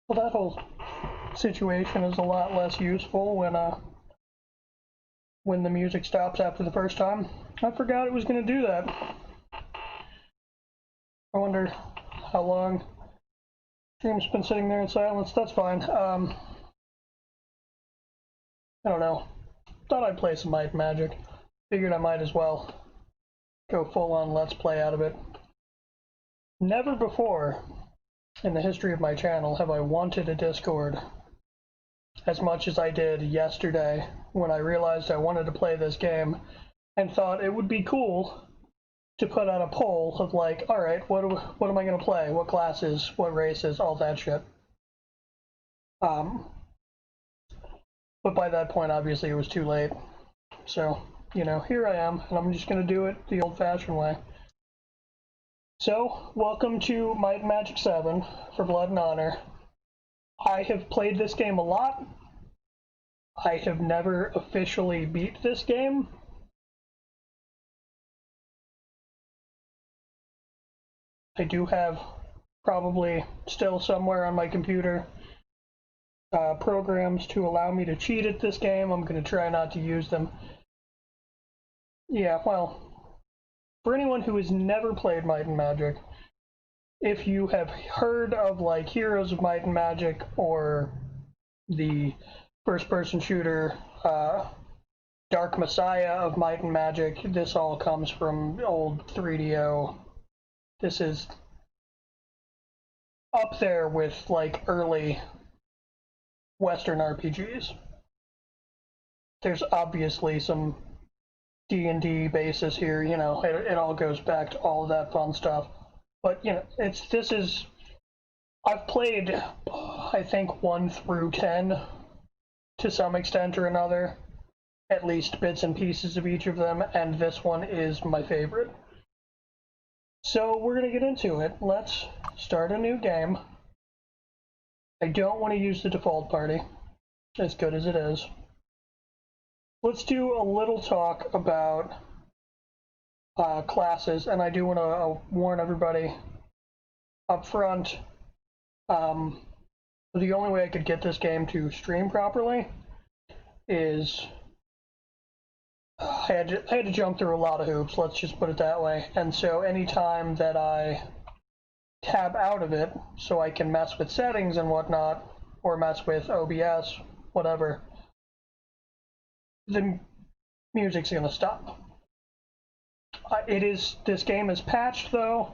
Well, that whole situation is a lot less useful when the music stops after the first time. I forgot it was going to do that. I wonder how long stream's been sitting there in silence. That's fine. I don't know. Thought I'd play some Might and Magic. Figured I might as well go full-on Let's Play out of it. Never before in the history of my channel have I wanted a Discord as much as I did yesterday when I realized I wanted to play this game and thought it would be cool to put out a poll of like, alright, what am I going to play? What classes? What races? All that shit. But by that point, obviously, it was too late. So, you know, here I am, and I'm just going to do it the old-fashioned way. So, welcome to Might and Magic VII for Blood and Honor. I have played this game a lot. I have never officially beat this game. I do have probably still somewhere on my computer programs to allow me to cheat at this game. I'm going to try not to use them. Yeah, well, for anyone who has never played Might and Magic, if you have heard of like Heroes of Might and Magic or the first-person shooter Dark Messiah of Might and Magic, this all comes from old 3DO. This is up there with like early Western RPGs. There's obviously some D&D basis here, you know, it all goes back to all of that fun stuff. But, you know, I've played, I think, 1 through 10 to some extent or another, at least bits and pieces of each of them, and this one is my favorite. So we're going to get into it. Let's start a new game. I don't want to use the default party, as good as it is. Let's do a little talk about classes, and I do want to warn everybody up front, the only way I could get this game to stream properly is I had to jump through a lot of hoops, let's just put it that way. And so anytime that I tab out of it so I can mess with settings and whatnot, or mess with OBS, whatever, the music's gonna stop. This game is patched though.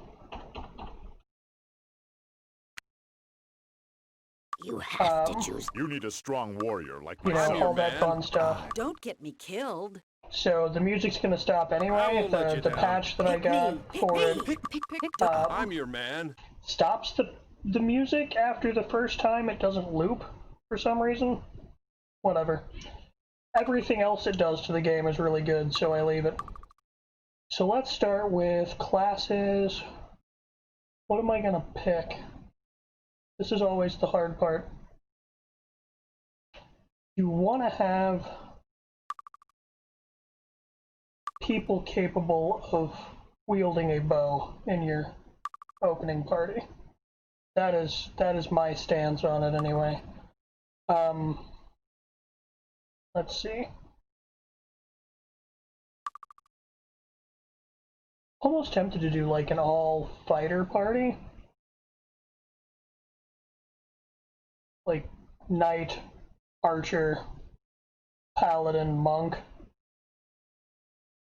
You have to choose. You need a strong warrior like you know, myself. all that fun stuff. Don't get me killed. So the music's gonna stop anyway. The patch that I got for it I'm your man. stops the music after the first time. It doesn't loop for some reason. Whatever. Everything else it does to the game is really good, so I leave it. So let's start with classes. What am I gonna pick? This is always the hard part. You want to have people capable of wielding a bow in your opening party. That is my stance on it anyway. Let's see. Almost tempted to do like an all fighter party. Like knight, archer, paladin, monk.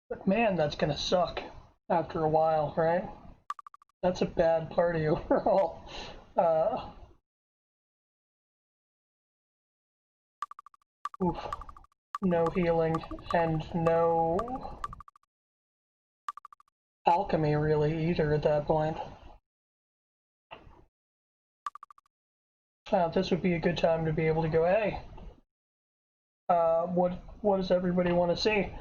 But man, that's gonna suck after a while, right? That's a bad party overall. Oof. No healing and no alchemy really either at that point. This would be a good time to be able to go, hey, what does everybody want to see?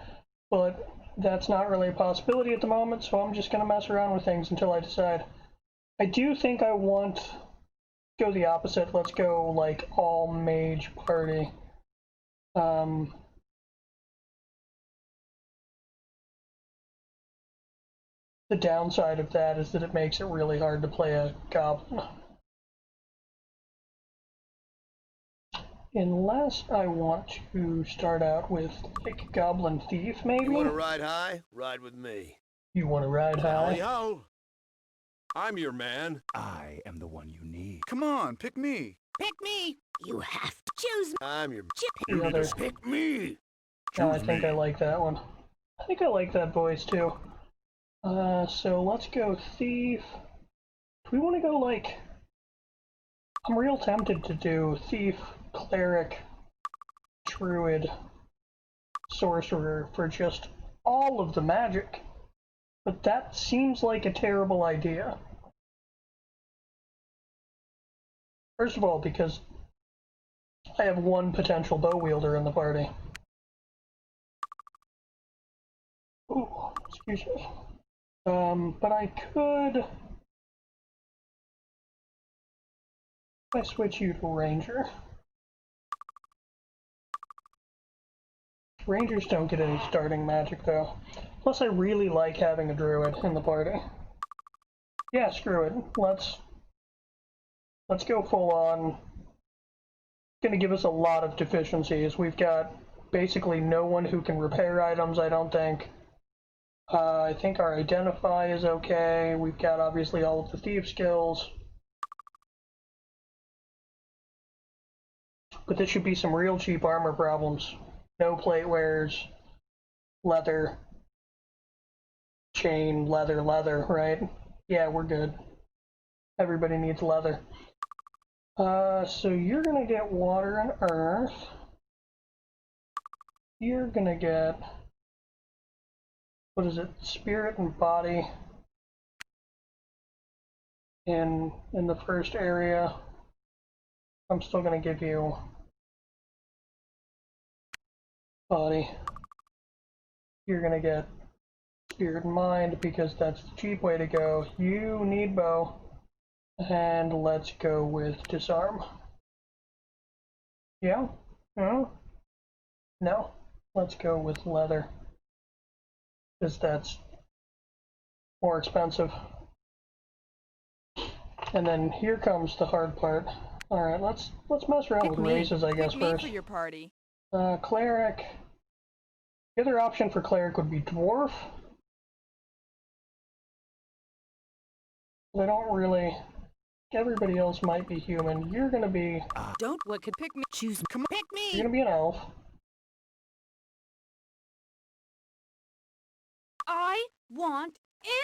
But that's not really a possibility at the moment, so I'm just going to mess around with things until I decide. I do think I want to go the opposite. Let's go like all mage party. The downside of that is that it makes it really hard to play a goblin. Unless I want to start out with, like, Goblin Thief, maybe? You want to ride high? Ride with me. You want to ride high? Tally-ho! I'm your man. I am the one you need. Come on, pick me. Pick me. You have to choose me. I'm your... The other. Pick me! No, I Choose think me. I like that one. I think I like that voice too. So let's go Thief. Do we want to go like... I'm real tempted to do Thief, Cleric, Druid, Sorcerer for just all of the magic. But that seems like a terrible idea. First of all, because I have one potential bow wielder in the party. Ooh, excuse me. But I could... If I switch you to Ranger. Rangers don't get any starting magic, though. Plus, I really like having a Druid in the party. Yeah, screw it. Let's go full on. It's gonna give us a lot of deficiencies. We've got basically no one who can repair items, I don't think. I think our Identify is okay. We've got obviously all of the Thief skills. But this should be some real cheap armor problems. No plate wears, leather, chain, leather, right? Yeah, we're good. Everybody needs leather. So you're gonna get Water and Earth. You're gonna get... what is it? Spirit and Body in the first area. I'm still gonna give you Body. You're gonna get Spirit and Mind because that's the cheap way to go. You need Bow. And let's go with Disarm. Yeah? No? No. Let's go with Leather. Because that's more expensive. And then here comes the hard part. Alright, let's mess around with races, I guess, Pick me first. for your party. Cleric. The other option for Cleric would be Dwarf. I don't really... Everybody else might be human. You're gonna be... Don't what could pick me. Choose me. Come on, pick me. You're gonna be an elf. I want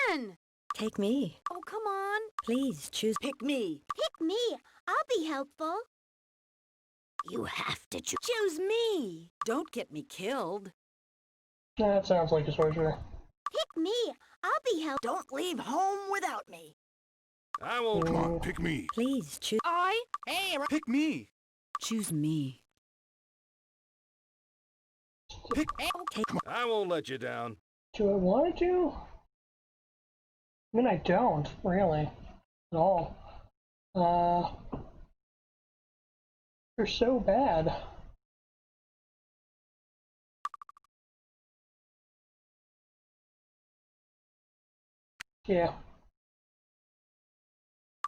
in. Take me. Oh, come on. Please choose. Pick me. Pick me. I'll be helpful. You have to choose me. Don't get me killed. That sounds like a sorcerer. Pick me. I'll be helpful. Don't leave home without me. I won't. Come on, pick me. Please choose. Hey, Pick me. choose me. Pick. Okay. I won't let you down. Do I want to? I mean, I don't, really. At all. They're so bad. Yeah.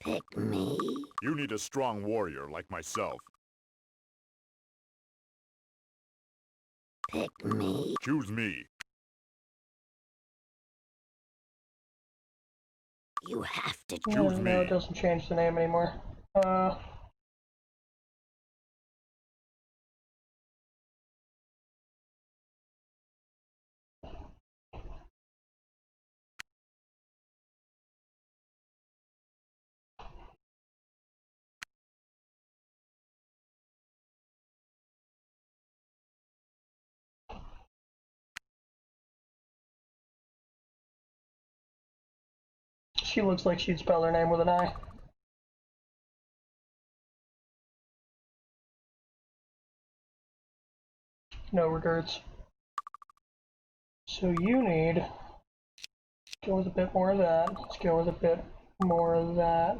Pick me. You need a strong warrior like myself. Pick me. Choose me. You have to Choose No, me. it doesn't change the name anymore. She looks like she'd spell her name with an I. No regrets. So you need... Go with a bit more of that. Let's go with a bit more of that.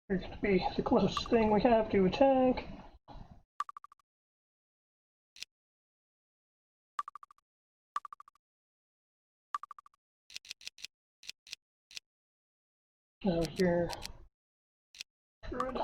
You're going to be the closest thing we have to attack. Out here. Good.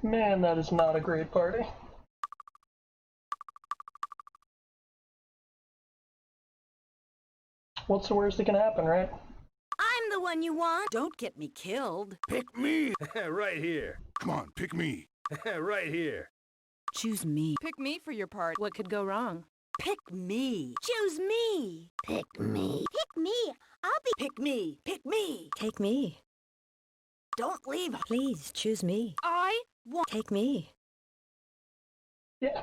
Man, that is not a great party. What's the worst that can happen, right? I'm the one you want. Don't get me killed. Pick me. Right here. Come on, pick me. Right here. Choose me. Pick me for your part. What could go wrong? Pick me. Choose me. Pick me. Pick me. I'll be. Pick me. Pick me. Take me. Don't leave. Please, choose me. I want. Take me. Yeah.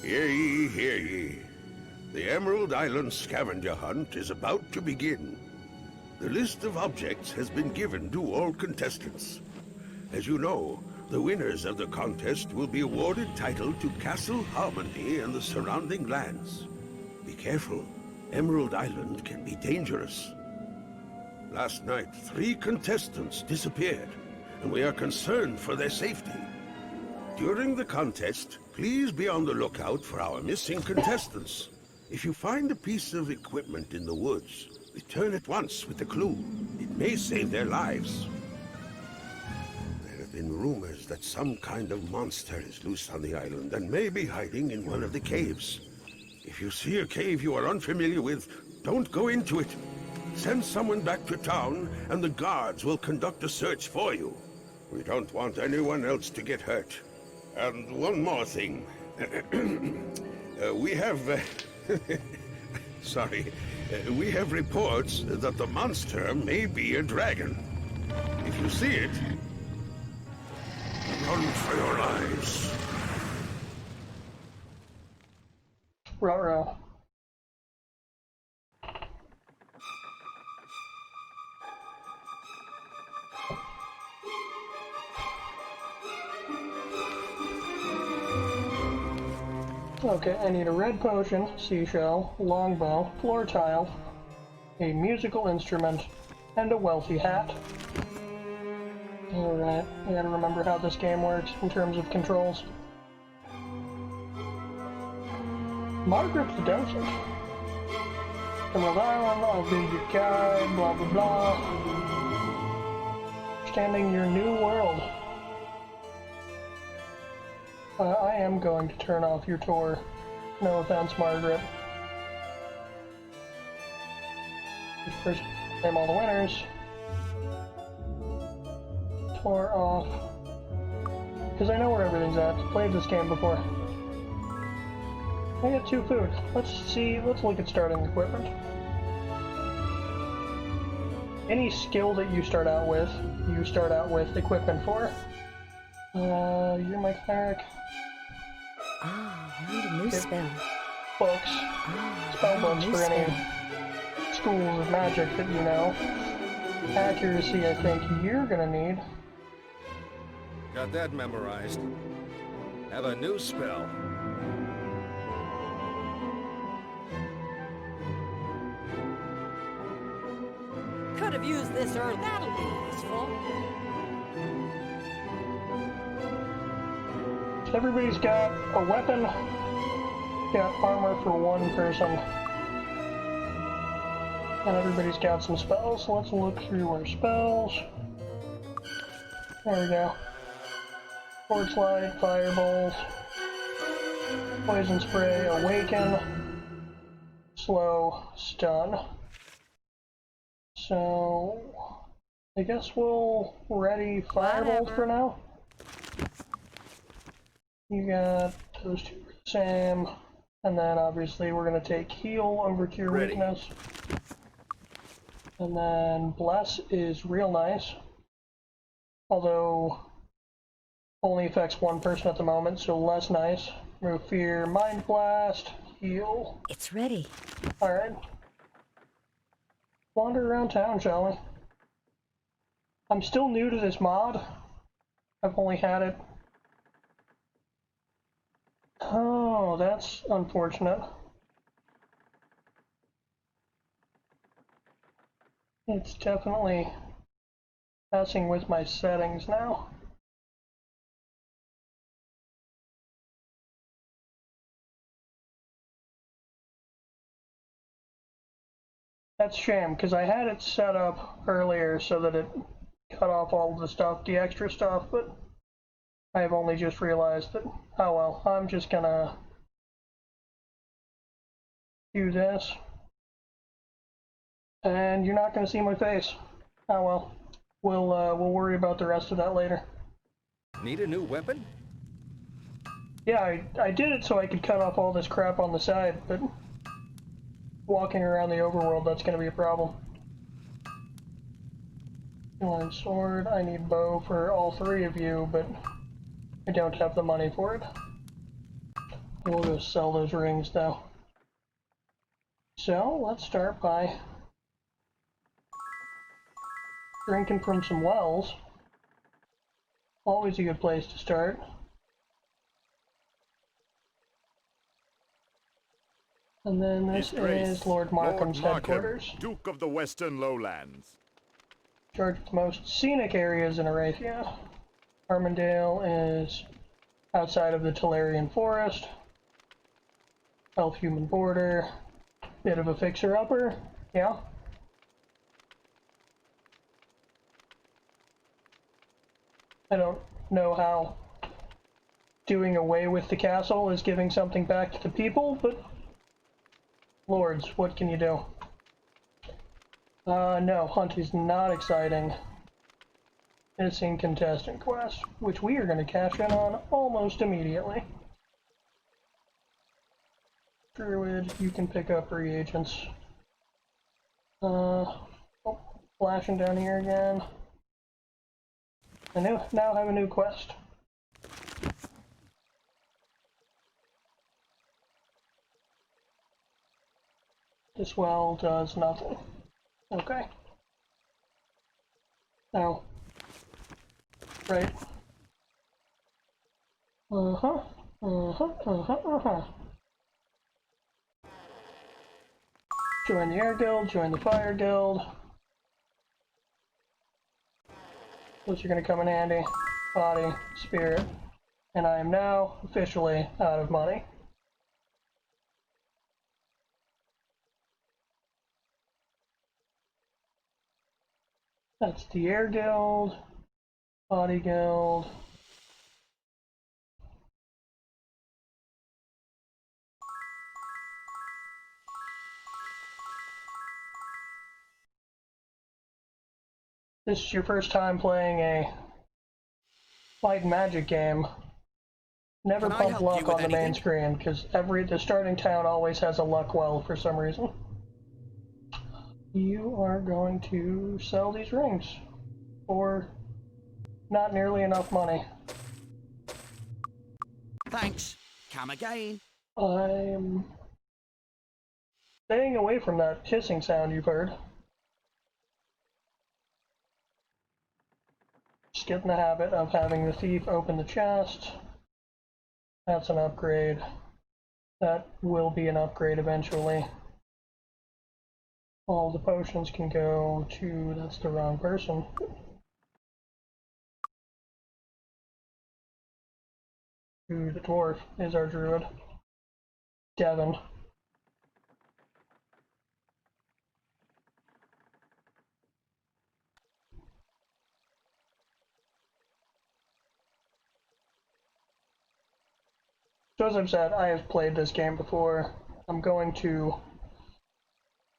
Hear ye, hear ye. The Emerald Island scavenger hunt is about to begin. The list of objects has been given to all contestants. As you know, the winners of the contest will be awarded title to Castle Harmony and the surrounding lands. Be careful. Emerald Island can be dangerous. Last night, 3 contestants disappeared, and we are concerned for their safety. During the contest, please be on the lookout for our missing contestants. If you find a piece of equipment in the woods, return at once with a clue. It may save their lives. There have been rumors that some kind of monster is loose on the island and may be hiding in one of the caves. If you see a cave you are unfamiliar with, don't go into it. Send someone back to town, and the guards will conduct a search for you. We don't want anyone else to get hurt. And one more thing. We have... sorry. We have reports that the monster may be a dragon. If you see it, run for your lives. Ruh-roh. Okay, I need a red potion, seashell, longbow, floor tile, a musical instrument, and a wealthy hat. Alright, I gotta remember how this game works in terms of controls. Margaret's the docent. Emerald Island, I'll be your guide, blah blah blah. Understanding your new world. I am going to turn off your tour. No offense, Margaret. First, name all the winners. Tour off. Because I know where everything's at. Played this game before. I got 2 food. Let's look at starting equipment. Any skill that you start out with equipment for. You're my cleric. Ah, learned a new Okay. spell. Books. Spell books for any schools of magic that you know. Accuracy, I think you're gonna need. Got that memorized. Have a new spell. Could have used this early. That'll be useful. Everybody's got a weapon. Got armor for 1 person. And everybody's got some spells. So let's look through our spells. There we go. Forward slide, firebolt, poison spray, awaken, slow, stun. So I guess we'll ready firebolt for now. You got those 2 the same, and then obviously we're gonna take heal over cure Ready. weakness. And then Bless is real nice, although only affects one person at the moment, so less nice. Remove Fear, Mind Blast, heal. It's ready. Alright. Wander around town, shall we? I'm still new to this mod. I've only had it. Oh, that's unfortunate. It's definitely messing with my settings now. That's a shame, because I had it set up earlier so that it cut off all the stuff, the extra stuff, but I have only just realized that, oh well, I'm just gonna do this. And you're not gonna see my face. Oh well. We'll worry about the rest of that later. Need a new weapon? Yeah, I did it so I could cut off all this crap on the side, but walking around the overworld, that's gonna be a problem. One sword, I need bow for all three of you, but I don't have the money for it. We'll go sell those rings though. So, let's start by drinking from some wells. Always a good place to start. And then this is Lord Markham's headquarters. Duke of the Western Lowlands. Charged with the most scenic areas in Arathia. Armandale is outside of the Tolarian Forest. Elf-human border. Bit of a fixer-upper, yeah. I don't know how doing away with the castle is giving something back to the people, but lords, what can you do? No, hunt is not exciting. It's in contestant quest, which we are going to cash in on almost immediately. Druid, you can pick up reagents. Oh, flashing down here again. I now have a new quest. This well does nothing. Okay. Now. Right. Join the Air Guild, join the Fire Guild. Those are going to come in handy. Body, spirit. And I am now officially out of money. That's the Air Guild, Body Guild. This is your first time playing a Might and Magic game. Never pump luck on the main screen, because the starting town always has a luck well for some reason. You are going to sell these rings for not nearly enough money. Thanks. Come again. I'm staying away from that hissing sound you've heard. Just get in the habit of having the thief open the chest. That's an upgrade. That will be an upgrade eventually. All the potions can go to... that's the wrong person. To the dwarf is our druid. Devon. So as I've said, I have played this game before. I'm going to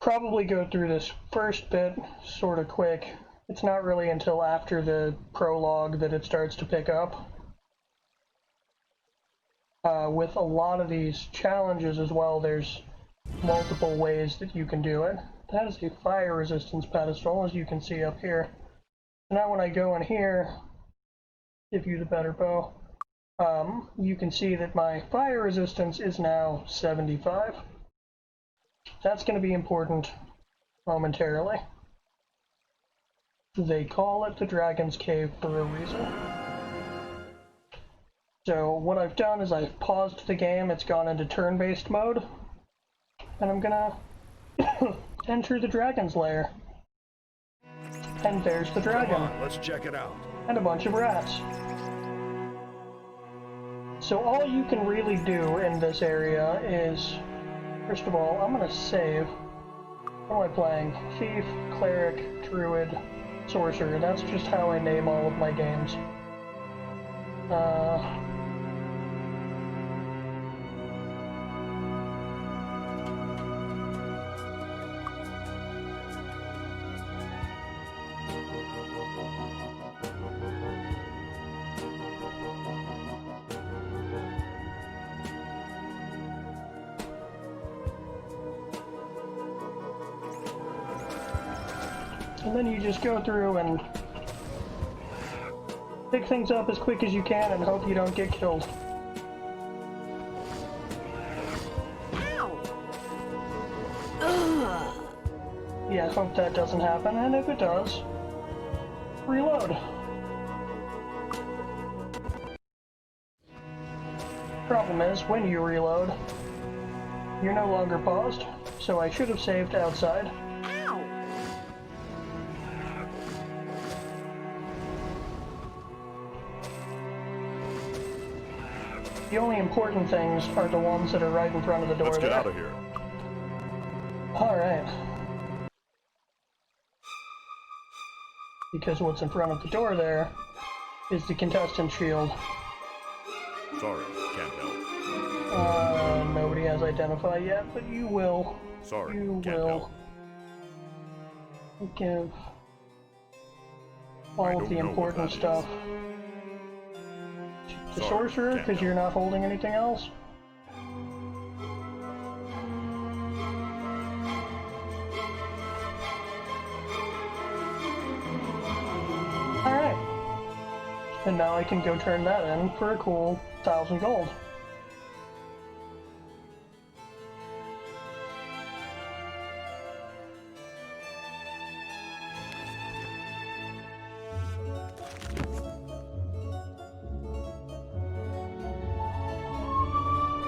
probably go through this first bit sort of quick. It's not really until after the prologue that it starts to pick up. With a lot of these challenges as well, there's multiple ways that you can do it. That is a fire resistance pedestal, as you can see up here. Now when I go in here, give you the better bow, you can see that my fire resistance is now 75. That's going to be important momentarily. They call it the Dragon's Cave for a reason. So what I've done is I've paused the game, it's gone into turn-based mode, and I'm gonna enter the Dragon's Lair. And there's the dragon. Come on, let's check it out. And a bunch of rats. So all you can really do in this area is, first of all, I'm gonna save. What am I playing? Thief, Cleric, Druid, Sorcerer. That's just how I name all of my games. And then you just go through and pick things up as quick as you can and hope you don't get killed. Yeah, hope that doesn't happen, and if it does, reload. Problem is, when you reload, you're no longer paused, so I should have saved outside. The only important things are the ones that are right in front of the door. Let's get there. out of here. Alright. Because what's in front of the door there is the contestant shield. Sorry, can't help. Nobody has identified yet, but you will. Sorry, You can't will. help. Give I all don't of the know what important that is. stuff. The Sorry, sorcerer, can't because you're not holding anything else. Alright. And now I can go turn that in for a cool 1,000 gold.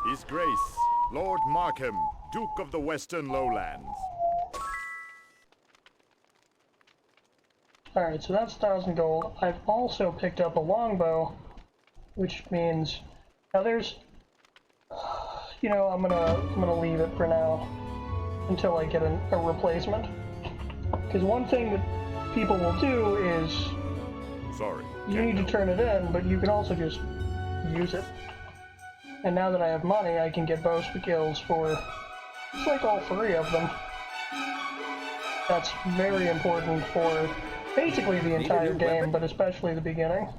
His Grace, Lord Markham, Duke of the Western Lowlands. Alright, so that's 1,000 gold. I've also picked up a longbow, which means now there's, you know, I'm gonna leave it for now until I get a replacement. Because one thing that people will do is Sorry, you can't need to help. turn it in, but you can also just use it. And now that I have money, I can get bow skills for, it's like all 3 of them. That's very important for basically the entire new game, weapon? but especially the beginning.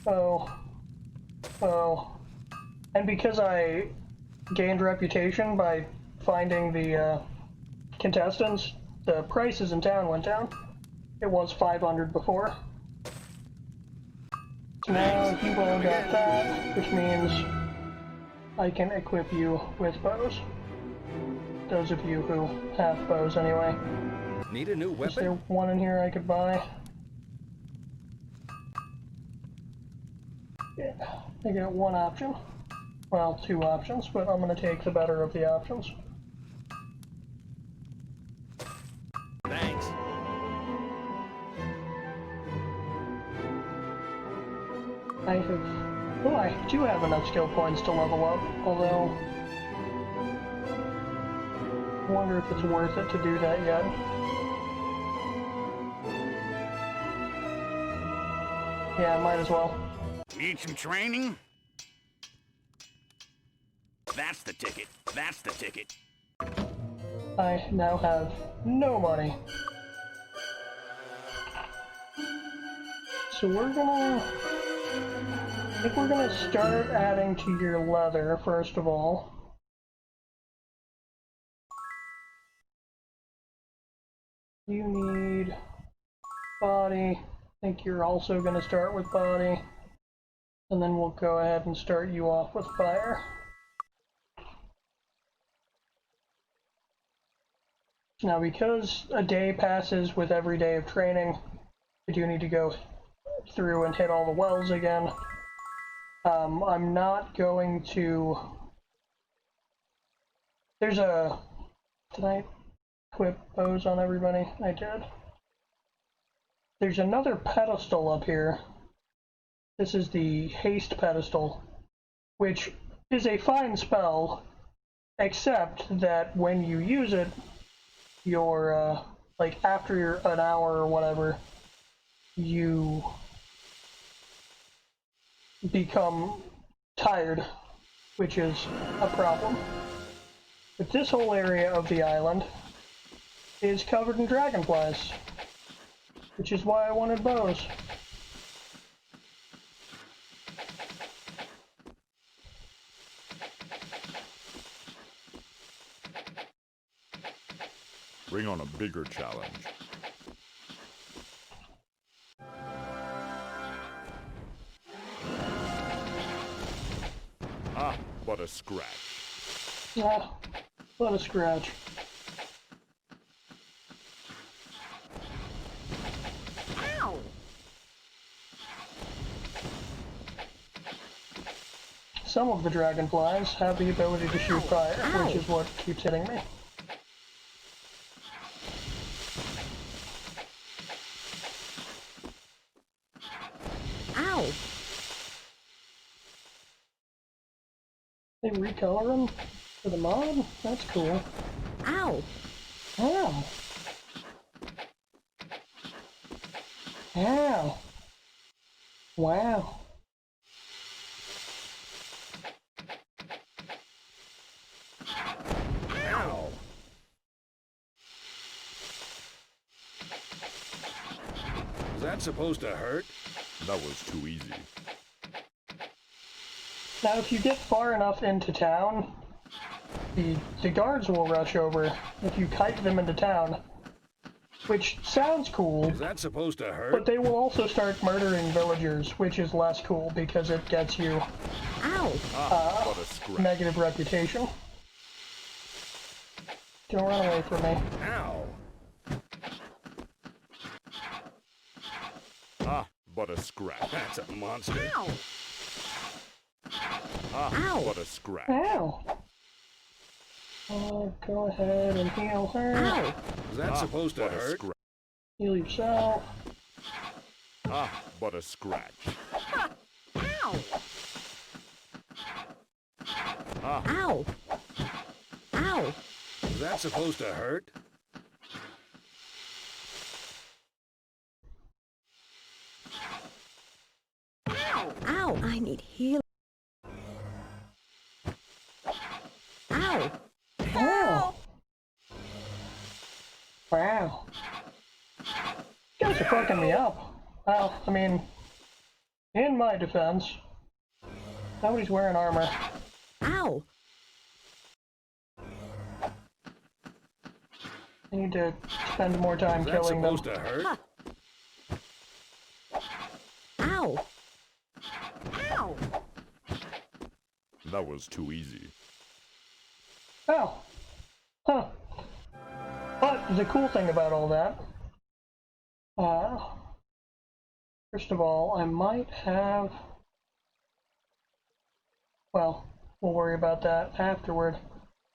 Oh. And because I gained reputation by finding the contestants, the prices in town went down. It was 500 before. So now you've all got that, which means I can equip you with bows. Those of you who have bows anyway. Need a new Is there weapon? one in here I could buy? Yeah, I got one option. Well, 2 options, but I'm gonna take the better of the options. Thanks. I have... Oh, I do have enough skill points to level up, although... I wonder if it's worth it to do that yet. Yeah, might as well. Need some training? That's the ticket. That's the ticket. I now have no money. So we're gonna... I think we're gonna start adding to your leather, first of all. You need body. I think you're also going to start with body. And then we'll go ahead and start you off with fire. Now, because a day passes with every day of training, I do need to go through and hit all the wells again. I'm not going to... There's a... Did I equip bows on everybody? I did. There's another pedestal up here. This is the haste pedestal, which is a fine spell, except that when you use it, you're, like, after an hour or whatever, you become tired, which is a problem. But this whole area of the island is covered in dragonflies, which is why I wanted bows. Bring on a bigger challenge. Ah, but a scratch. Yeah, but a scratch. Ow! Some of the dragonflies have the ability to shoot fire, which is what keeps hitting me. Ow! They recolor them for the mod? That's cool. Ow! Ow! Ow! Wow. Ow! Is that supposed to hurt? That was too easy. Now, if you get far enough into town, the guards will rush over if you kite them into town, which sounds cool, Is that supposed to hurt? but they will also start murdering villagers, which is less cool because it gets you Ow! Ah, but a scratch. negative reputation. Don't run away from me. Ow! Ah, but a scratch. That's a monster. Ow! Ah, Ow. but a scratch. Ow! Go ahead and heal her. Ow! Is that supposed to but a hurt? scratch. Heal yourself. Ah, but a scratch. Ow! Ah, Ow! Ow! Is that supposed to hurt? Ow! Ow! I need heal. Ow! Wow. Wow. You guys are fucking me up. Well, I mean, in my defense, nobody's wearing armor. Ow! I need to spend more time Is that killing them. supposed to hurt? Ha. Ow! Ow! that was too easy. Oh. Huh. But the cool thing about all that, first of all, I might have, well, we'll worry about that afterward.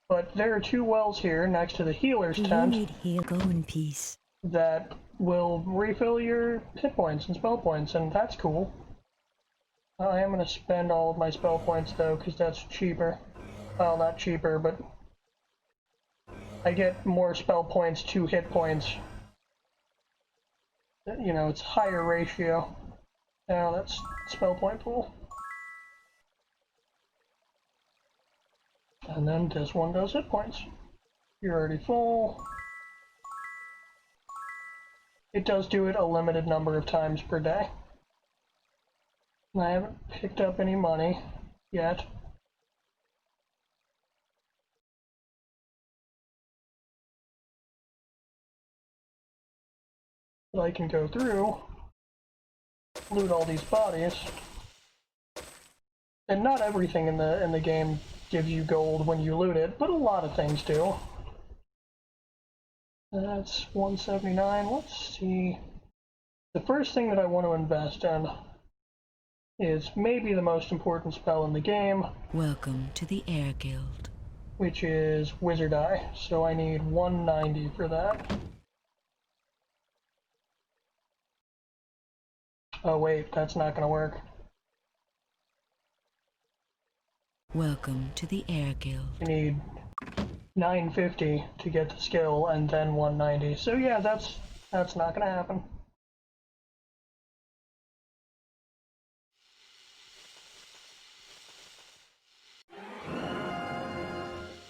But there are two wells here next to the healer's Do you tent need heal? Go in peace. that will refill your hit points and spell points, and that's cool. I am going to spend all of my spell points though, because that's cheaper. Well, not cheaper, but I get more spell points to hit points. You know, it's higher ratio. Now that's spell point pool. And then this one does hit points. You're already full. It does do it a limited number of times per day. And I haven't picked up any money yet. that I can go through, loot all these bodies. And not everything in the game gives you gold when you loot it, but a lot of things do. That's 179. Let's see. The first thing that I want to invest in is maybe the most important spell in the game. Welcome to the Air Guild. Which is Wizard Eye. So I need 190 for that. Oh wait, that's not gonna work. Welcome to the Air Guild. I need 950 to get the skill and then 190. So yeah, that's not gonna happen.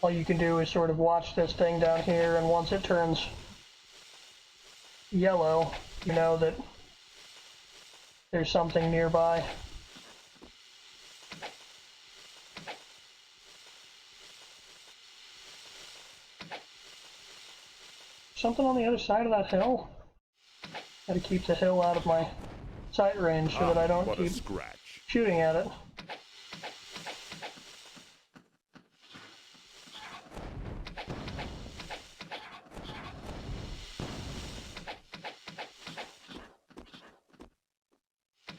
All you can do is sort of watch this thing down here, and once it turns yellow, you know that there's something nearby. Something on the other side of that hill? Gotta keep the hill out of my sight range so that I don't keep shooting at it.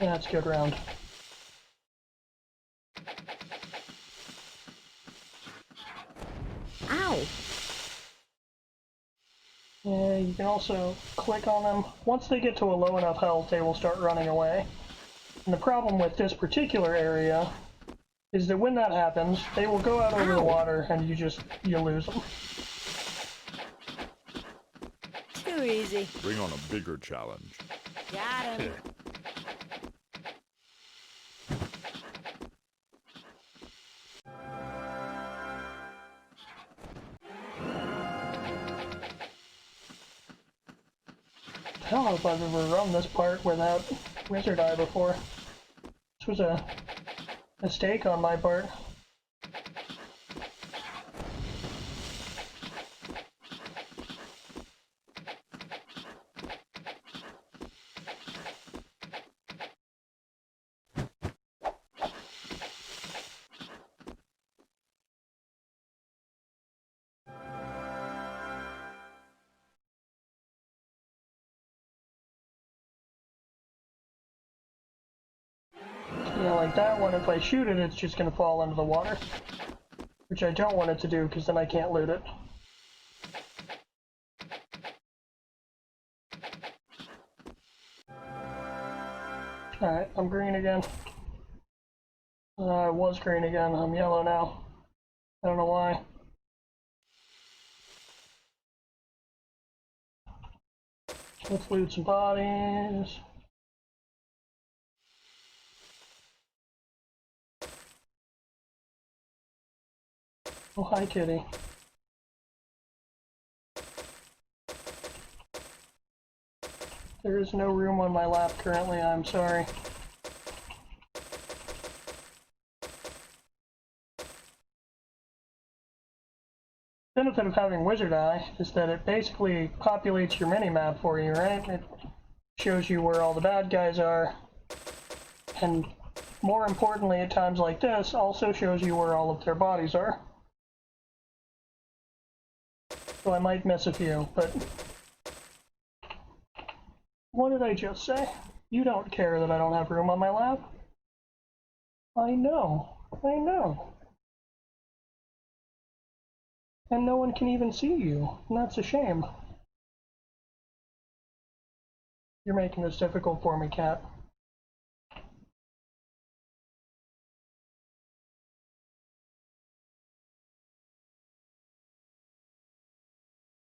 Yeah, that's a good round. Ow! Yeah, you can also click on them. Once they get to a low enough health, they will start running away. And the problem with this particular area is that when that happens, they will go out over the water and you lose them. Too easy. Bring on a bigger challenge. Got him. I don't know if I've ever run this part without Wizard Eye before. This was a mistake on my part. You know, like that one, if I shoot it, it's just going to fall into the water. Which I don't want it to do, because then I can't loot it. Alright, I'm green again. I was green again, I'm yellow now. I don't know why. Let's loot some bodies. Oh, hi, kitty. There is no room on my lap currently, I'm sorry. The benefit of having Wizard Eye is that it basically populates your mini-map for you, right? It shows you where all the bad guys are, and more importantly at times like this, also shows you where all of their bodies are. So I might miss a few, but... What did I just say? You don't care that I don't have room on my lap? I know. I know. And no one can even see you, and that's a shame. You're making this difficult for me, Cat.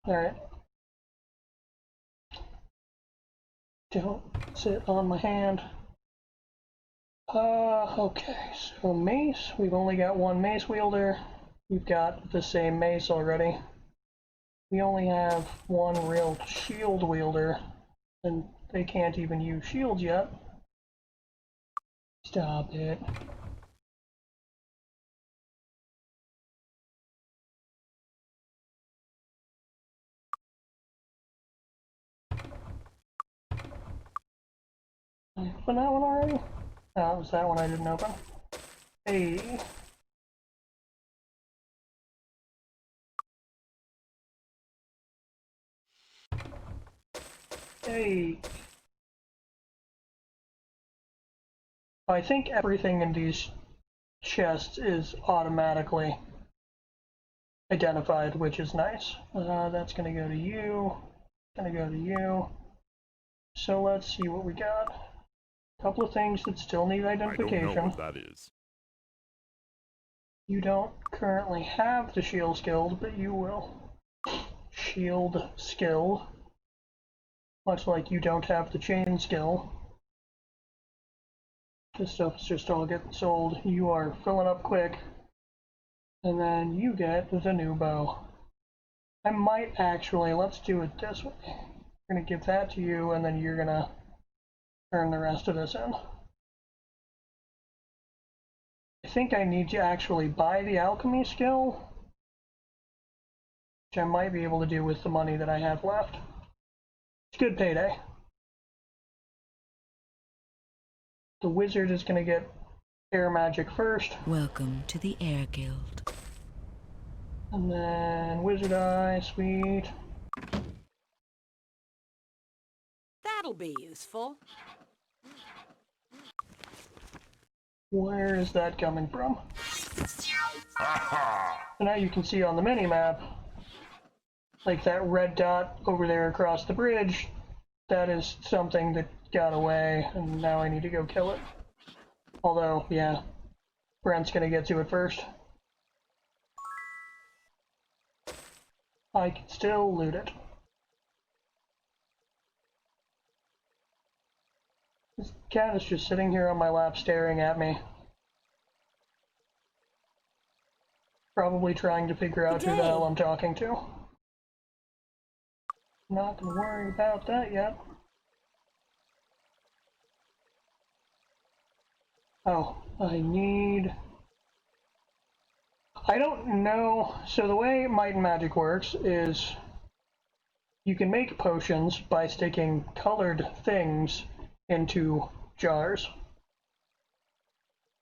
Alright. Don't sit on my hand. Okay, so mace. We've only got one mace wielder. We've got the same mace already. We only have one real shield wielder, and they can't even use shields yet. Stop it. Did I open that one already? No, it was that one I didn't open. Hey. Hey. I think everything in these chests is automatically identified, which is nice. That's gonna go to you. Gonna go to you. So let's see what we got. A couple of things that still need identification. I don't know what that is. You don't currently have the shield skill, but you will. Shield skill. Much like you don't have the chain skill. This stuff is just all getting sold. You are filling up quick. And then you get the new bow. I might actually, let's do it this way. I'm gonna give that to you, and then you're gonna turn the rest of this in. I think I need to actually buy the alchemy skill, which I might be able to do with the money that I have left. It's good payday. The wizard is gonna get air magic first. Welcome to the Air Guild. And then wizard eye, sweet. That'll be useful. Where is that coming from? So now you can see on the mini-map, like that red dot over there across the bridge, that is something that got away, and now I need to go kill it. Although, yeah, Brent's gonna get to it first. I can still loot it. This cat is just sitting here on my lap staring at me. Probably trying to figure out who the hell I'm talking to. Not gonna worry about that yet. Oh, I don't know. So the way Might and Magic works is you can make potions by sticking colored things into jars.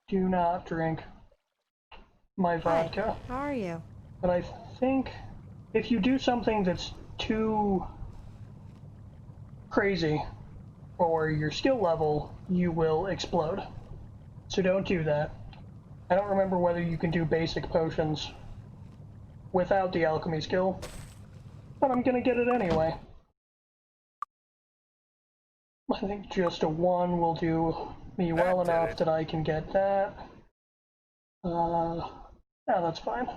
Do not drink my vodka. How are you? But I think if you do something that's too crazy for your skill level, you will explode. So don't do that. I don't remember whether you can do basic potions without the alchemy skill, but I'm gonna get it anyway. I think just a 1 will do me well enough that I can get that. Yeah, that's fine.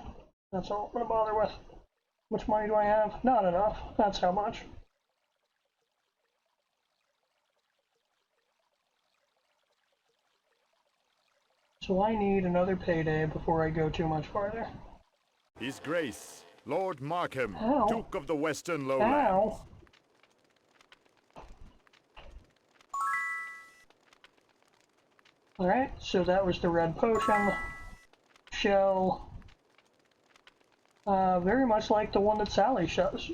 That's all I'm gonna bother with. How much money do I have? Not enough. That's how much. So I need another payday before I go too much farther. His Grace, Lord Markham, Ow. Duke of the Western Lowlands. Ow! Alright, so that was the red potion. Shell. Very much like the one that Sally sells.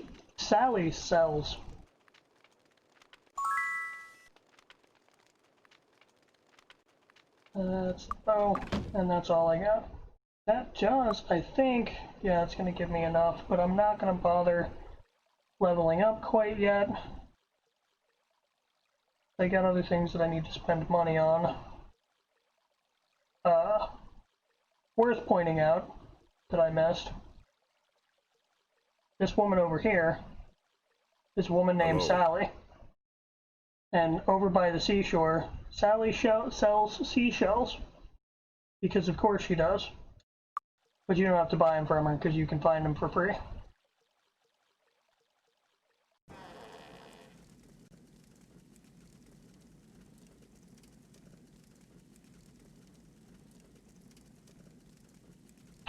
That's the bow, and that's all I got. That does, I think, yeah, it's gonna give me enough, but I'm not gonna bother leveling up quite yet. I got other things that I need to spend money on. Worth pointing out that I missed. This woman over here is a woman named Sally. And over by the seashore, Sally sells seashells. Because of course she does. But you don't have to buy them from her because you can find them for free.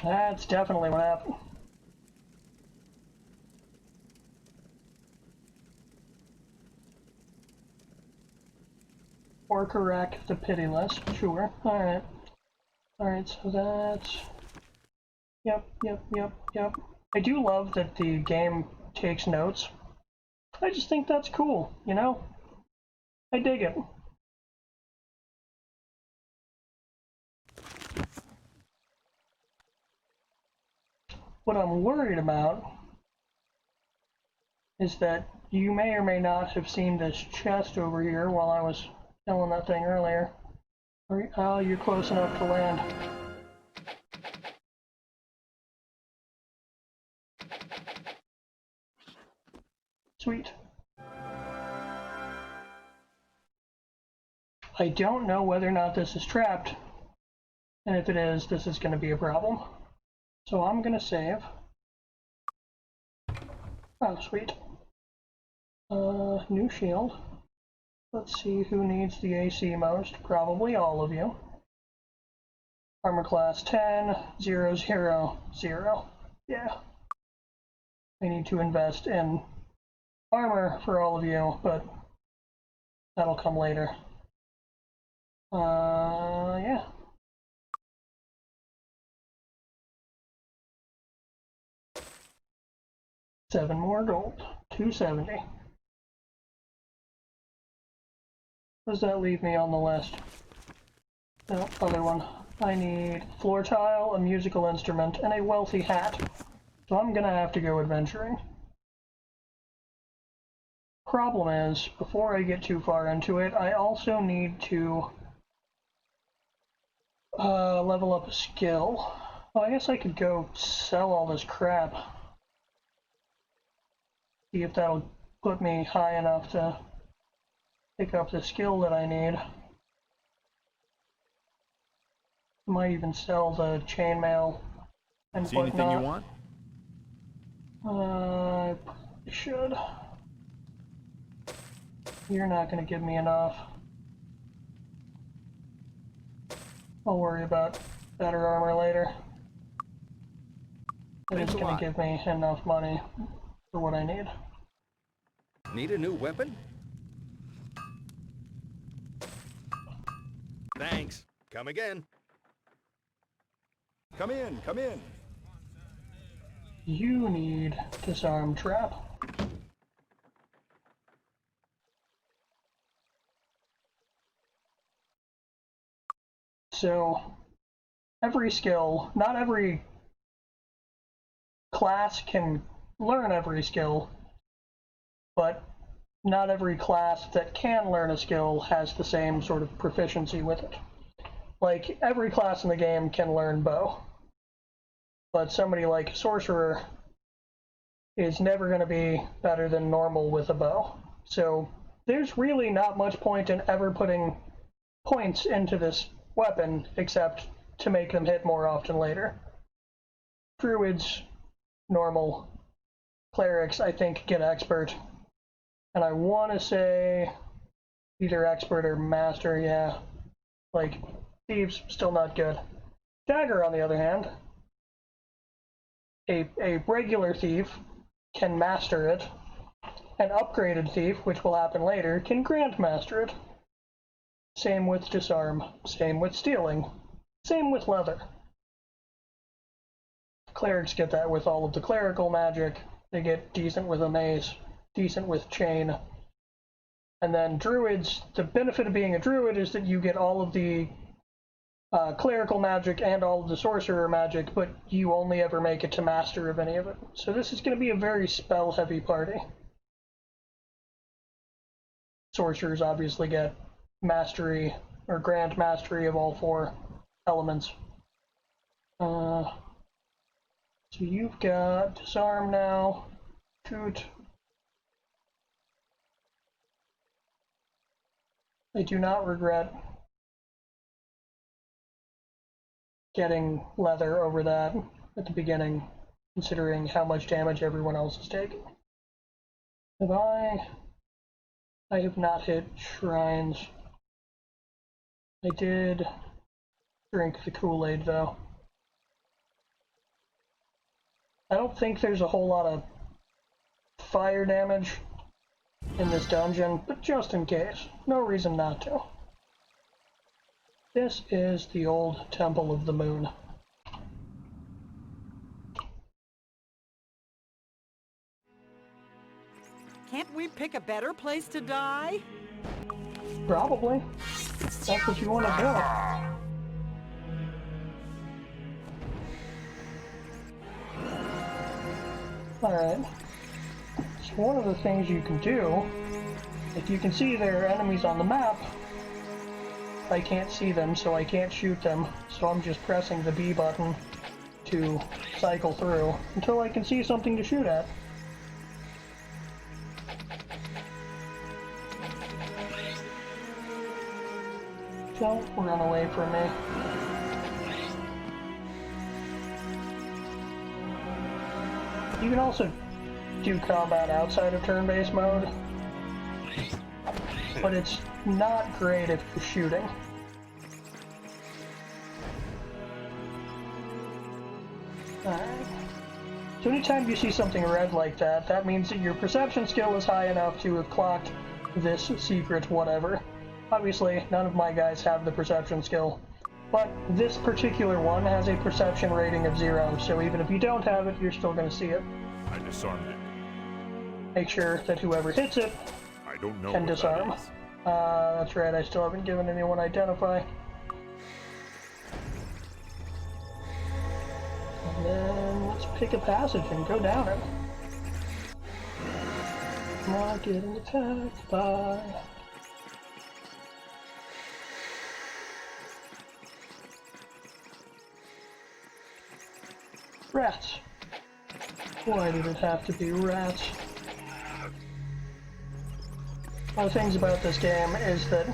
That's definitely what happened. Or correct the pitiless, sure. Alright. Alright, so that's... Yep. I do love that the game takes notes. I just think that's cool, you know? I dig it. What I'm worried about is that you may or may not have seen this chest over here while I was killing that thing earlier. Oh, you're close enough to land. Sweet. I don't know whether or not this is trapped, and if it is, this is going to be a problem. So I'm going to save. Oh, sweet. New shield. Let's see who needs the AC most. Probably all of you. Armor class 10, 0, 0, 0. Yeah. I need to invest in armor for all of you, but that'll come later. Yeah. Seven more gold. 270. What does that leave me on the list? No, other one. I need floor tile, a musical instrument, and a wealthy hat. So I'm gonna have to go adventuring. Problem is, before I get too far into it, I also need to level up a skill. Well, I guess I could go sell all this crap. See if that'll put me high enough to pick up the skill that I need. Might even sell the chainmail and See whatnot. anything you want? I probably should. You're not going to give me enough. I'll worry about better armor later. But it's going to give me enough money for what I need. Need a new weapon? Thanks. Come again. Come in, come in. You need disarm trap. So, every skill, not every class can learn every skill, but not every class that can learn a skill has the same sort of proficiency with it. Like, every class in the game can learn bow, but somebody like Sorcerer is never going to be better than normal with a bow. So, there's really not much point in ever putting points into this weapon, except to make them hit more often later. Druids, normal. Clerics, I think, get expert. And I want to say either expert or master, yeah. Like, thieves, still not good. Dagger, on the other hand, a regular thief can master it. An upgraded thief, which will happen later, can grandmaster it. Same with disarm, same with stealing, same with leather. Clerics get that with all of the clerical magic. They get decent with a mace, decent with chain. And then druids, the benefit of being a druid is that you get all of the clerical magic and all of the sorcerer magic, but you only ever make it to master of any of it. So this is going to be a very spell-heavy party. Sorcerers obviously get mastery, or grand mastery of all four elements. So you've got disarm now, shoot. I do not regret getting leather over that at the beginning, considering how much damage everyone else is taking. Have I have not hit shrines. I did drink the Kool-Aid, though. I don't think there's a whole lot of fire damage in this dungeon, but just in case. No reason not to. This is the old Temple of the Moon. Can't we pick a better place to die? Probably. That's what you want to do. Alright. So one of the things you can do, if you can see there are enemies on the map, I can't see them, so I can't shoot them, so I'm just pressing the B button to cycle through until I can see something to shoot at. Don't run away from me. You can also do combat outside of turn-based mode, but it's not great if you're shooting. Alright. So anytime you see something red like that, that means that your perception skill is high enough to have clocked this secret whatever. Obviously, none of my guys have the perception skill, but this particular one has a perception rating of 0, so even if you don't have it, you're still going to see it. I disarmed it. Make sure that whoever hits it I don't know can what disarm. that is. That's right, I still haven't given anyone identify. And then let's pick a passage and go down it. Not getting attacked by... rats. Why did it have to be rats? One of the things about this game is that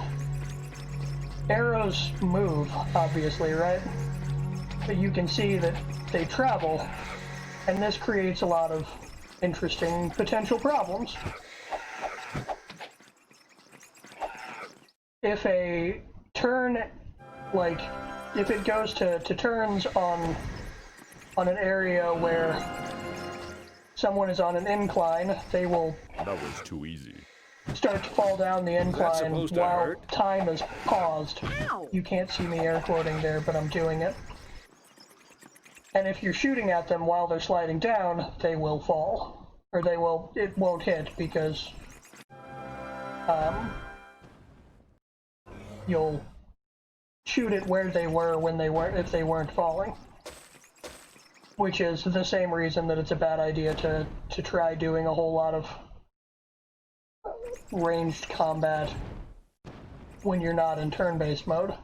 arrows move, obviously, right? But you can see that they travel, and this creates a lot of interesting potential problems. If a turn, like, if it goes to turns on an area where someone is on an incline, they will That was too easy. start to fall down the incline supposed to while hurt? time is paused. Ow! You can't see me air quoting there, but I'm doing it. And if you're shooting at them while they're sliding down, they will fall. Or it won't hit because you'll shoot it where they were if they weren't falling. Which is the same reason that it's a bad idea to try doing a whole lot of ranged combat when you're not in turn-based mode.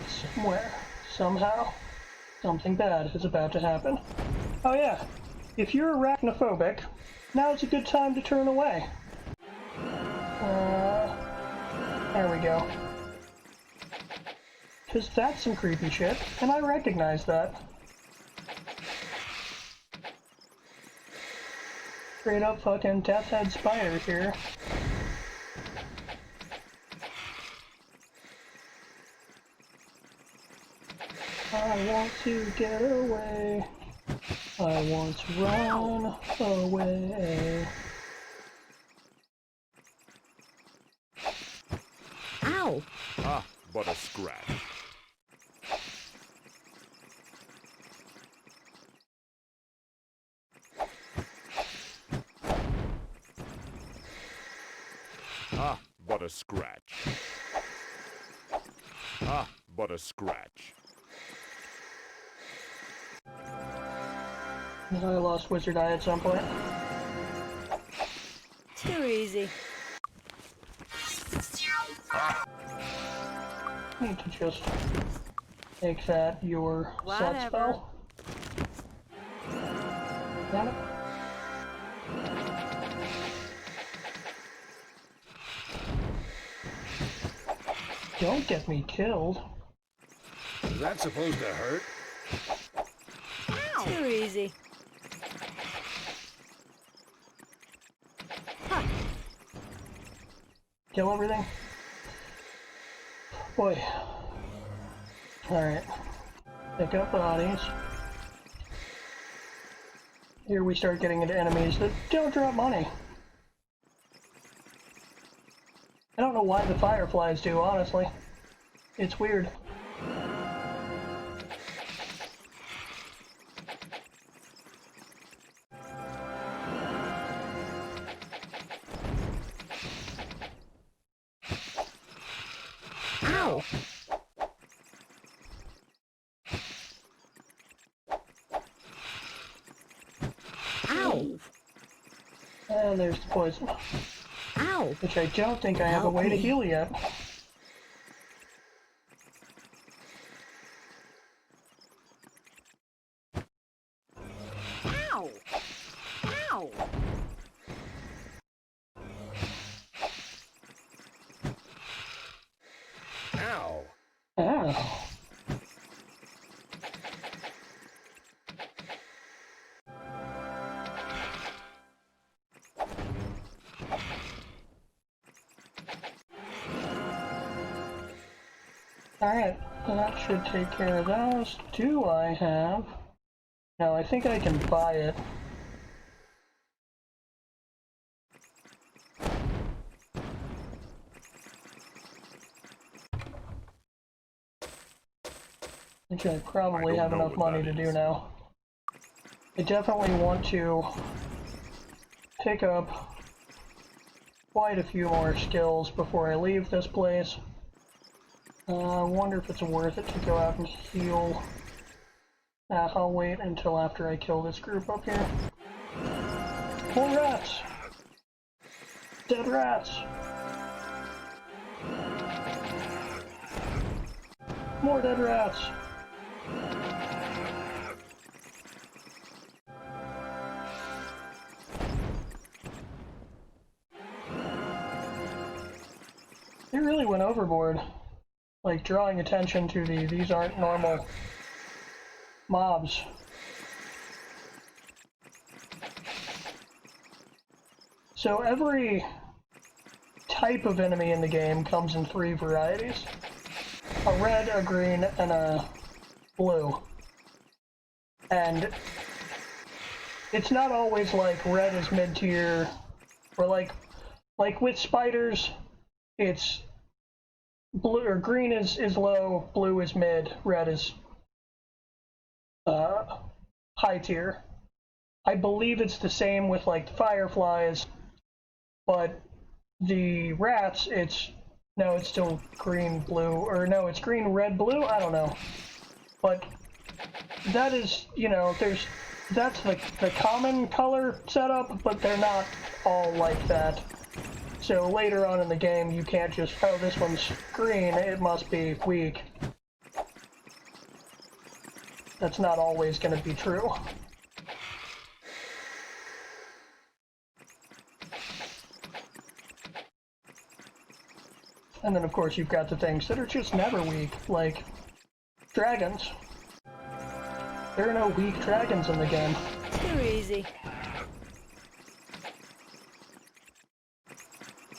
Somewhere, somehow, something bad is about to happen. Oh yeah, if you're arachnophobic, now's a good time to turn away. There we go. Because that's some creepy shit, and I recognize that. Straight up fucking death head spider here. I want to get away. I want to run away. Ow! Ah, but a scratch. Ah, but a scratch. Ah, but a scratch. I lost Wizard Eye at some point. Too easy. I need to just make that your set Whatever. spell. Damn it. Don't get me killed. Is that supposed to hurt? Too easy. Kill everything? Boy. Alright. Pick up bodies. Here we start getting into enemies that don't drop money. I don't know why the fireflies do, honestly. It's weird. Ow! And there's the poison. Ow! Which I don't think I have a way to heal yet. Ow! Ow! Ow! Oh. Alright, that should take care of those. Do I have... No, I think I can buy it. Which I probably have enough money to do now. I definitely want to pick up quite a few more skills before I leave this place. I wonder if it's worth it to go out and heal. I'll wait until after I kill this group up here. More rats! Dead rats! More dead rats! They really went overboard. Like, drawing attention to these aren't normal mobs. So every type of enemy in the game comes in 3 varieties. A red, a green, and a blue. And it's not always like red is mid-tier, or like with spiders, it's blue or green is low, blue is mid, red is high tier. I believe it's the same with like the fireflies, but the rats, it's still green, blue, or no, it's green, red, blue, I don't know. But that is, that's the common color setup, but they're not all like that. So later on in the game, you can't just, oh, this one's green, it must be weak. That's not always going to be true. And then, of course, you've got the things that are just never weak, like dragons. There are no weak dragons in the game. Too easy.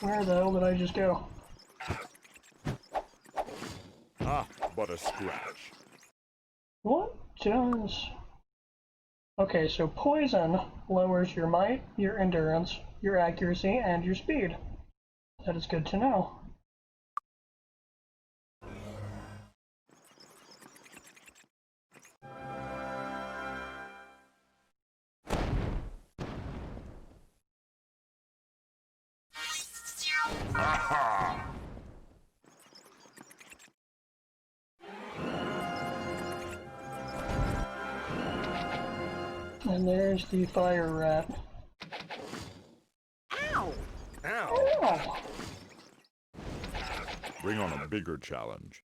Where the hell did I just go? Ah, but a scratch. What does... Okay, so poison lowers your might, your endurance, your accuracy, and your speed. That is good to know. Aha! And there's the fire rat. Ow! Ow! Oh! Bring on a bigger challenge.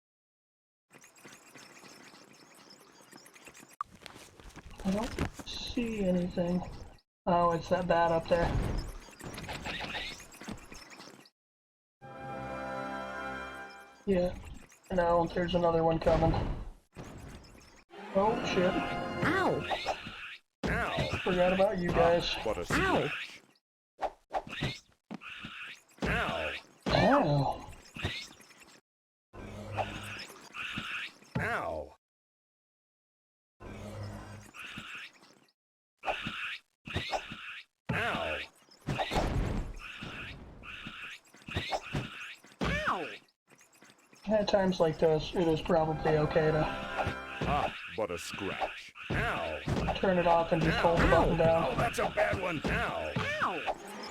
I don't see anything. Oh, it's that bat up there. Yeah, I know, there's another one coming. Oh, shit. Ow! Ow! Forgot about you guys. But a Ow! scratch. Ow! Oh. Ow! Ow! Ow! At times like this, it is probably okay to Ah, but a scratch. Ow! turn it off and just hold the button Oh, down. that's a bad one. Ow! Ow!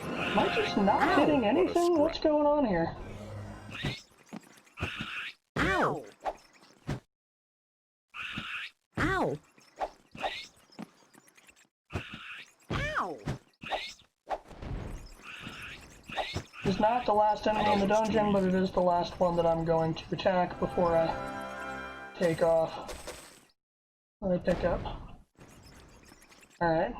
Am I just not hitting anything? What's going on here? Ow! Ow! Ow! is not the last enemy in the dungeon, but it is the last one that I'm going to attack before I take off. What do I pick up? Alright.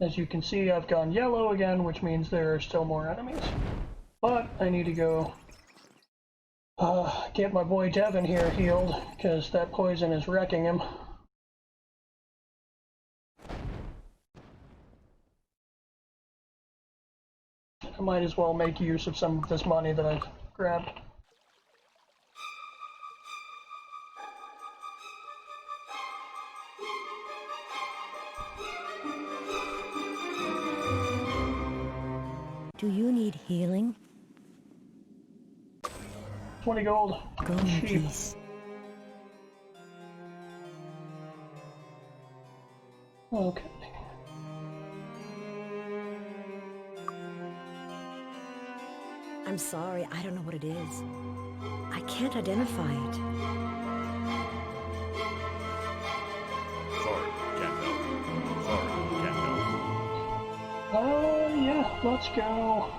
As you can see, I've gone yellow again, which means there are still more enemies. But I need to go get my boy Devin here healed, because that poison is wrecking him. I might as well make use of some of this money that I've grabbed. Do you need healing? 20 gold. Go in Cheap. peace. Okay. I'm sorry, I don't know what it is. I can't identify it. Sorry, can't help. Sorry, can't help. Yeah, let's go.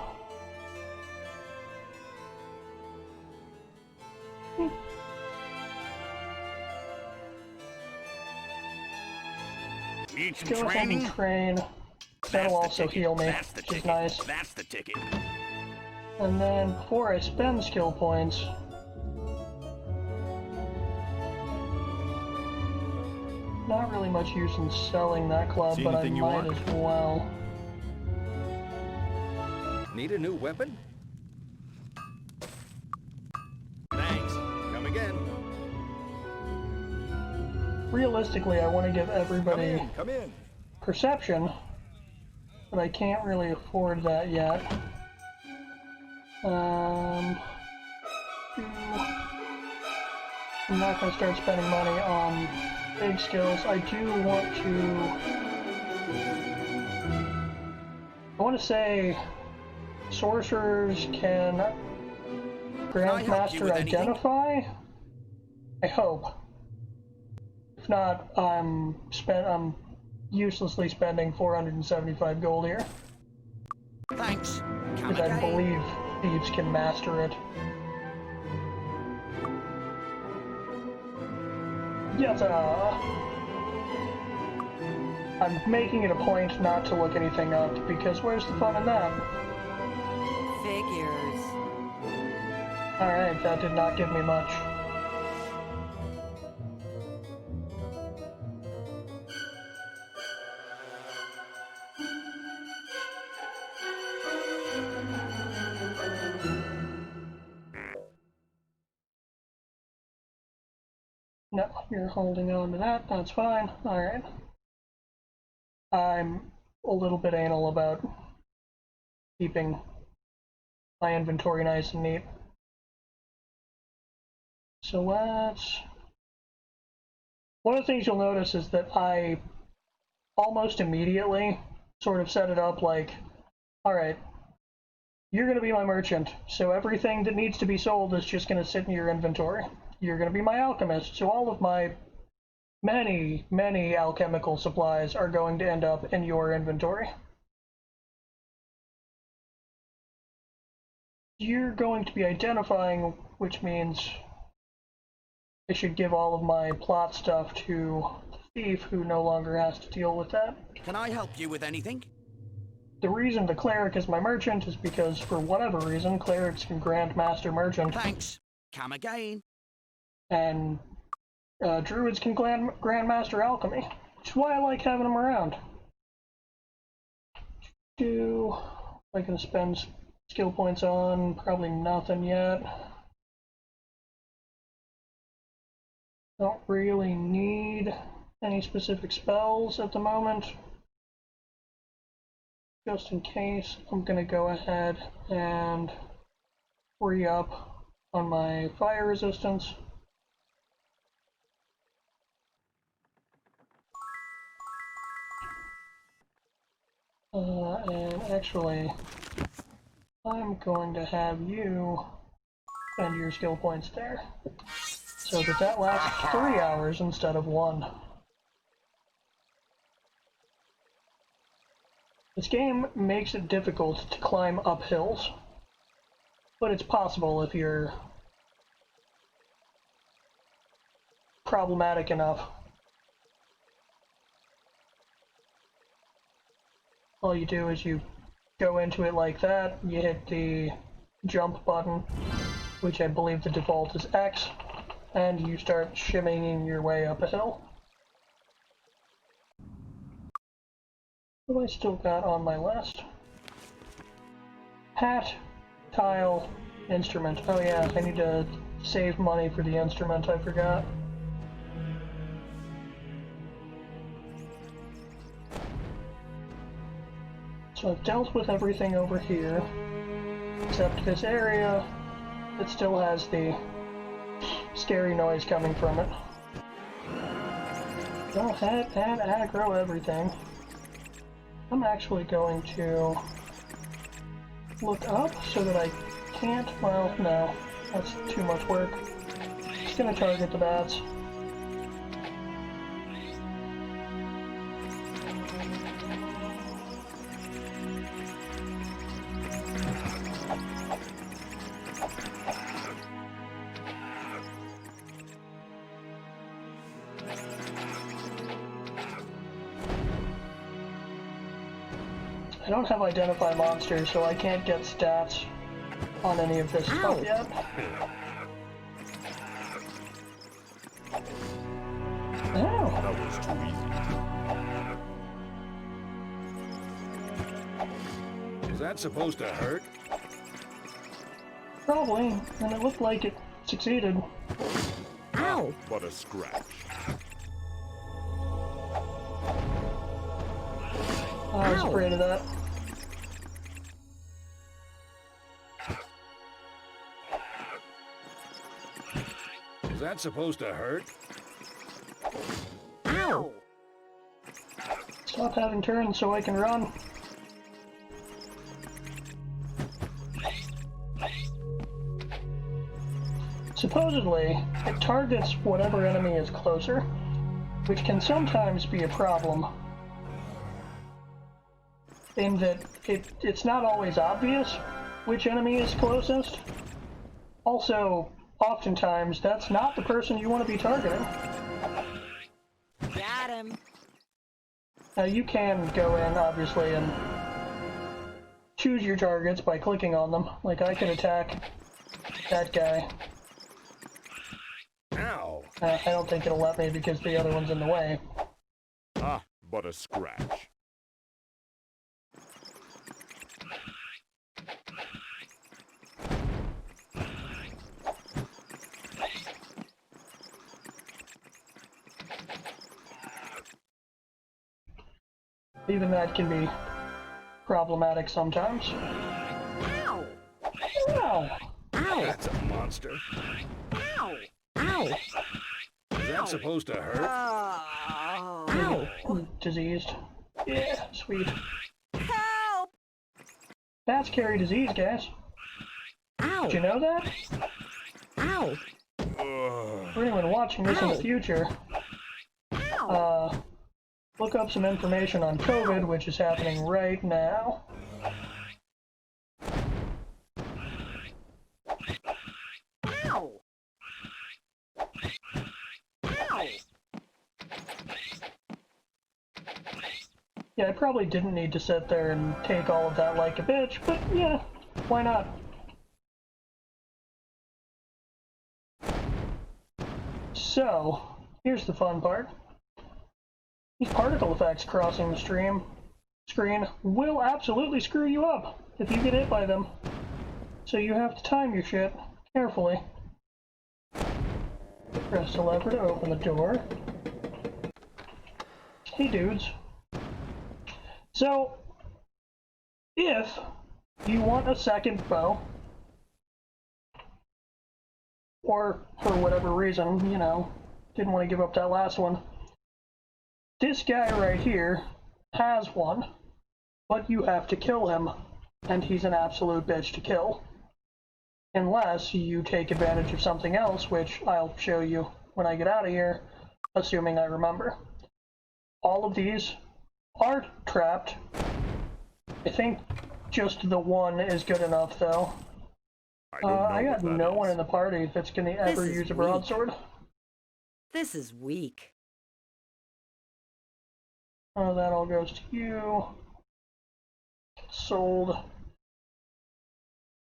Need some Go ahead training? and train. That's That'll the also ticket. heal me, That's the which is ticket. nice. That's the ticket. And then, before I spend skill points, not really much use in selling that club, See but I anything you might want? as well. Need a new weapon? Thanks. Come again. Realistically, I want to give everybody Come in. perception, but I can't really afford that yet. I'm not going to start spending money on big skills. I want to say sorcerers can Grandmaster identify? I hope. If not, I'm uselessly spending 475 gold here. Thanks. Come Because I again. believe thieves can master it. Yes, I'm making it a point not to look anything up, because where's the fun in that? Figures. Alright, that did not give me much. No, you're holding on to that, that's fine. Alright. I'm a little bit anal about keeping my inventory nice and neat. So let's... One of the things you'll notice is that I almost immediately sort of set it up like, alright, you're going to be my merchant, so everything that needs to be sold is just going to sit in your inventory. You're going to be my alchemist, so all of my many, many alchemical supplies are going to end up in your inventory. You're going to be identifying, which means I should give all of my plot stuff to the thief, who no longer has to deal with that. Can I help you with anything? The reason the cleric is my merchant is because, for whatever reason, clerics can grandmaster merchant, Thanks. Come again. and druids can grandmaster alchemy, which is why I like having them around. Am I can spend skill points on? Probably nothing yet. Don't really need any specific spells at the moment. Just in case, I'm going to go ahead and free up on my fire resistance. And actually, I'm going to have you spend your skill points there, so that lasts 3 hours instead of 1. This game makes it difficult to climb up hills, but it's possible if you're problematic enough. All you do is you go into it like that, you hit the jump button, which I believe the default is X, and you start shimmying your way up a hill. What have I still got on my list? Hat, tile, instrument. Oh yeah, I need to save money for the instrument, I forgot. So I've dealt with everything over here, except this area that still has the scary noise coming from it. Go ahead and aggro everything. I'm actually going to look up so that I can't, well, no, that's too much work. Just gonna target the bats. I don't have identify monsters, so I can't get stats on any of this stuff yet. Oh. That was too easy. Is that supposed to hurt? Probably, and it looked like it succeeded. Ow! But a scratch. I was afraid of that. Is that supposed to hurt? Ow! Stop having turns so I can run. Supposedly, it targets whatever enemy is closer, which can sometimes be a problem, in that it's not always obvious which enemy is closest. Also, oftentimes, that's not the person you want to be targeting. Got him. Now you can go in, obviously, and choose your targets by clicking on them. Like, I could attack that guy. Ow! I don't think it'll let me because the other one's in the way. Ah, but a scratch. Even that can be problematic sometimes. Ow! Ow! Ow! That's a monster. Ow! Ow! Is that supposed to hurt? Ow! Diseased. Yeah, sweet. Help! Bats carry disease, guys. Ow! Did you know that? Ow! For anyone watching this in the Ow. future, look up some information on COVID, which is happening right now. Ow! Ow! Yeah, I probably didn't need to sit there and take all of that like a bitch, but yeah, why not? So, here's the fun part. These particle effects crossing the screen will absolutely screw you up if you get hit by them. So you have to time your shit carefully. Press the lever to open the door. Hey dudes. So, if you want a second bow, or for whatever reason, you know, didn't want to give up that last one, this guy right here has one, but you have to kill him, and he's an absolute bitch to kill. Unless you take advantage of something else, which I'll show you when I get out of here, assuming I remember. All of these are trapped I think just the one is good enough, though. I don't know I got what that no one is. in the party that's gonna ever is use a weak. broadsword. This is weak. Oh, that all goes to you. Sold.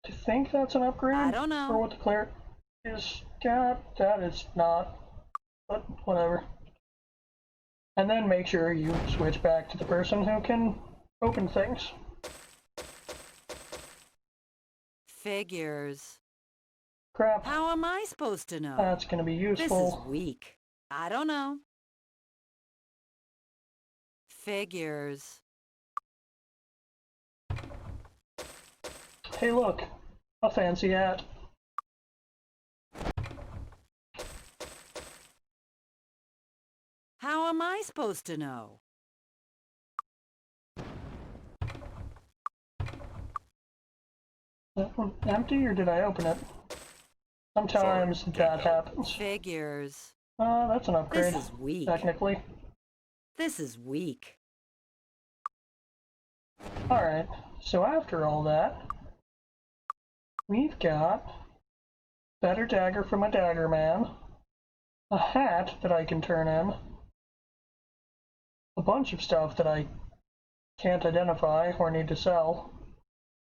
I think that's an upgrade. I don't know. For what the cleric is got. That is not. But whatever. And then make sure you switch back to the person who can open things. Figures. Crap. How am I supposed to know? That's gonna be This is useful. weak. I don't know. Figures. Hey look, a fancy hat. How am I supposed to know? That one empty, or did I open it? Sometimes Sorry, that can't help. happens. Figures. That's an upgrade, This is weak. technically. This is weak. Alright, so after all that, we've got better dagger from a dagger man, a hat that I can turn in, a bunch of stuff that I can't identify or need to sell.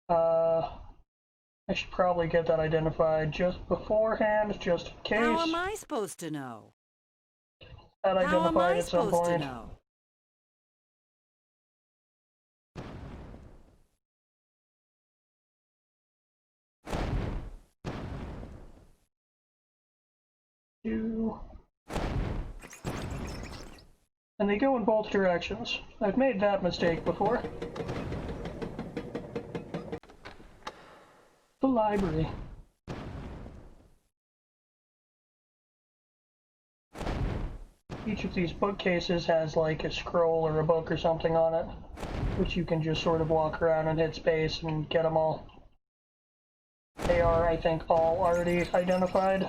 I should probably get that identified just beforehand, just in case. How am I supposed to know? That How am identified I at some supposed to point. know? And they go in both directions. I've made that mistake before. The library. Each of these bookcases has like a scroll or a book or something on it, which you can just sort of walk around and hit space and get them all. They are, I think, all already identified.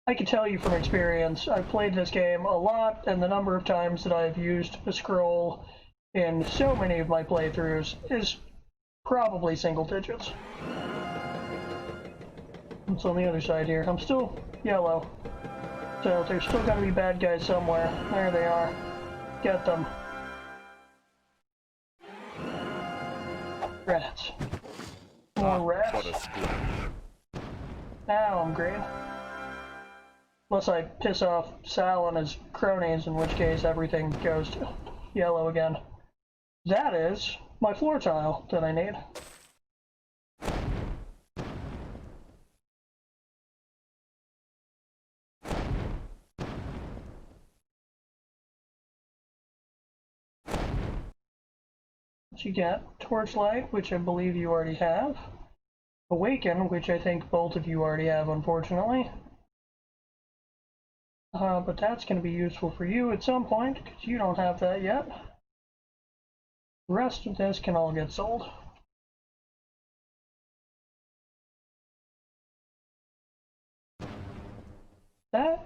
I can tell you from experience, I've played this game a lot, and the number of times that I've used a scroll in so many of my playthroughs is probably single digits. It's on the other side here. I'm still yellow. So there's still gotta be bad guys somewhere. There they are. Get them. Rats. More rats. What a splash. Now I'm green. Unless I piss off Sal and his cronies, in which case everything goes to yellow again. That is my floor tile that I need. You get Torchlight, which I believe you already have. Awaken, which I think both of you already have, unfortunately. But that's going to be useful for you at some point, because you don't have that yet. The rest of this can all get sold. That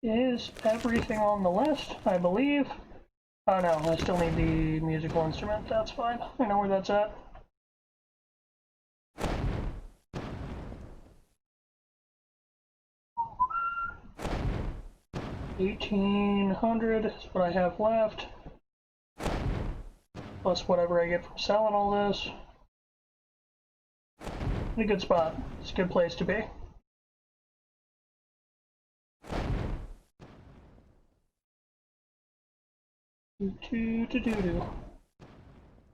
is everything on the list, I believe. Oh no, I still need the musical instrument. That's fine. I know where that's at. $1,800 is what I have left. Plus whatever I get from selling all this. In a good spot. It's a good place to be.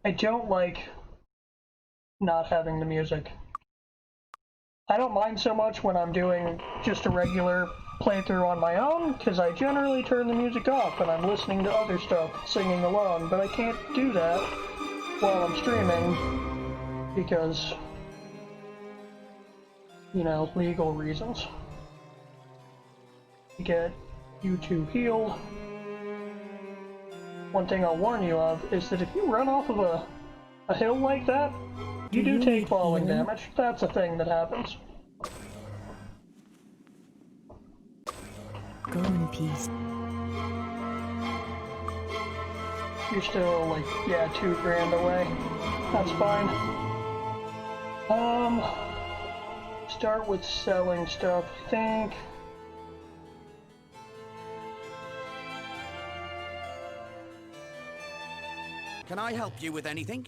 I don't like not having the music. I don't mind so much when I'm doing just a regular playthrough on my own, because I generally turn the music off and I'm listening to other stuff, singing along, but I can't do that while I'm streaming, because, you know, legal reasons. To get you two healed. One thing I'll warn you of is that if you run off of a hill like that, you do take falling damage. That's a thing that happens. Go in peace. You're still, like, yeah, $2,000 away. That's fine. Start with selling stuff, I think. Can I help you with anything?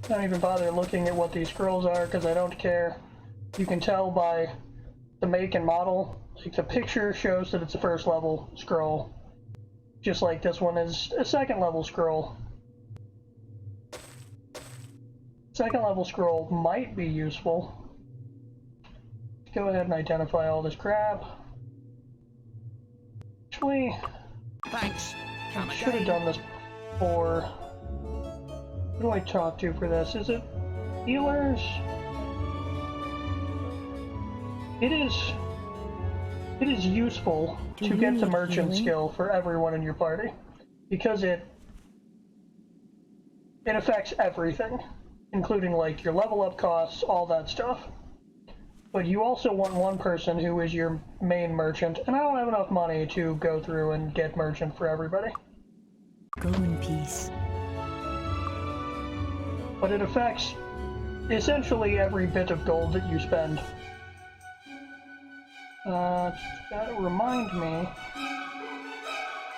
Don't even bother looking at what these scrolls are because I don't care. You can tell by the make and model. Like the picture shows that it's a first level scroll. Just like this one is a second level scroll. Second level scroll might be useful. Go ahead and identify all this crap. Actually, Thanks. Come I should have again. done this before. Who do I talk to for this? Is it healers? It is useful to get the merchant skill for everyone in your party because it affects everything, including like your level up costs, all that stuff. But you also want one person who is your main merchant, and I don't have enough money to go through and get merchant for everybody. Go in peace. But it affects essentially every bit of gold that you spend. That remind me,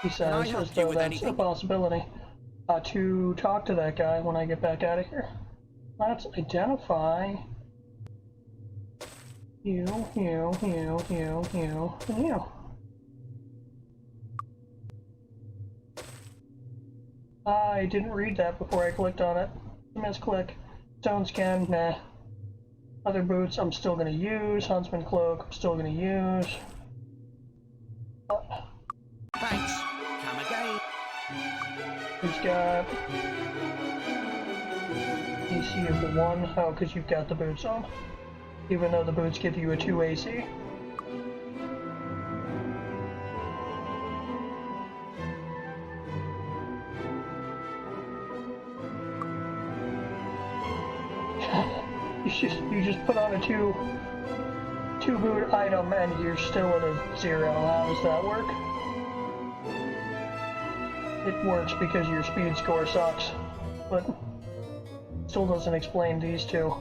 he says, as though that's a possibility, to talk to that guy when I get back out of here. Let's identify you, and you. I didn't read that before I clicked on it. Misclick. Stone scan, nah. Other boots I'm still gonna use. Huntsman cloak I'm still gonna use. Thanks. Come again. He's got AC of 1. Oh, because you've got the boots on. Even though the boots give you a 2 AC. You just put on a two boot item and you're still at a 0. How does that work? It works because your speed score sucks, but still doesn't explain these two.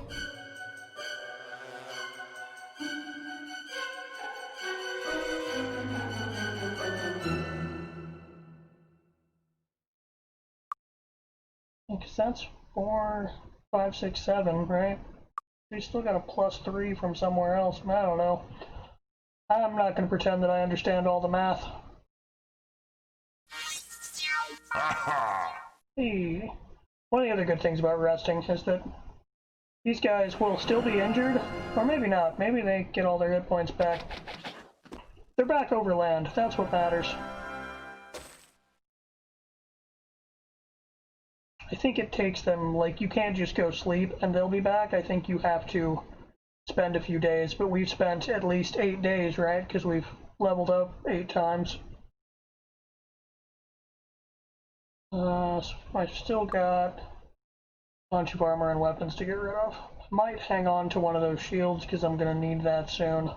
Because that's 4, 5, 6, 7, right? We still got a +3 from somewhere else. I don't know. I'm not going to pretend that I understand all the math. Hey. One of the other good things about resting is that these guys will still be injured, or maybe not. Maybe they get all their hit points back. They're back over land. That's what matters. I think it takes them, like, you can't just go sleep and they'll be back. I think you have to spend a few days, but we've spent at least 8 days, right? Because we've leveled up 8 times. So I've still got a bunch of armor and weapons to get rid of. I might hang on to one of those shields because I'm going to need that soon.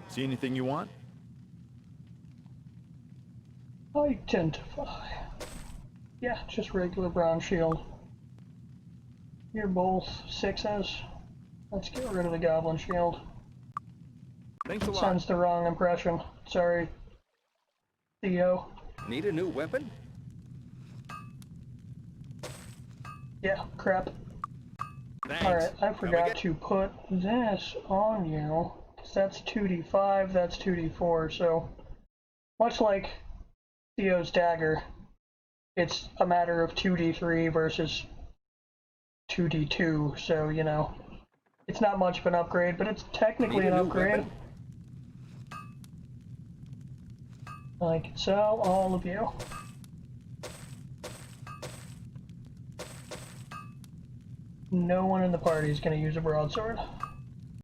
See anything you want? Identify. Yeah, just regular brown shield. You're both 6s. Let's get rid of the goblin shield. Thanks a lot. Sends the wrong impression. Sorry, Theo. Need a new weapon? Yeah, crap. Thanks. Alright, I Come forgot again. to put this on you. That's 2d5, that's 2d4, so much like Theo's dagger, it's a matter of 2d3 versus 2d2, so, you know, it's not much of an upgrade, but it's technically Need an a new upgrade. weapon? I can sell all of you. No one in the party is going to use a broadsword.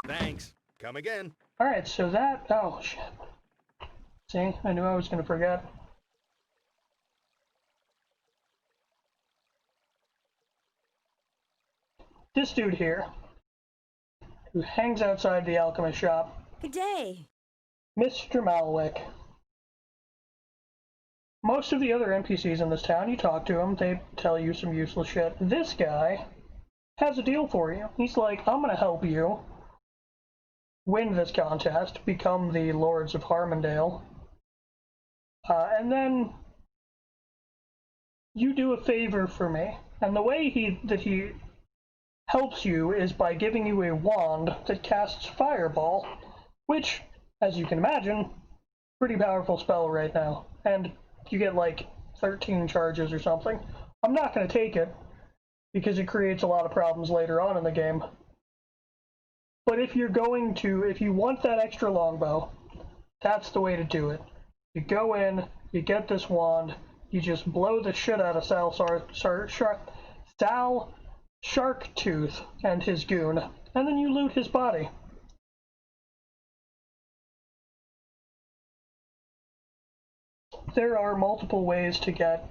Thanks. Come again. Alright, so that... oh, shit. See, I knew I was going to forget. This dude here who hangs outside the alchemist shop. Good day. Mr. Malwick. Most of the other NPCs in this town, you talk to them, they tell you some useless shit. This guy has a deal for you. He's like, I'm gonna help you win this contest, become the Lords of Harmondale, and then you do a favor for me. And the way he helps you is by giving you a wand that casts Fireball, which, as you can imagine, pretty powerful spell right now. And you get like 13 charges or something. I'm not going to take it, because it creates a lot of problems later on in the game. But if you want that extra longbow, that's the way to do it. You go in, you get this wand, you just blow the shit out of Sal Sharktooth and his goon, and then you loot his body. There are multiple ways to get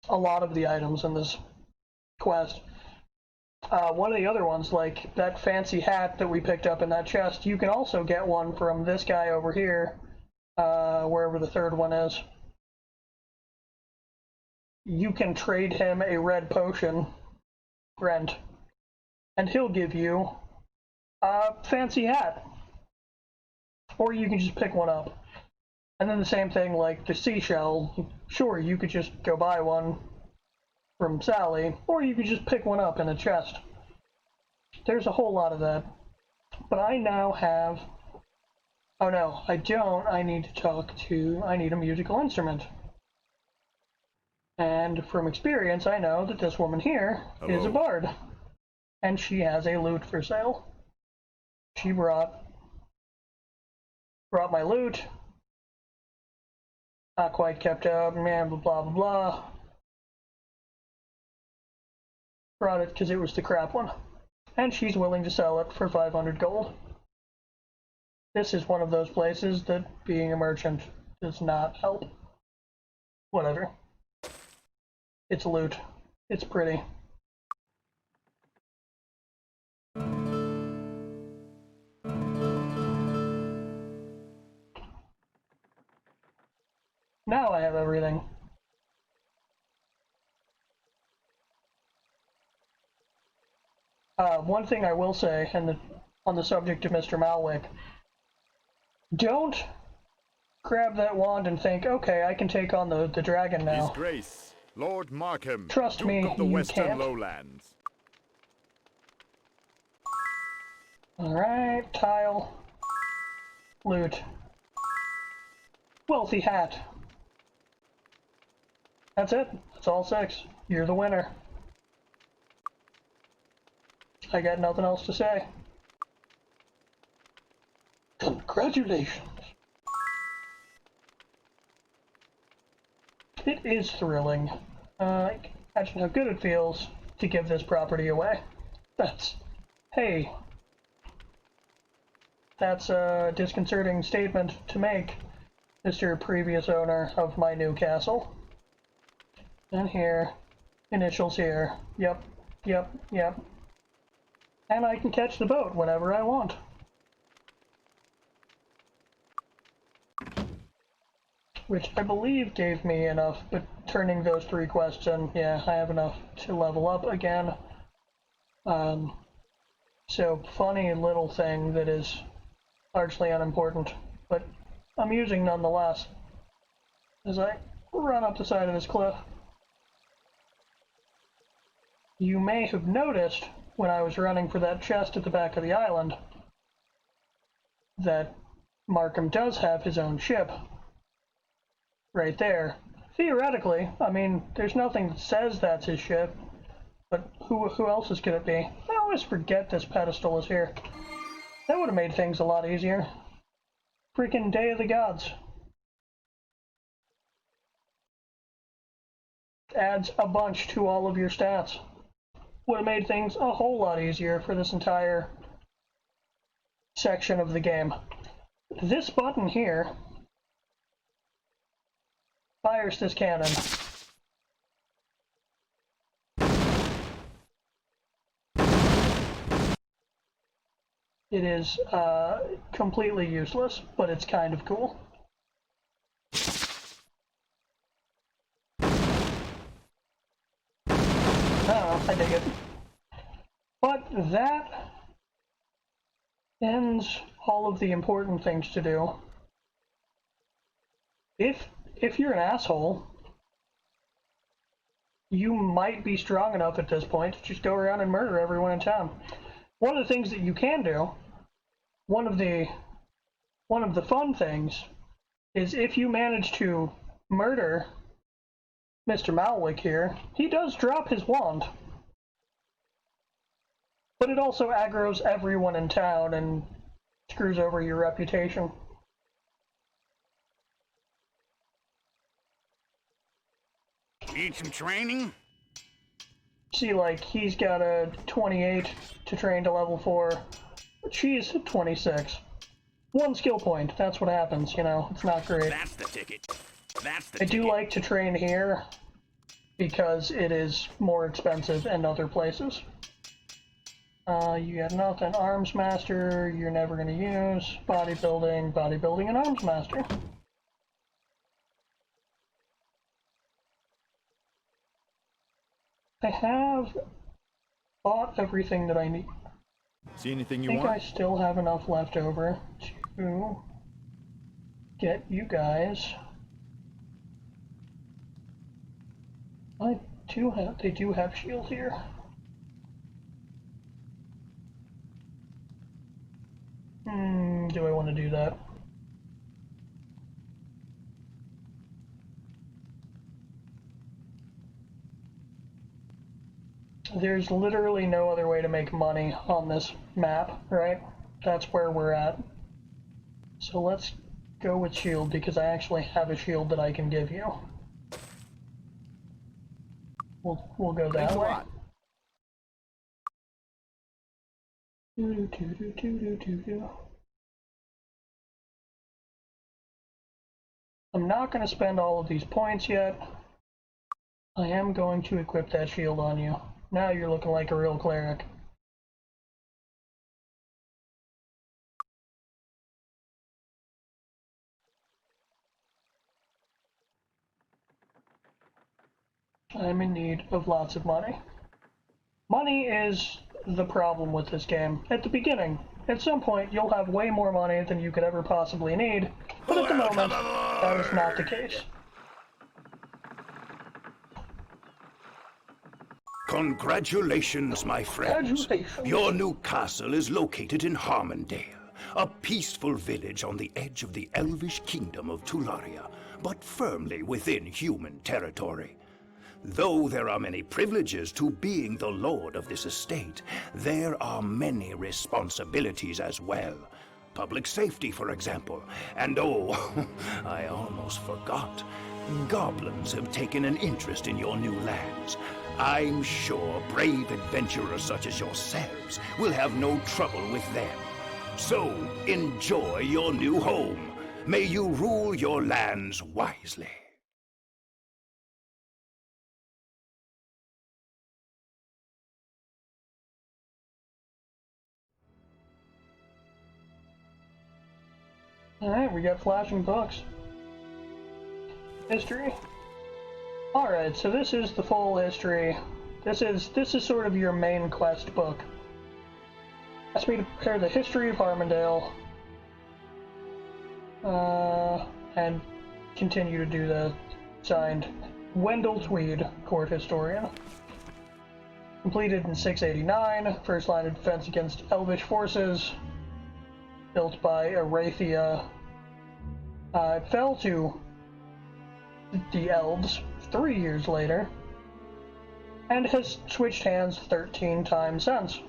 a lot of the items in this quest. One of the other ones, like that fancy hat that we picked up in that chest, you can also get one from this guy over here, wherever the third one is. You can trade him a red potion, Brent, and he'll give you a fancy hat. Or you can just pick one up. And then the same thing like the seashell. Sure, you could just go buy one from Sally, or you could just pick one up in a chest. There's a whole lot of that. But I now have... Oh no, I don't. I need a musical instrument. And from experience, I know that this woman here is a bard. And she has a lute for sale. She brought my lute. Not quite kept up, man, blah, blah, blah, blah. Brought it because it was the crap one. And she's willing to sell it for 500 gold. This is one of those places that being a merchant does not help. Whatever. It's loot. It's pretty. Now I have everything. One thing I will say, on the subject of Mr. Malwick, don't grab that wand and think, okay, I can take on the dragon now. His Grace, Lord Markham, Trust Duke me, of the you Western can't. Lowlands. Alright, tile. Loot. Wealthy hat. That's it. That's all 6. You're the winner. I got nothing else to say. Congratulations. It is thrilling. Imagine how good it feels to give this property away. Hey. That's a disconcerting statement to make, Mr. Previous owner of my new castle. And here, initials here. Yep. And I can catch the boat whenever I want. Which I believe gave me enough, but turning those 3 quests in, yeah, I have enough to level up again. So, funny little thing that is largely unimportant, but amusing nonetheless, as I run up the side of this cliff. You may have noticed, when I was running for that chest at the back of the island, that Markham does have his own ship. Right there. Theoretically, I mean, there's nothing that says that's his ship, but who else's could it be? I always forget this pedestal is here. That would have made things a lot easier. Freaking Day of the Gods. Adds a bunch to all of your stats. Would have made things a whole lot easier for this entire section of the game. This button here fires this cannon. It is completely useless, but it's kind of cool. Oh, I dig it. But that ends all of the important things to do. If you're an asshole, you might be strong enough at this point to just go around and murder everyone in town. One of the things that you can do, one of the fun things, is if you manage to murder Mr. Malwick here, he does drop his wand. But it also aggroes everyone in town and screws over your reputation. Need some training? See, like, he's got a 28 to train to level 4, but she's 26. One skill point, that's what happens, you know, it's not great. That's the ticket. That's the I do like to train here, because it is more expensive in other places. You got nothing. Arms Master, you're never going to use. Bodybuilding, and Arms Master. I have bought everything that I need. See anything you I think want? I still have enough left over to get you guys. They do have shield here. Do I want to do that? There's literally no other way to make money on this map, right? That's where we're at. So let's go with shield, because I actually have a shield that I can give you. We'll go that way. I'm not going to spend all of these points yet. I am going to equip that shield on you. Now you're looking like a real cleric. I'm in need of lots of money. Money is the problem with this game. At the beginning, at some point, you'll have way more money than you could ever possibly need, but at the moment, that is not the case. Congratulations, my friends. Congratulations. Your new castle is located in Harmondale, a peaceful village on the edge of the elvish kingdom of Tularia, but firmly within human territory. Though there are many privileges to being the lord of this estate, there are many responsibilities as well. Public safety, for example. And oh, I almost forgot. Goblins have taken an interest in your new lands. I'm sure brave adventurers such as yourselves will have no trouble with them. So, enjoy your new home. May you rule your lands wisely. Alright, we got flashing books. History. Alright, so this is the full history. This is sort of your main quest book. Asked me to prepare the history of Harmondale. And continue to do the signed Wendell Tweed, court historian. Completed in 689, first line of defense against Elvish forces. Built by Arathia. It fell to the Elves 3 years later, and has switched hands 13 times since.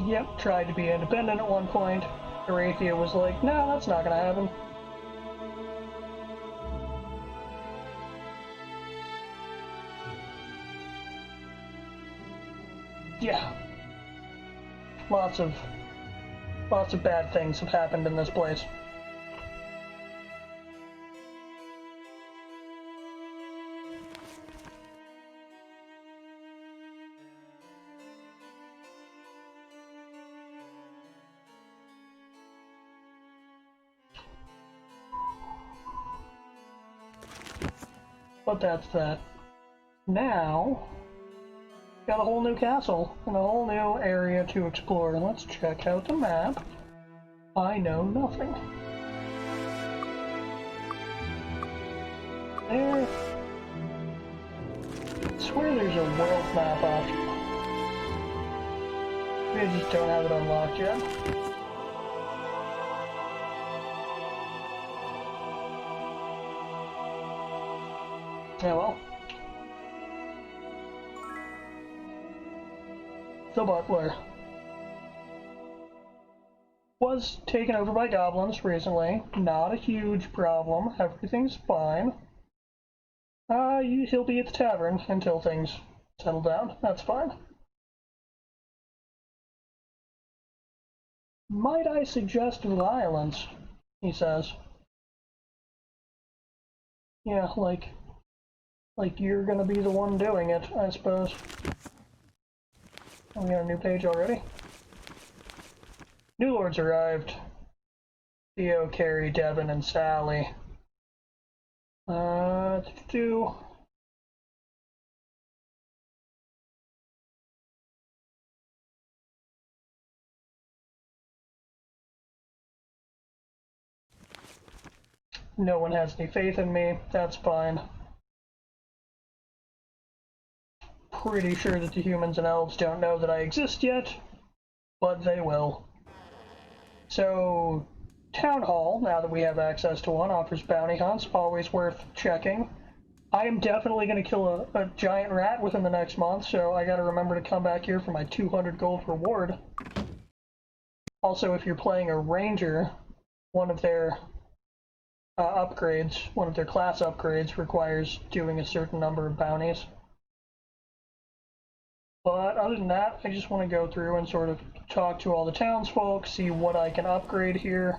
Yep, tried to be independent at one point. Arathia was like, no, that's not gonna happen. Yeah. lots of bad things have happened in this place. But that's that. Now, got a whole new castle and a whole new area to explore. Let's check out the map. I know nothing. There. I swear there's a world map option. We just don't have it unlocked yet. Yeah, well. The butler was taken over by goblins recently. Not a huge problem. Everything's fine. He'll be at the tavern until things settle down. That's fine. Might I suggest violence? He says. Yeah, like you're gonna be the one doing it, I suppose. Oh, we got a new page already. New lords arrived. Theo, Carrie, Devin, and Sally. No one has any faith in me. That's fine. Pretty sure that the humans and elves don't know that I exist yet, but they will. So, Town Hall, now that we have access to one, offers bounty hunts, always worth checking. I am definitely going to kill a giant rat within the next month, so I gotta remember to come back here for my 200 gold reward. Also, if you're playing a ranger, one of their upgrades, one of their class upgrades requires doing a certain number of bounties. But other than that, I just want to go through and sort of talk to all the townsfolk, see what I can upgrade here.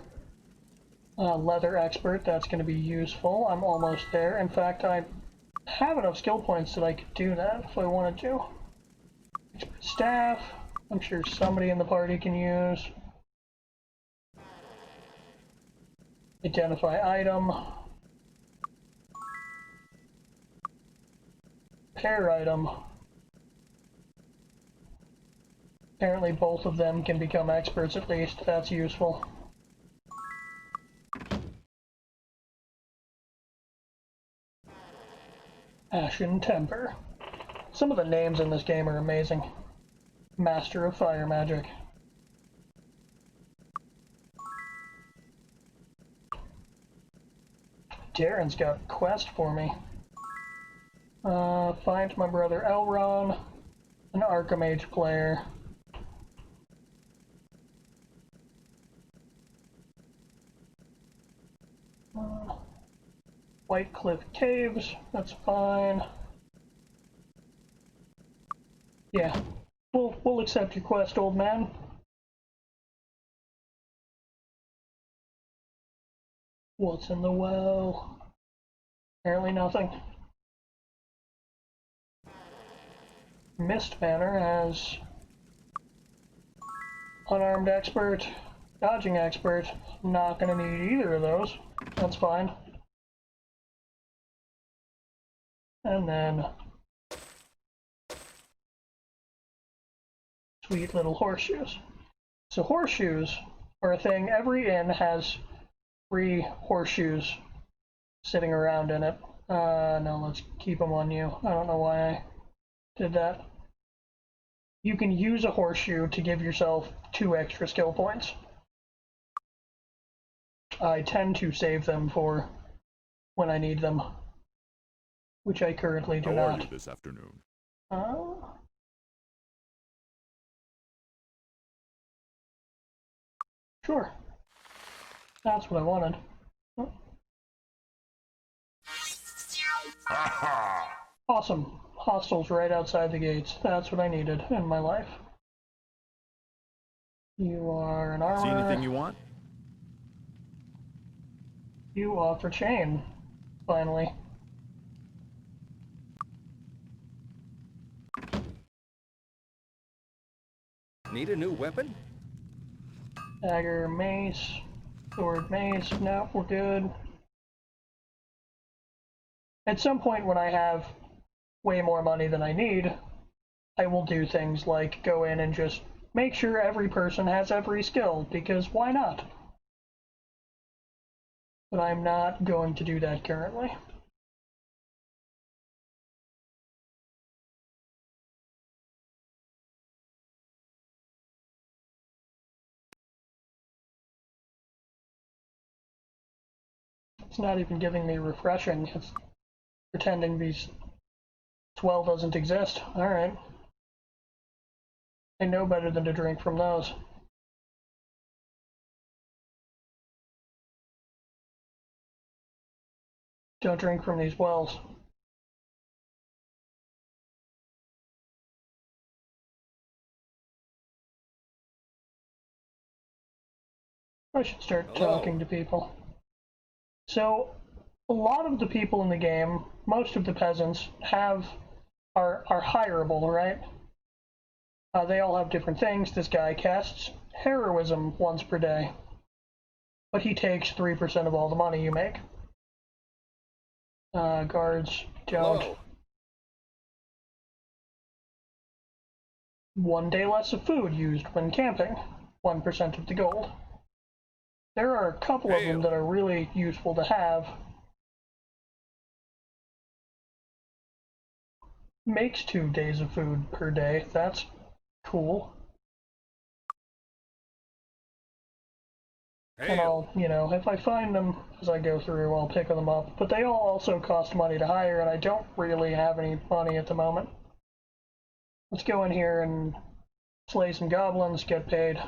Leather expert, that's going to be useful. I'm almost there. In fact, I have enough skill points that I could do that if I wanted to. Expert staff, I'm sure somebody in the party can use. Identify item. Pair item. Apparently both of them can become experts at least. That's useful. Ashen Temper. Some of the names in this game are amazing. Master of Fire Magic. Darren's got a quest for me. Find my brother Elron, an Archmage player. White Cliff Caves, that's fine. Yeah, we'll accept your quest, old man. What's in the well? Apparently nothing. Mist Manor has unarmed expert, dodging expert. Not gonna need either of those. That's fine. And then sweet little horseshoes. So horseshoes are a thing. Every inn has 3 horseshoes sitting around in it. No, let's keep them on you. I don't know why I did that. You can use a horseshoe to give yourself 2 extra skill points. I tend to save them for when I need them, which I currently do How not. are you this afternoon? Sure. That's what I wanted. Awesome. Hostels right outside the gates. That's what I needed in my life. You are an armor. See anything you want? You offer chain, finally. Need a new weapon? Dagger, mace, sword, mace. No, we're good. At some point when I have way more money than I need, I will do things like go in and just make sure every person has every skill, because why not? But I'm not going to do that currently. It's not even giving me refreshing. It's pretending these swell doesn't exist. Alright. I know better than to drink from those. Don't drink from these wells. I should start talking to people. So, a lot of the people in the game, most of the peasants, are hireable, right? They all have different things. This guy casts heroism once per day, but he takes 3% of all the money you make. Guards don't. Hello. 1 day less of food used when camping, 1% of the gold. There are a couple of them that are really useful to have. Makes 2 days of food per day. That's cool. And I'll, you know, if I find them as I go through, I'll pick them up. But they all also cost money to hire, and I don't really have any money at the moment. Let's go in here and slay some goblins, get paid.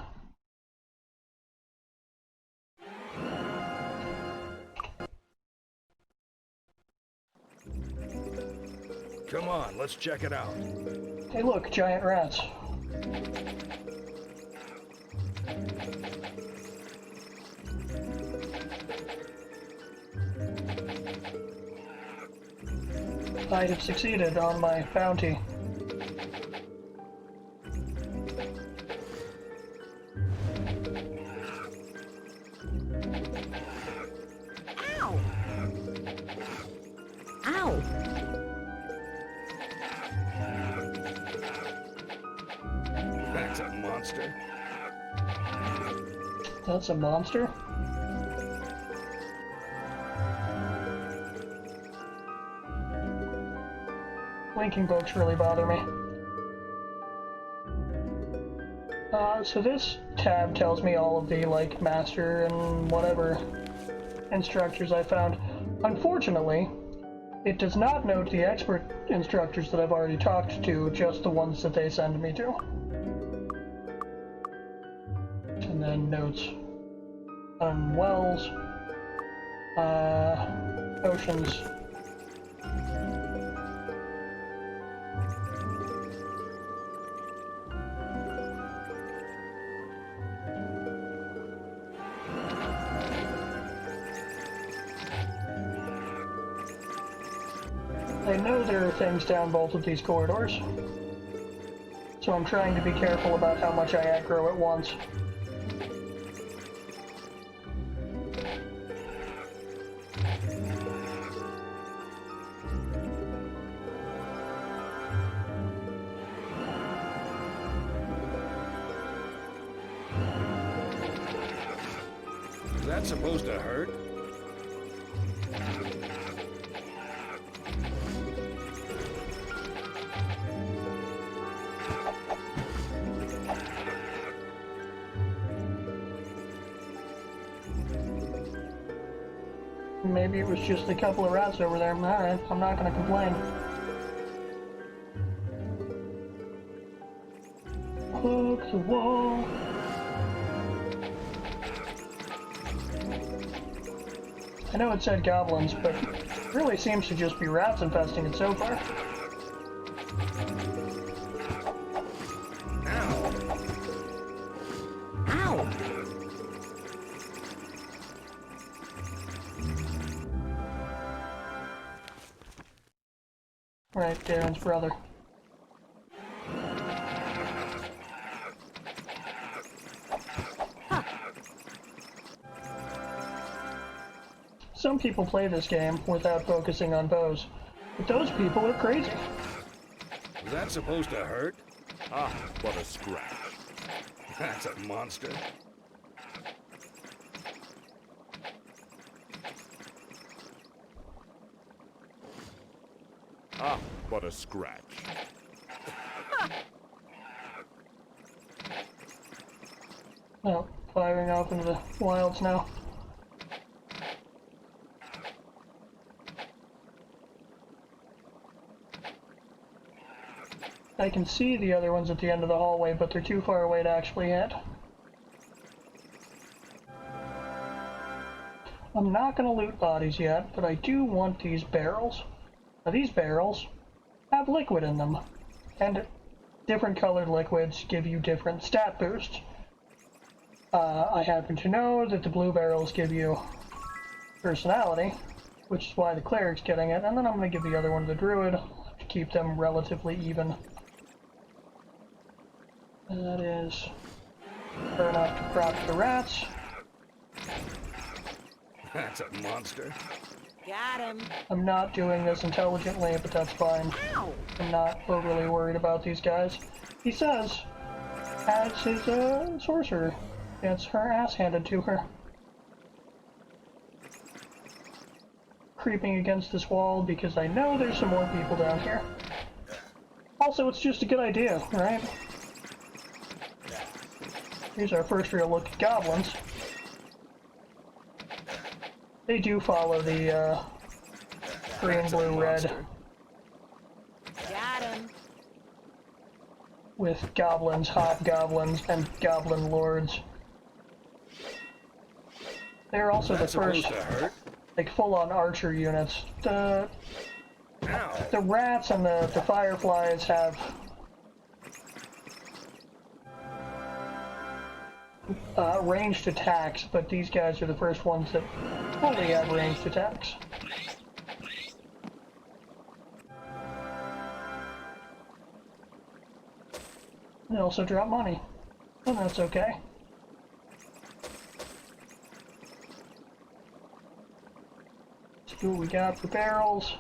Come on, let's check it out. Hey look, giant rats. I have succeeded on my bounty. Ow! Ow! That's a monster. That's a monster? Linking books really bother me. So this tab tells me all of the, like, master and whatever instructors I found. Unfortunately, it does not note the expert instructors that I've already talked to, just the ones that they send me to. And then notes on wells, oceans. I know there are things down both of these corridors, so I'm trying to be careful about how much I aggro at once. Is that supposed to hurt? Maybe it was just a couple of rats over there. Alright, I'm not gonna complain. Hook the wall. I know it said goblins, but it really seems to just be rats infesting it so far. Right, Darren's brother. Some people play this game without focusing on bows, but those people are crazy. Is that supposed to hurt? Ah, what a scratch. That's a monster. Ah, what a scratch. Oh, firing off into the wilds now. I can see the other ones at the end of the hallway, but they're too far away to actually hit. I'm not going to loot bodies yet, but I do want these barrels. Now these barrels have liquid in them, and different colored liquids give you different stat boosts. I happen to know that the blue barrels give you personality, which is why the cleric's getting it, and then I'm going to give the other one to the druid to keep them relatively even. And that is fair enough to crop the rats. That's a monster. Got him. I'm not doing this intelligently, but that's fine. Ow! I'm not overly worried about these guys. He says, as his sorcerer gets her ass handed to her. Creeping against this wall because I know there's some more people down here. Also, it's just a good idea, right? Here's our first real look at goblins. They do follow the green, blue, red Got him. with goblins, hobgoblins, and goblin lords. They're also the first, like, full-on archer units. The rats and the fireflies have ranged attacks, but these guys are the first ones that only have ranged attacks. They also drop money, and that's okay. Let's see what we got for barrels.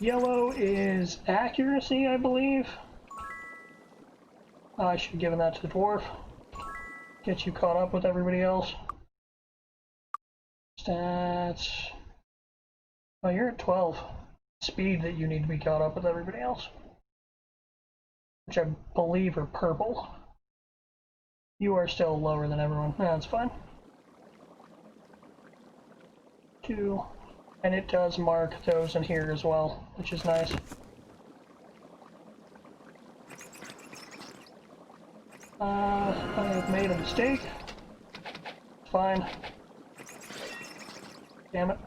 Yellow is accuracy, I believe. I should have given that to the dwarf. Get you caught up with everybody else. Stats. Oh, you're at 12. Speed that you need to be caught up with everybody else. Which I believe are purple. You are still lower than everyone. Yeah, that's fine. 2. And it does mark those in here as well, which is nice. I have made a mistake. Fine. Damn it.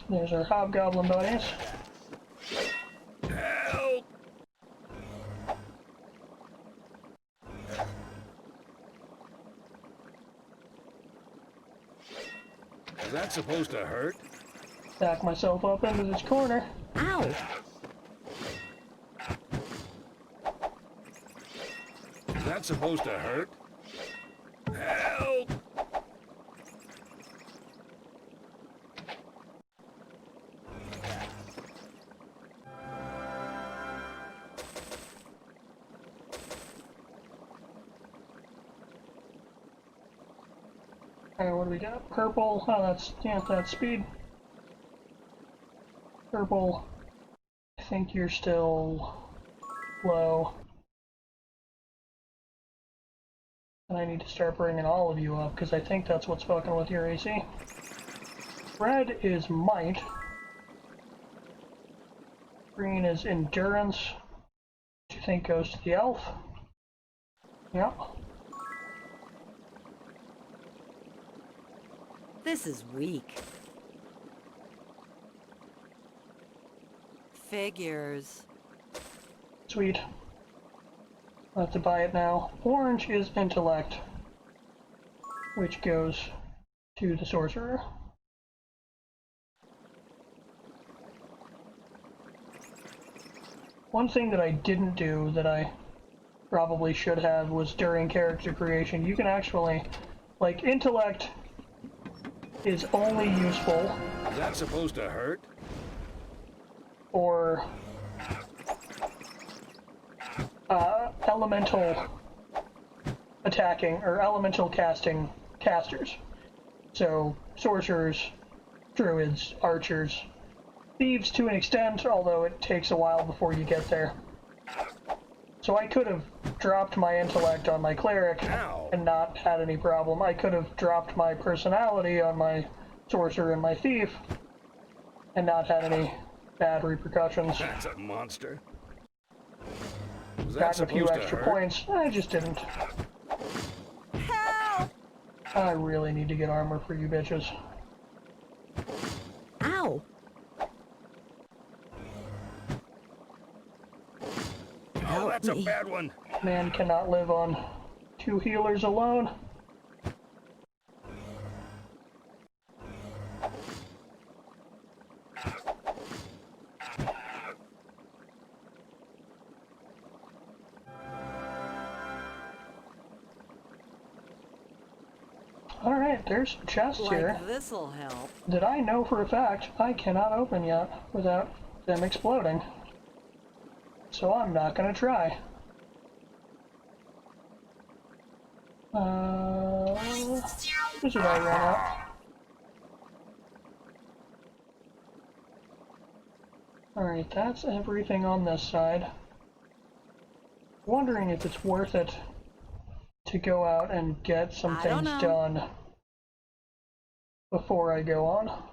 There's our hobgoblin buddies. Help! Is that supposed to hurt? Back myself up into this corner. Ow! Is that supposed to hurt? Help! Alright, what do we got? Purple. Oh, that's speed. Purple. I think you're still low. And I need to start bringing all of you up, because I think that's what's fucking with your AC. Red is might. Green is endurance, which I think goes to the elf. Yep. This is weak. Figures. Sweet. I'll have to buy it now. Orange is intellect, which goes to the sorcerer. One thing that I didn't do that I probably should have was during character creation, you can actually, like, intellect is only useful Is that supposed to hurt? for elemental attacking or elemental casters. So sorcerers, druids, archers, thieves to an extent, although it takes a while before you get there. So I could have dropped my intellect on my cleric and not had any problem. I could have dropped my personality on my sorcerer and my thief and not had any bad repercussions. That's a monster. Is that Gotten a few supposed to extra hurt? points. I just didn't. Help! I really need to get armor for you bitches. Ow! Oh, that's a bad one. Man cannot live on 2 healers alone. Alright, there's some chests here Like this'll help. that I know for a fact I cannot open yet without them exploding. So I'm not gonna try. Wizard I ran out. Alright, that's everything on this side. Wondering if it's worth it to go out and get some I don't things know. done before I go on.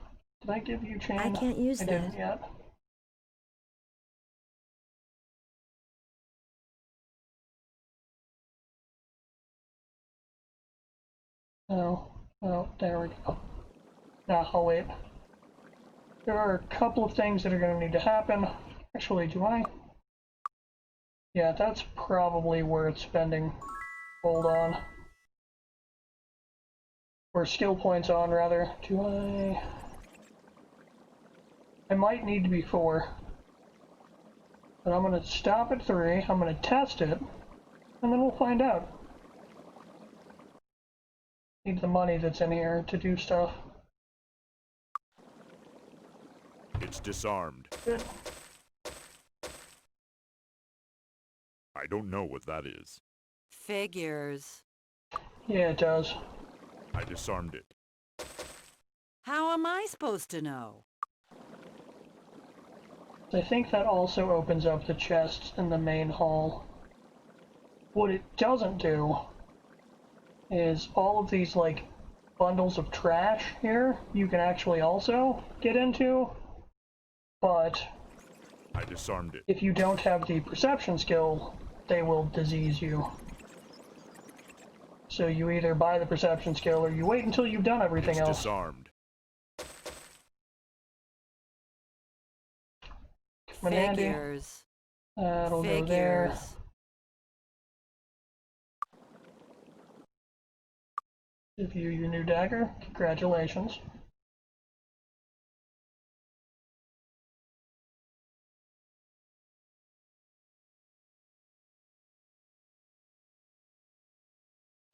Did I give you chain? I can't use I that. didn't yet. Oh, oh, there we go. Nah, I'll wait. There are a couple of things that are going to need to happen. Actually, do I? Yeah, that's probably worth spending gold on. Or skill points on, rather. Do I? I might need to be 4. But I'm going to stop at 3, I'm going to test it, and then we'll find out. Need the money that's in here to do stuff. It's disarmed. Good. I don't know what that is. Figures. Yeah, it does. I disarmed it. How am I supposed to know? I think that also opens up the chests in the main hall. What it doesn't do is all of these, like, bundles of trash here, you can actually also get into, but I disarmed it. if you don't have the perception skill, they will disease you. So you either buy the perception skill or you wait until you've done everything It's else. disarmed. Come in handy. Figures. That'll go there. Figures. Give you your new dagger. Congratulations.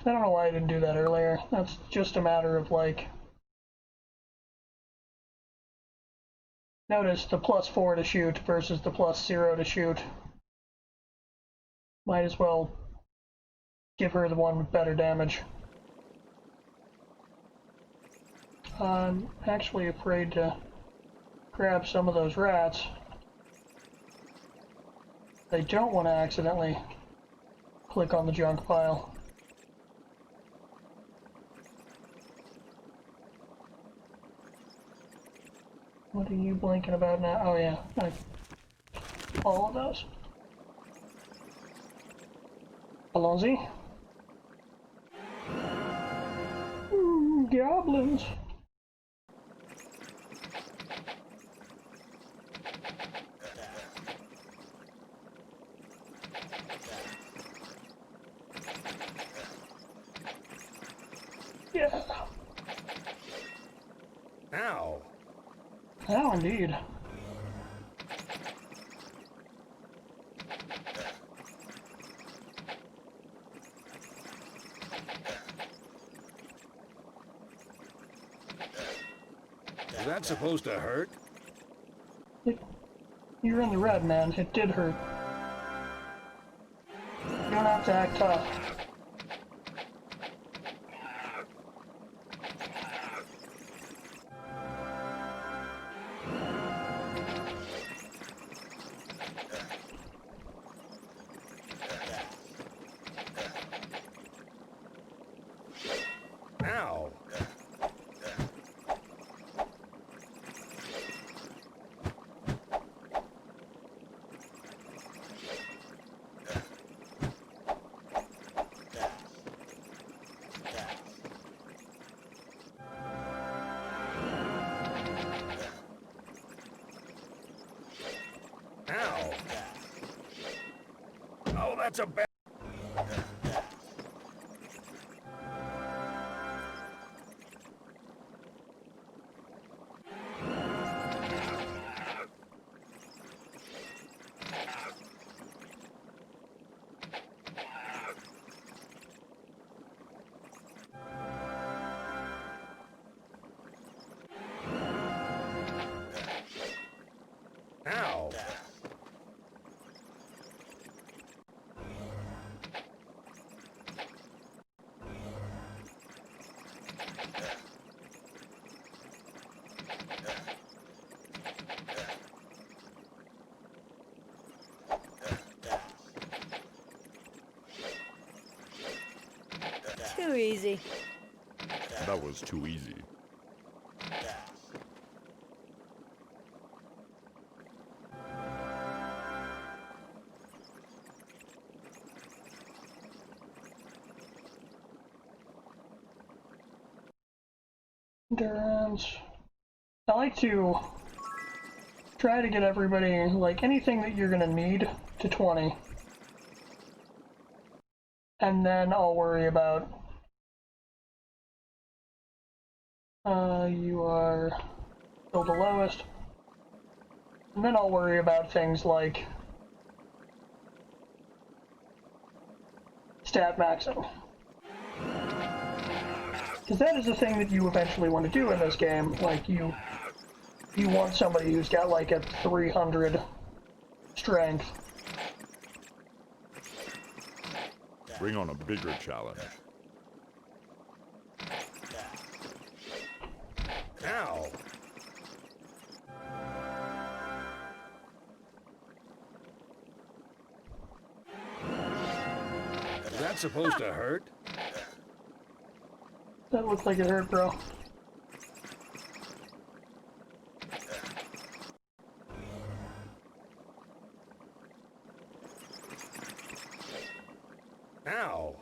I don't know why I didn't do that earlier. That's just a matter of, like... Notice the +4 to shoot versus the +0 to shoot. Might as well give her the one with better damage. I'm actually afraid to grab some of those rats. I don't want to accidentally click on the junk pile. What are you blinking about now? Oh yeah, all of those. Allons-y. Goblins. Yeah. Oh, indeed. Is that supposed to hurt? You're in the red, man. It did hurt. You don't have to act tough. Ow! Ow! Oh, that's a bad... Ow! Too easy. That was too easy. Endurance. I like to try to get everybody, like, anything that you're gonna need to 20. And then I'll worry about... you are still the lowest. And then I'll worry about things like stat maxing. Because that is the thing that you eventually want to do in this game. Like, you want somebody who's got like a 300 strength. Bring on a bigger challenge. Ow! Is that supposed to hurt? That looks like it hurt, bro. Ow!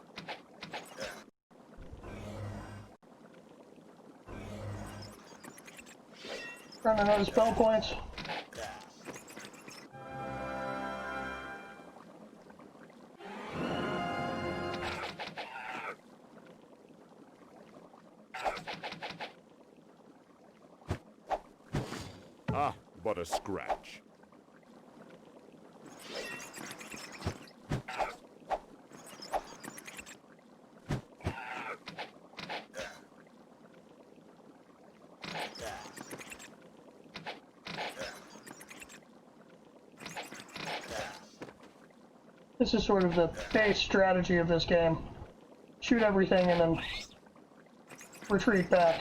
Running out of spell points. Ah, but a scratch. This is sort of the base strategy of this game. Shoot everything and then retreat back.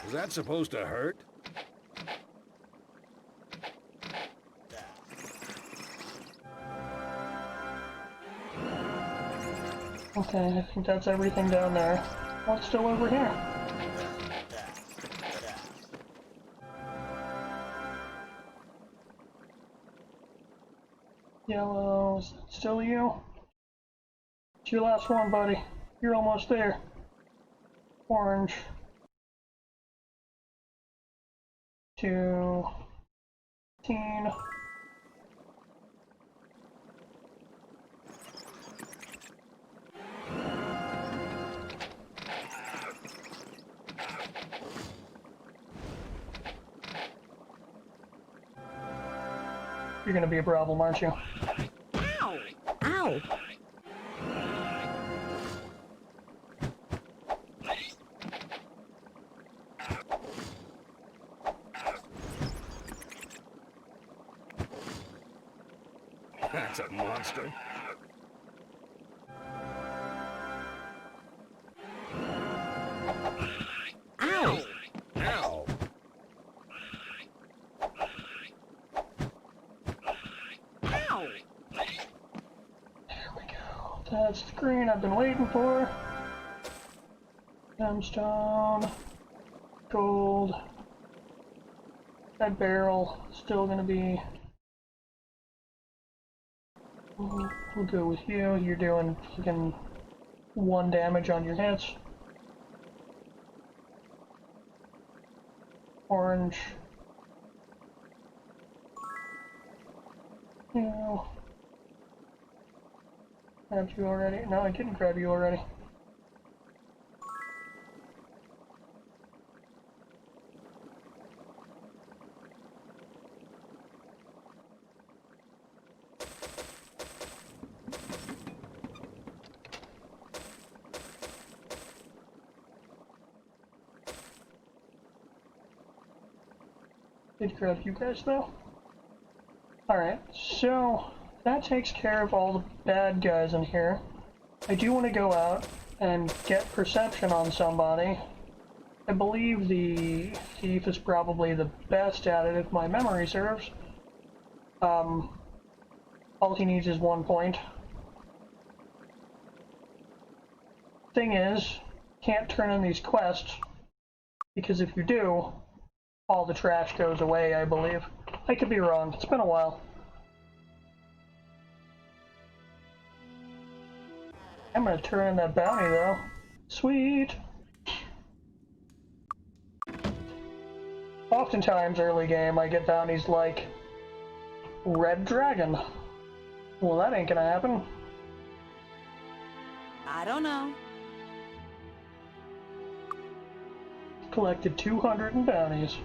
Is that supposed to hurt? Okay, I think that's everything down there. What's still over here? Yellow, is that still you? It's your last one, buddy. You're almost there. Orange. 2. 15. you're gonna be a problem, aren't you? Ow! Ow! That's a monster. Ow! Ow! Ow! There we go. That's the green I've been waiting for. Gemstone. Gold. That barrel still gonna be... We'll go with you. You're doing fucking 1 damage on your hits. Orange. No. Grabbed you already. No, I didn't grab you already. Did grab you guys though? Alright, so that takes care of all the bad guys in here. I do want to go out and get perception on somebody. I believe the thief is probably the best at it if my memory serves. All he needs is 1 point. Thing is, can't turn in these quests, because if you do, all the trash goes away, I believe. I could be wrong. It's been a while. I'm gonna turn in that bounty, though. Sweet! Oftentimes, early game, I get bounties like Red Dragon. Well, that ain't gonna happen. I don't know. Collected 200 in bounties.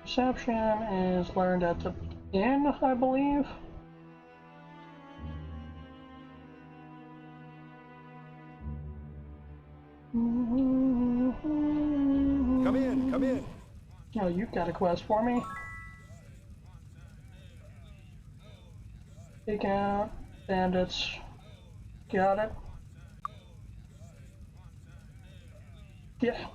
Perception is learned at the inn, I believe. Come in, come in. Oh, you've got a quest for me. Take out bandits. Got it. Yeah.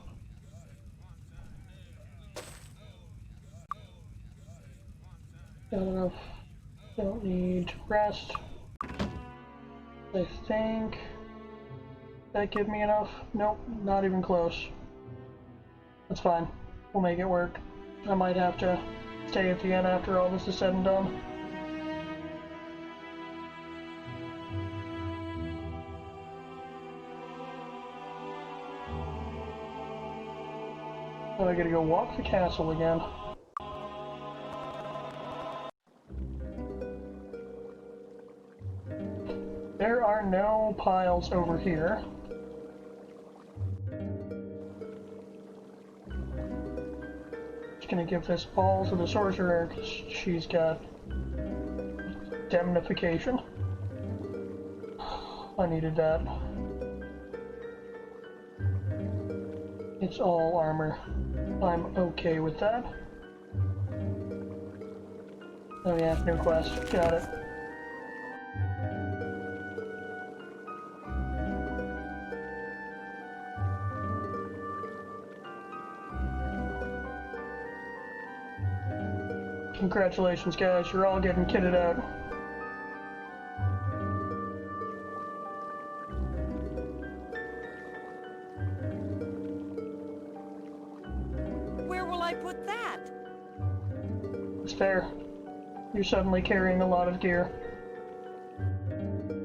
Got enough. Don't need rest. I think. That give me enough? Nope, not even close. That's fine. We'll make it work. I might have to stay at the inn after all this is said and done. So I gotta go walk the castle again. There are no piles over here. Just gonna give this all to the sorcerer because she's got indemnification. I needed that. It's all armor. I'm okay with that. Oh yeah, new quest. Got it. Congratulations, guys. You're all getting kitted out. Where will I put that? It's fair. You're suddenly carrying a lot of gear.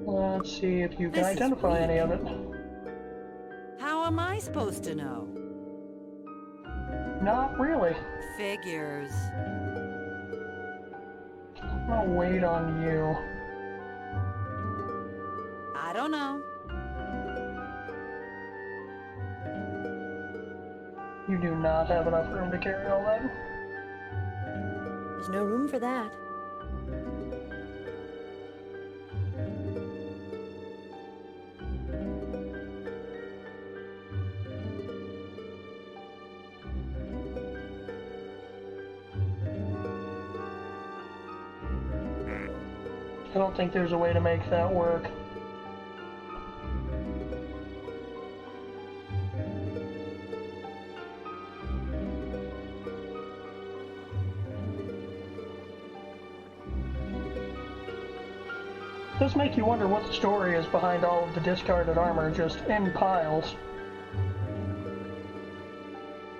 Let's see if you can This is identify any of it. How am I supposed to know? Not really. Figures. I'm gonna wait on you. I don't know. You do not have enough room to carry all that. There's no room for that. I don't think there's a way to make that work. It does make you wonder what the story is behind all of the discarded armor just in piles.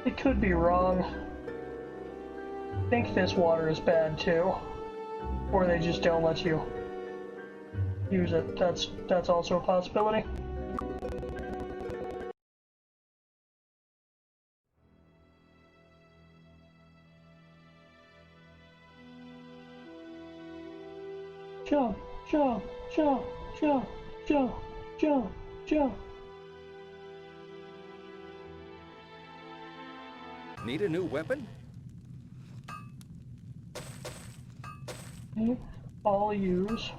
It could be wrong. I think this water is bad too. Or they just don't let you use it. That's also a possibility. Jump, jump, jump, jump, jump, jump, jump. Need a new weapon? I'll use.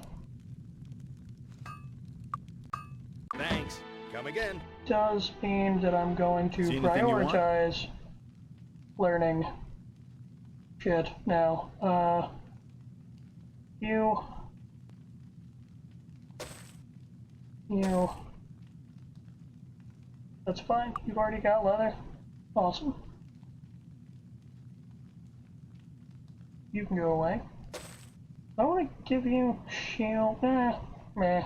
Thanks. Come again. Does mean that I'm going to prioritize learning shit now. You. That's fine. You've already got leather. Awesome. You can go away. I want to give you shield. Meh.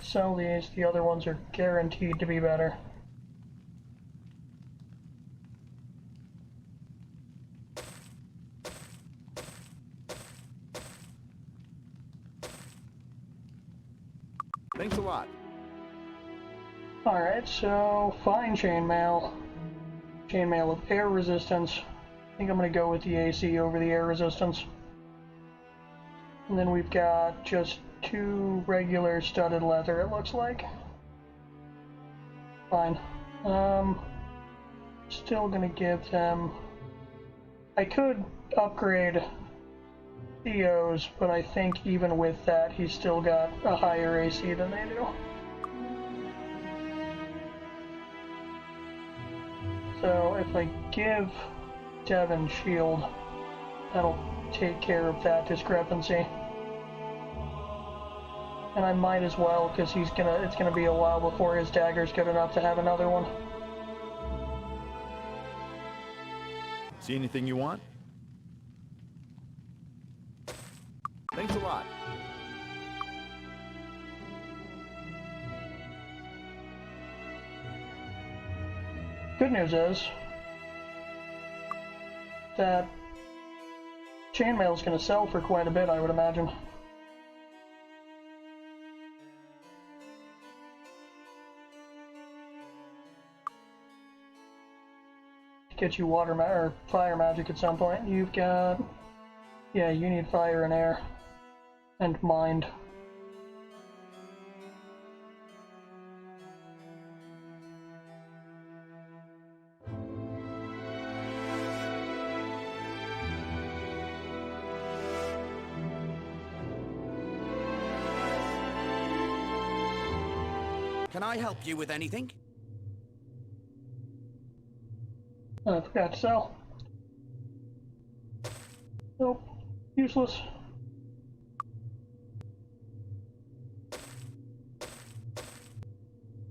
Sell these. The other ones are guaranteed to be better. Thanks a lot. Alright, so fine chainmail. Chainmail with air resistance. I think I'm going to go with the AC over the air resistance. And then we've got just 2 regular studded leather, it looks like. Fine. Still going to give them... I could upgrade Theo's, but I think even with that, he's still got a higher AC than they do. So if I give Devin shield, that'll take care of that discrepancy. And I might as well, because it's gonna be a while before his dagger's good enough to have another one. See anything you want? Thanks a lot. Good news is that chainmail is going to sell for quite a bit, I would imagine. Get you water or fire magic at some point. You've got, yeah, you need fire and air and mind. Can I help you with anything? I forgot to sell. Nope. Useless.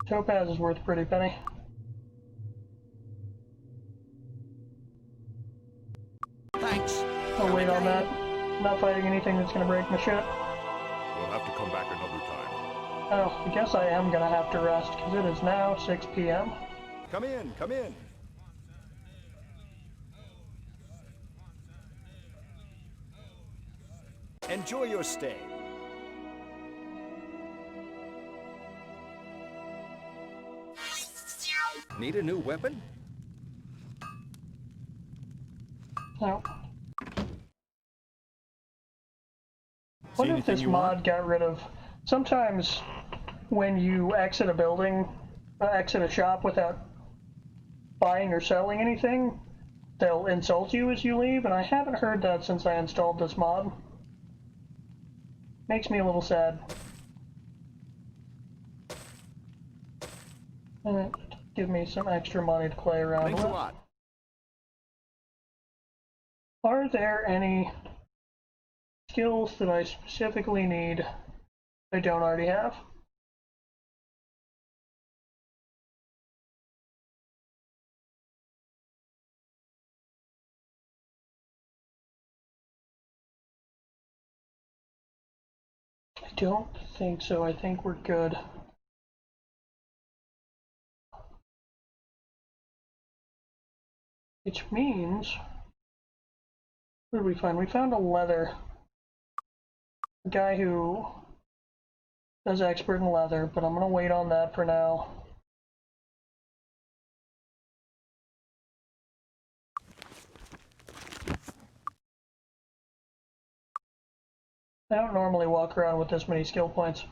Topaz is worth a pretty penny. Thanks. I'll wait on that. I'm not fighting anything that's gonna break my shit. We'll have to come back another time. Oh, I guess I am gonna have to rest, because it is now 6 p.m. Come in, come in. Enjoy your stay. Need a new weapon? No. What if this mod got rid of... Sometimes when you exit a building, exit a shop without buying or selling anything, they'll insult you as you leave, and I haven't heard that since I installed this mod. Makes me a little sad. Give me some extra money to play around Thanks with. a lot. Are there any skills that I specifically need I don't already have? I don't think so. I think we're good. Which means, what did we find? We found a leather. A guy who is expert in leather, but I'm gonna wait on that for now. I don't normally walk around with this many skill points.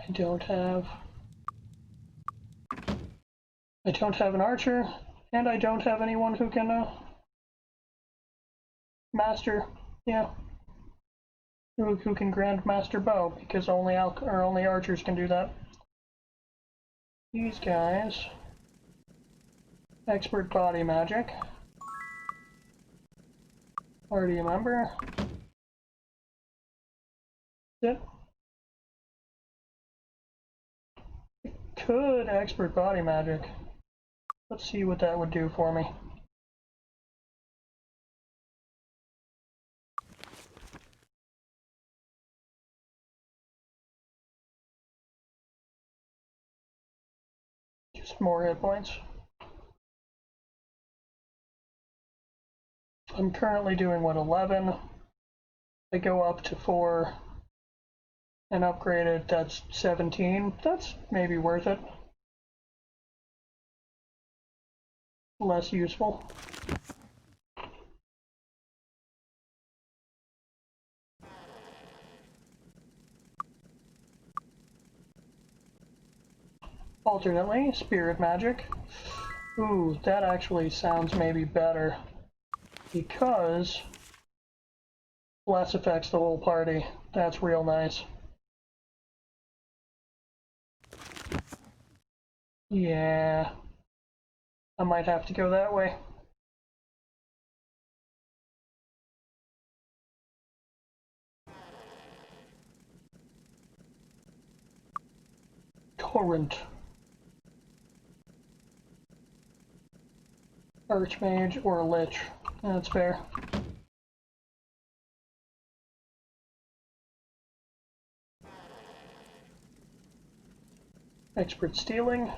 I don't have an archer, and I don't have anyone who can master, yeah, who can grandmaster bow, because only archers can do that. These guys, expert body magic. Already a member. It could expert body magic. Let's see what that would do for me. Just more hit points. I'm currently doing what, 11? I go up to 4 and upgrade it, that's 17. That's maybe worth it. Less useful. Alternately, spirit magic. Ooh, that actually sounds maybe better, because less affects the whole party. That's real nice. Yeah, I might have to go that way. Torrent. Archmage or a Lich. That's fair. Expert stealing.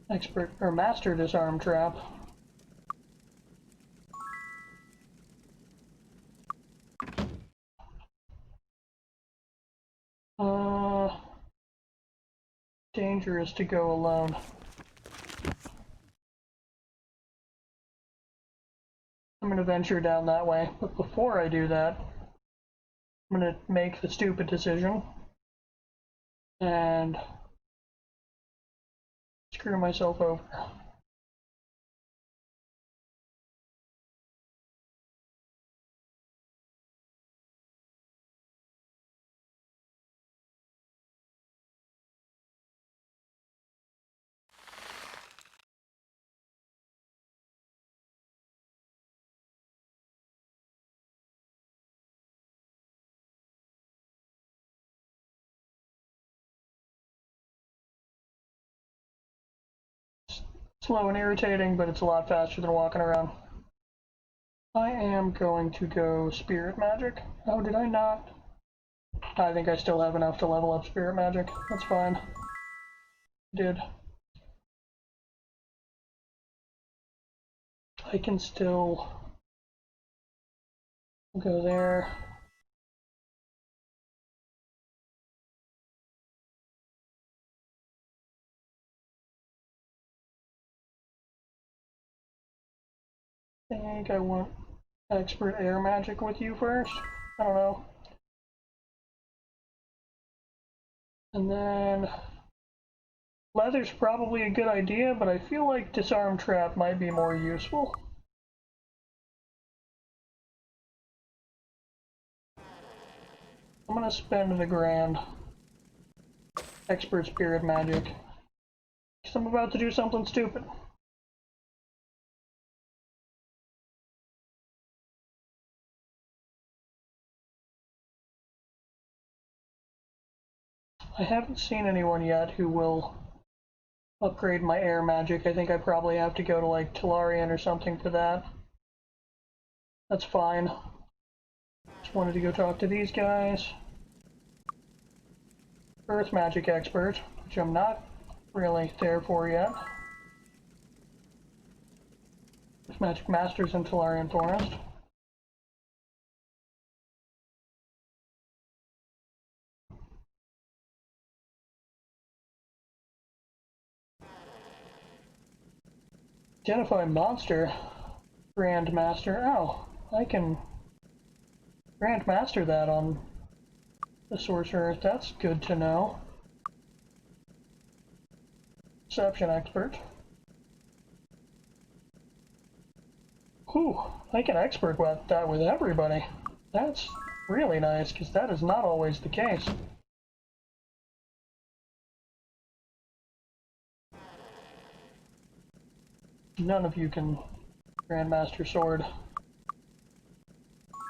Expert or master disarm trap. Dangerous to go alone. I'm gonna venture down that way, but before I do that, I'm gonna make the stupid decision and screw myself over. Slow and irritating, but it's a lot faster than walking around. I am going to go spirit magic. Oh, did I not? I think I still have enough to level up spirit magic. That's fine. Did. I can still go there. I think I want expert air magic with you first. I don't know. And then leather's probably a good idea, but I feel like disarm trap might be more useful. I'm gonna spend the grand. Expert spirit magic. Because I'm about to do something stupid. I haven't seen anyone yet who will upgrade my air magic. I think I probably have to go to like Tellurian or something for that. That's fine. Just wanted to go talk to these guys. Earth magic expert, which I'm not really there for yet. Earth magic masters in Tellurian Forest. Identify monster. Grandmaster. Oh, I can Grandmaster that on the sorcerer. That's good to know. Perception expert. Whew, I can expert that with everybody. That's really nice, because that is not always the case. None of you can Grandmaster Sword.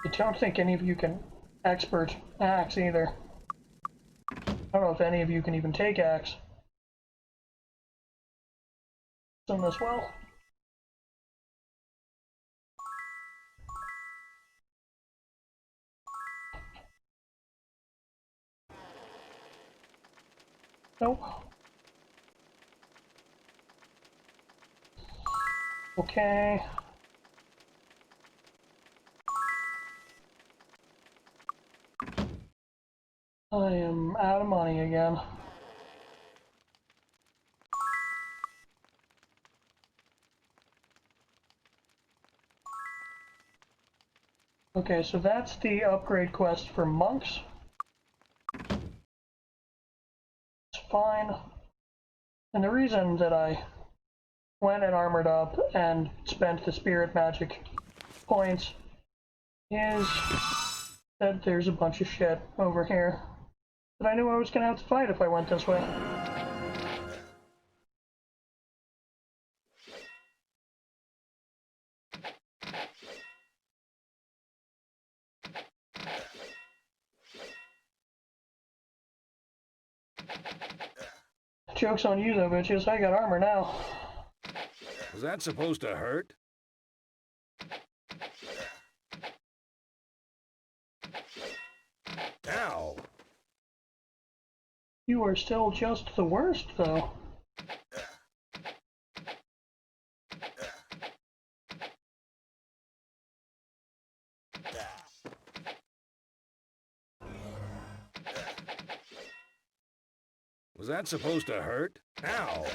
I don't think any of you can expert Axe either. I don't know if any of you can even take Axe. Done this well. Nope. Okay. I am out of money again. Okay, so that's the upgrade quest for monks. It's fine. And the reason that I went and armored up and spent the spirit magic points is that there's a bunch of shit over here that I knew I was going to have to fight if I went this way. Joke's on you though, bitches. I got armor now. Was that supposed to hurt? Ow! You are still just the worst, though. Was that supposed to hurt? Ow!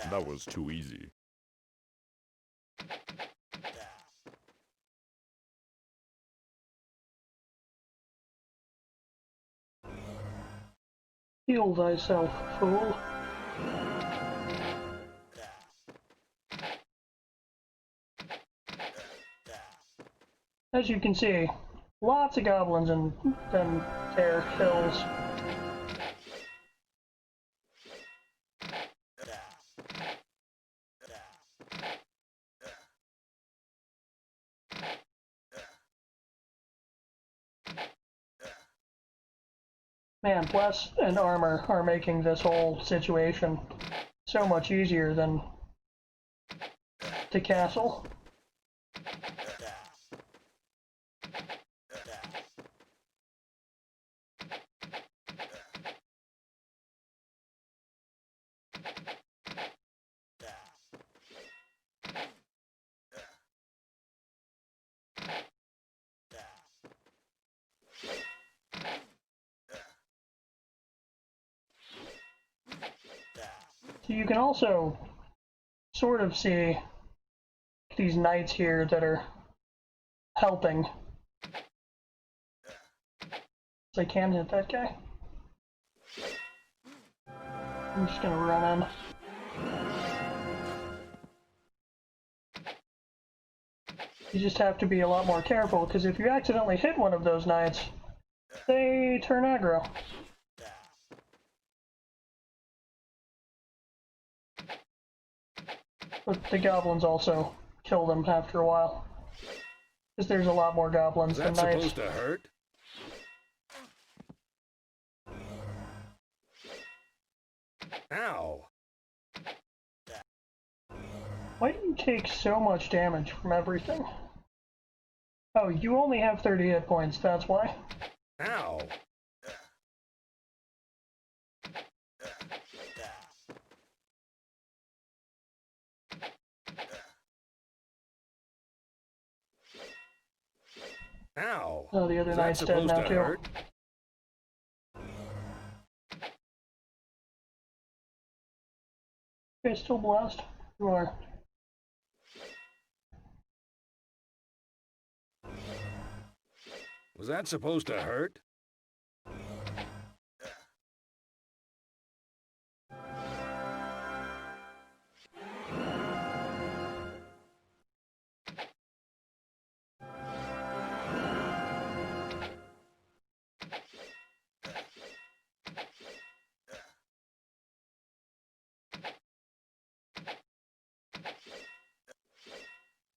That was too easy. Heal thyself, fool. As you can see, lots of goblins in them there hills. Man, bless and armor are making this whole situation so much easier than the castle. So you can also sort of see these knights here that are helping. So I can hit that guy. I'm just gonna run in. You just have to be a lot more careful, because if you accidentally hit one of those knights, they turn aggro. But the goblins also kill them after a while. Because there's a lot more goblins than Is that knights. supposed to hurt? Ow! Why do you take so much damage from everything? Oh, you only have 30 hit points, that's why. Ow! Ow! Oh, the other Is that knight's dead supposed now to too. hurt? Okay, still blessed? You are. Was that supposed to hurt?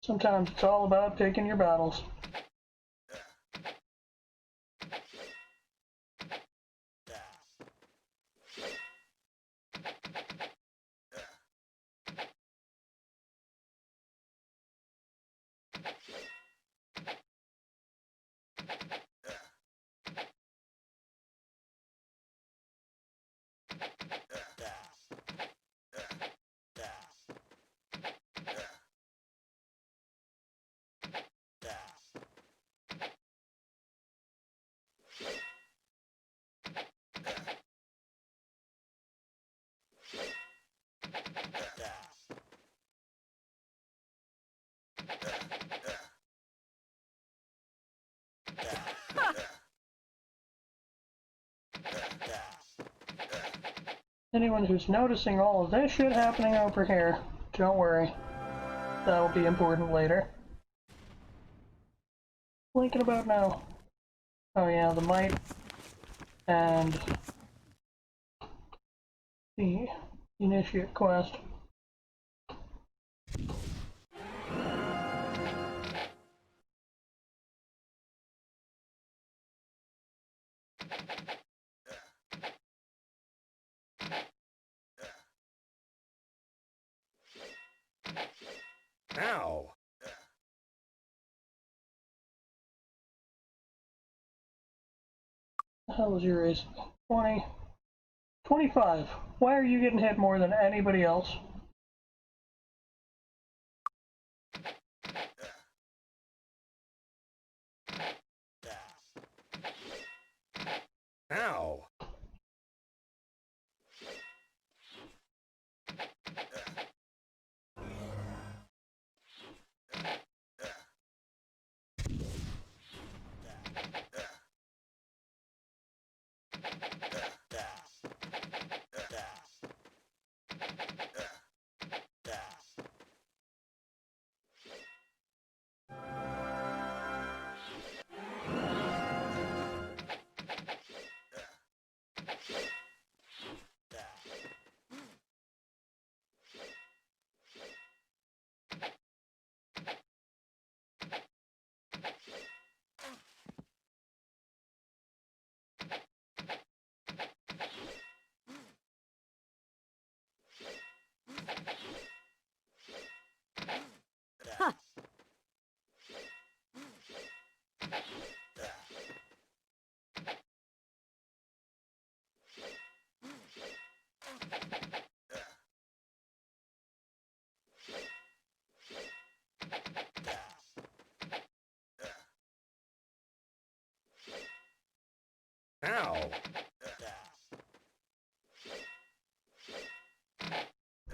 Sometimes it's all about picking your battles. Anyone who's noticing all of this shit happening over here, don't worry. That'll be important later. Thinking about now. Oh yeah, the Might and the Initiate quest. Ow! The hell is your AC? 20. 25. Why are you getting hit more than anybody else? Ow! Ow!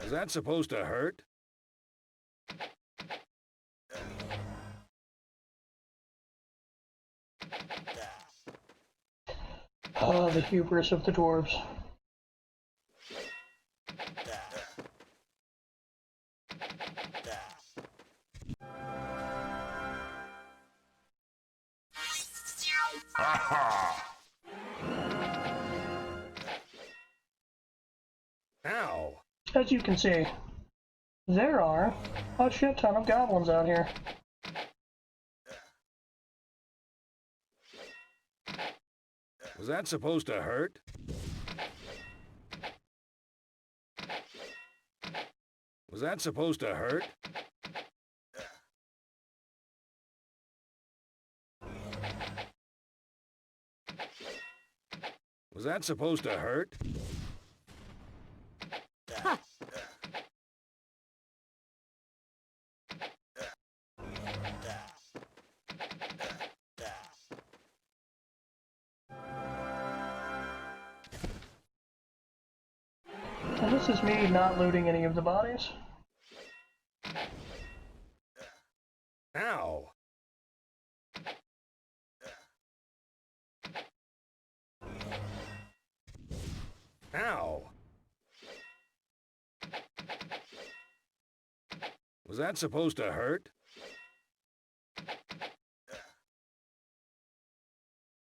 Was that supposed to hurt? Ah, the hubris of the dwarves. Ow! As you can see, there are a shit ton of goblins out here. Was that supposed to hurt? Was that supposed to hurt? Was that supposed to hurt? Ha! And this is me not looting any of the bodies. Ow! Ow! Was that supposed to hurt?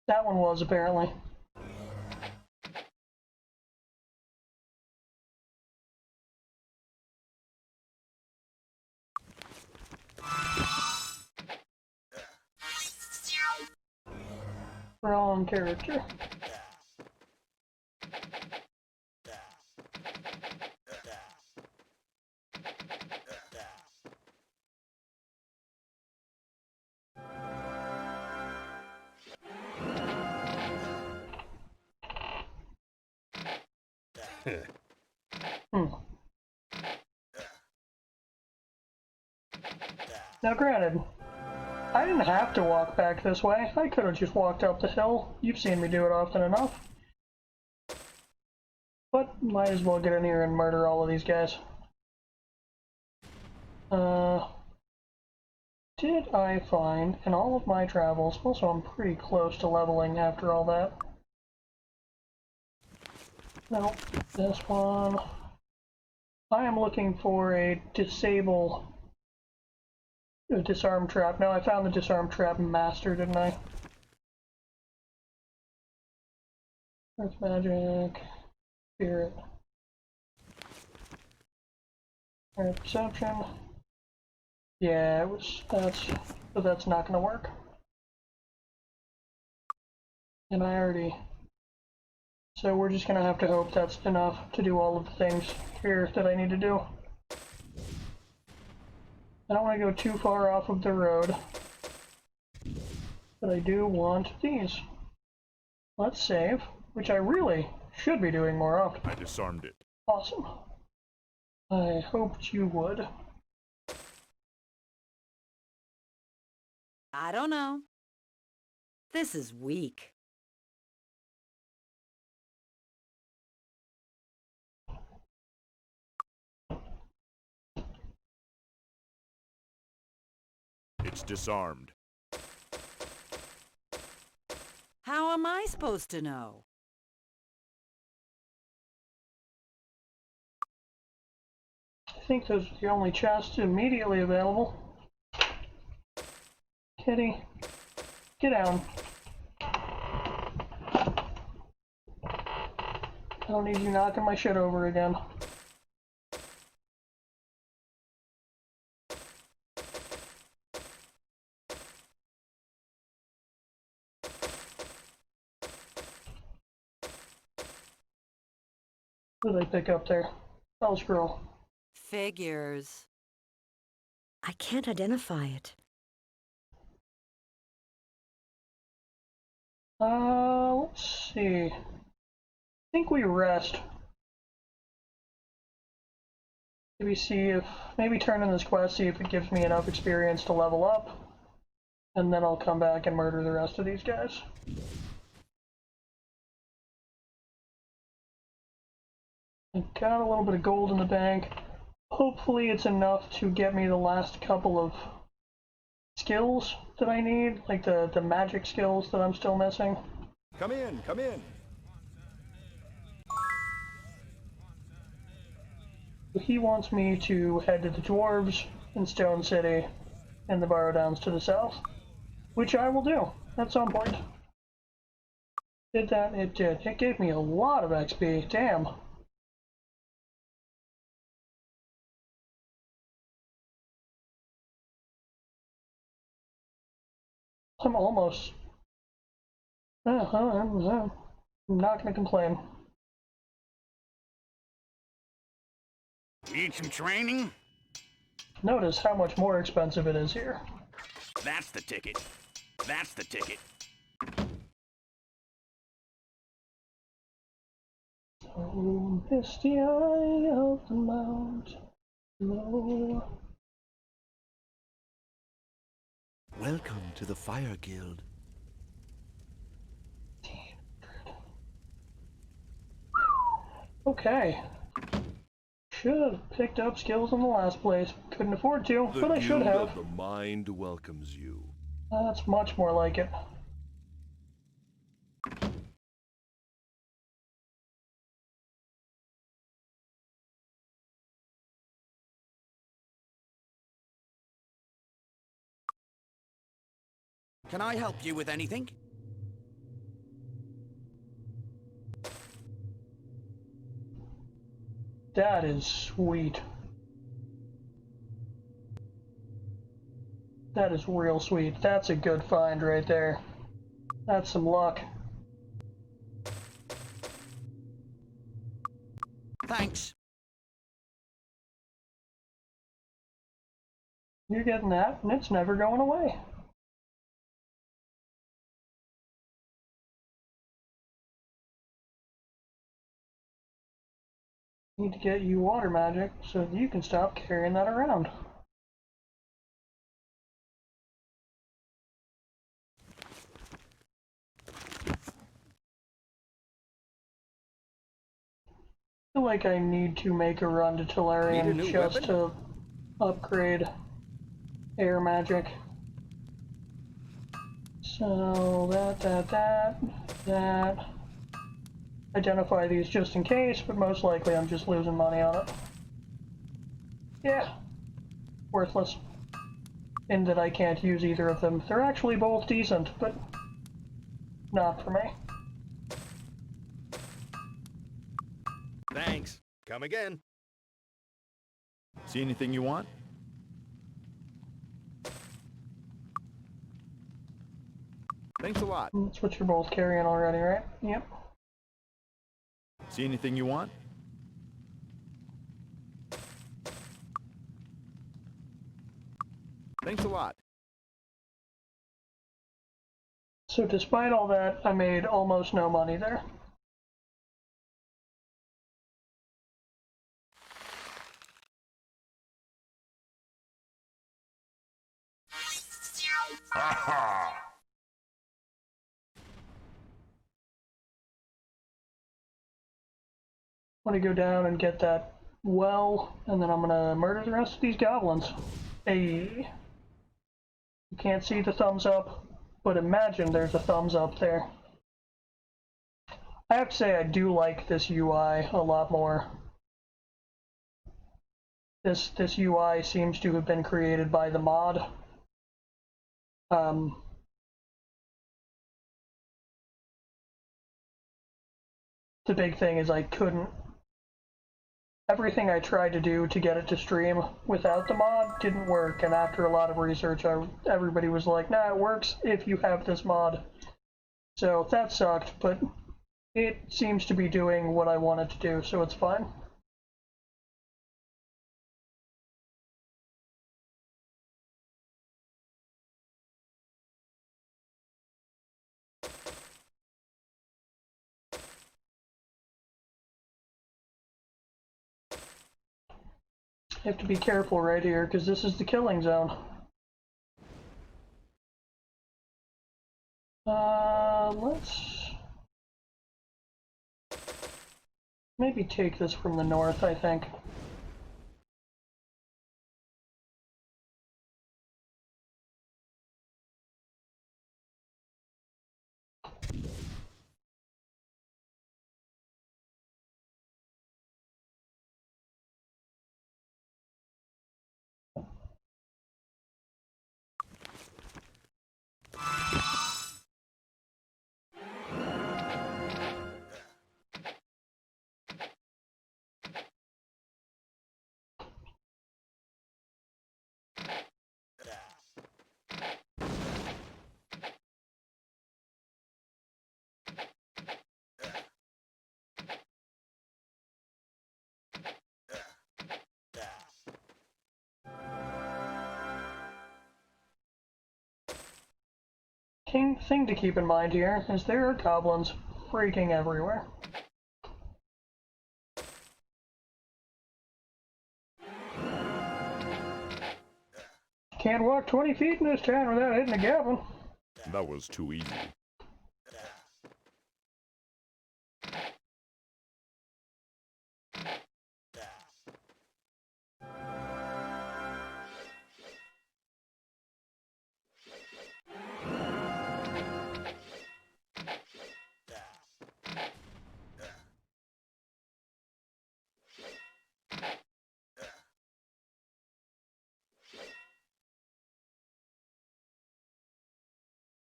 That one was, apparently. Wrong character. Now granted, I didn't have to walk back this way. I could have just walked up the hill. You've seen me do it often enough. But might as well get in here and murder all of these guys. Did I find in all of my travels, also I'm pretty close to leveling after all that. Nope, this one. I am looking for a disarm trap. No, I found the disarm trap master, didn't I? Earth magic, spirit, perception. Yeah, it was, but that's not gonna work. And I already, so we're just gonna have to hope that's enough to do all of the things here that I need to do. I don't want to go too far off of the road, but I do want these. Let's save, which I really should be doing more often. I disarmed it. Awesome. I hoped you would. I don't know. This is weak. It's disarmed. How am I supposed to know? I think those are the only chests immediately available. Kitty, get down. I don't need you knocking my shit over again. What did I pick up there? Spell scroll. Figures. I can't identify it. Let's see. I think we rest. Maybe see if, maybe turn in this quest, see if it gives me enough experience to level up. And then I'll come back and murder the rest of these guys. I've got a little bit of gold in the bank. Hopefully it's enough to get me the last couple of skills that I need, like the magic skills that I'm still missing. Come in, come in. He wants me to head to the Dwarves in Stone City and the Barrowdowns to the south, which I will do at some point. Did that? It did. It gave me a lot of XP. Damn. I'm almost... I'm not going to complain. Need some training? Notice how much more expensive it is here. That's the ticket. That's the ticket. Oh, misty eye of the mount low. Welcome to the Fire Guild. Okay. Should have picked up skills in the last place. Couldn't afford to, but I should have. The mind welcomes you. That's much more like it. Can I help you with anything? That is sweet. That is real sweet. That's a good find right there. That's some luck. Thanks. You're getting that, and it's never going away. Need to get you water magic so that you can stop carrying that around. I feel like I need to make a run to Tolarian just weapon? to upgrade air magic. So that. Identify these just in case, but most likely I'm just losing money on it. Yeah, worthless. In that I can't use either of them. They're actually both decent, but not for me. Thanks. Come again. See anything you want? Thanks a lot. That's what you're both carrying already, right? Yep. See anything you want? Thanks a lot. So despite all that, I made almost no money there. I'm gonna go down and get that well, and then I'm gonna murder the rest of these goblins. Hey. You can't see the thumbs up, but imagine there's a thumbs up there. I have to say I do like this UI a lot more. This UI seems to have been created by the mod. The big thing is I couldn't... Everything I tried to do to get it to stream without the mod didn't work, and after a lot of research, everybody was like, nah, it works if you have this mod. So that sucked, but it seems to be doing what I want it to do, so it's fine. You have to be careful right here, because this is the killing zone. Let's maybe take this from the north, I think. Thing to keep in mind here is there are goblins freaking everywhere. Can't walk 20 feet in this town without hitting a goblin. That was too easy.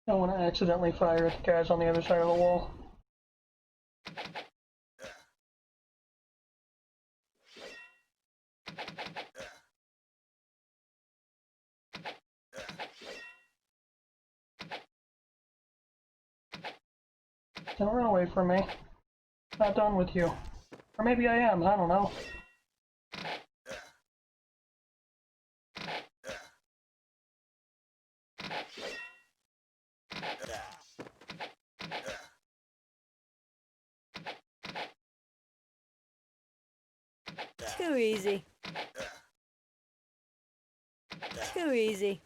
I don't want to accidentally fire at the guys on the other side of the wall. Don't run away from me. Not done with you. Or maybe I am, I don't know. Too easy. Too easy.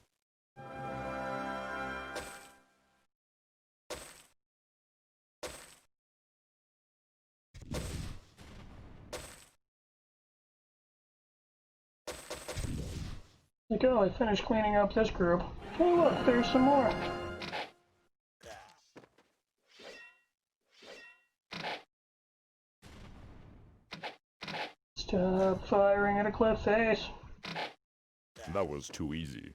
Like, oh, I finished cleaning up this group. Hey look, there's some more. Stop firing at a cliff face. That was too easy.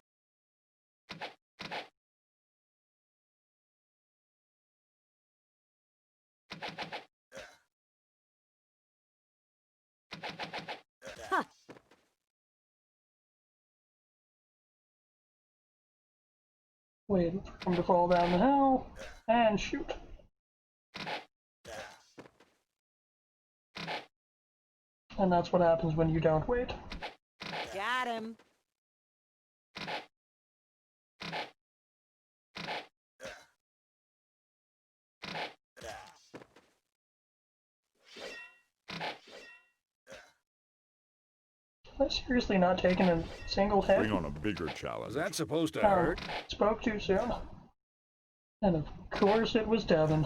Huh. Wait for him to fall down the hill, and shoot. And that's what happens when you don't wait. Got him. Have I seriously not taken a single hit? Bring on a bigger challenge. Was that supposed to hurt? Spoke too soon. And of course it was Devin.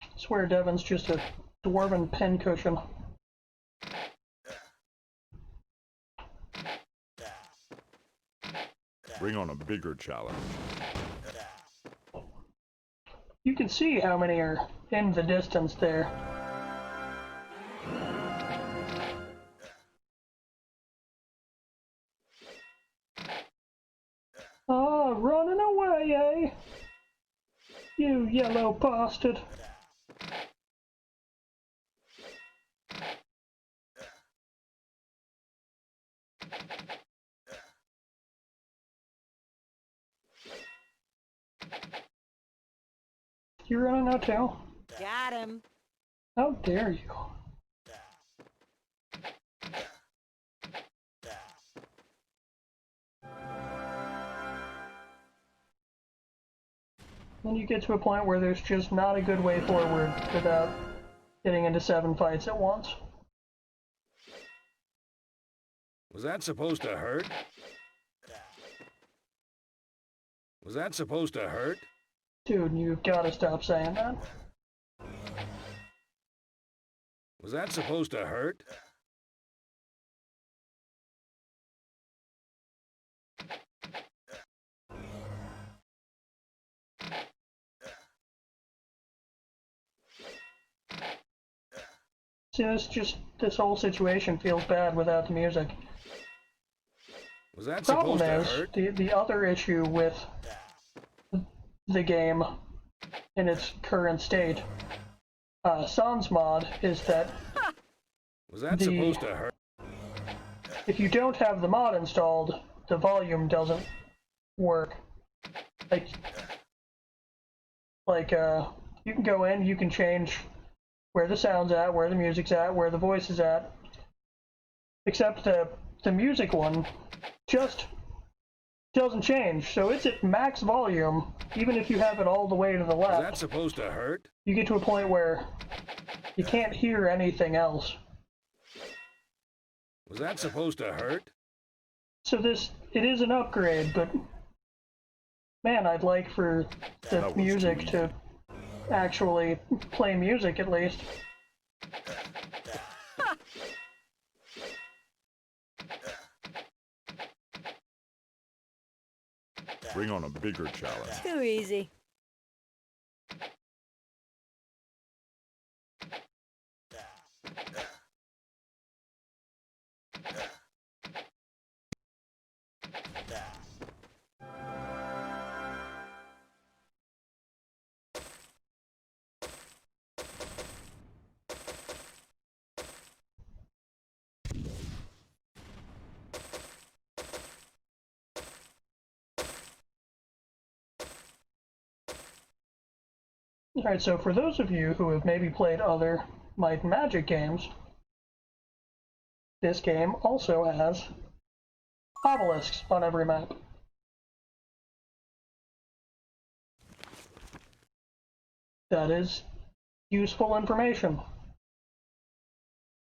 I swear Devin's just a dwarven pincushion. Bring on a bigger challenge. You can see how many are in the distance there. Oh, running away, eh? You yellow bastard. You running out too? Got him. How dare you? When you get to a point where there's just not a good way forward without getting into 7 fights at once. Was that supposed to hurt? Was that supposed to hurt? Dude, you've gotta stop saying that. Was that supposed to hurt? See, this whole situation feels bad without the music. Was that Problem supposed to is, hurt? the other issue with the game in its current state, Sans mod, is that Was that supposed to hurt? if you don't have the mod installed, the volume doesn't work. Like, you can go in, you can change where the sound's at, where the music's at, where the voice is at. Except the music one just doesn't change. So it's at max volume, even if you have it all the way to the Was left. that supposed to hurt? You get to a point where you can't hear anything else. Was that supposed to hurt? So it is an upgrade, but man, I'd like for the music to actually play music at least. Bring on a bigger challenge. Too easy. Alright, so for those of you who have maybe played other Might and Magic games, this game also has obelisks on every map. That is useful information.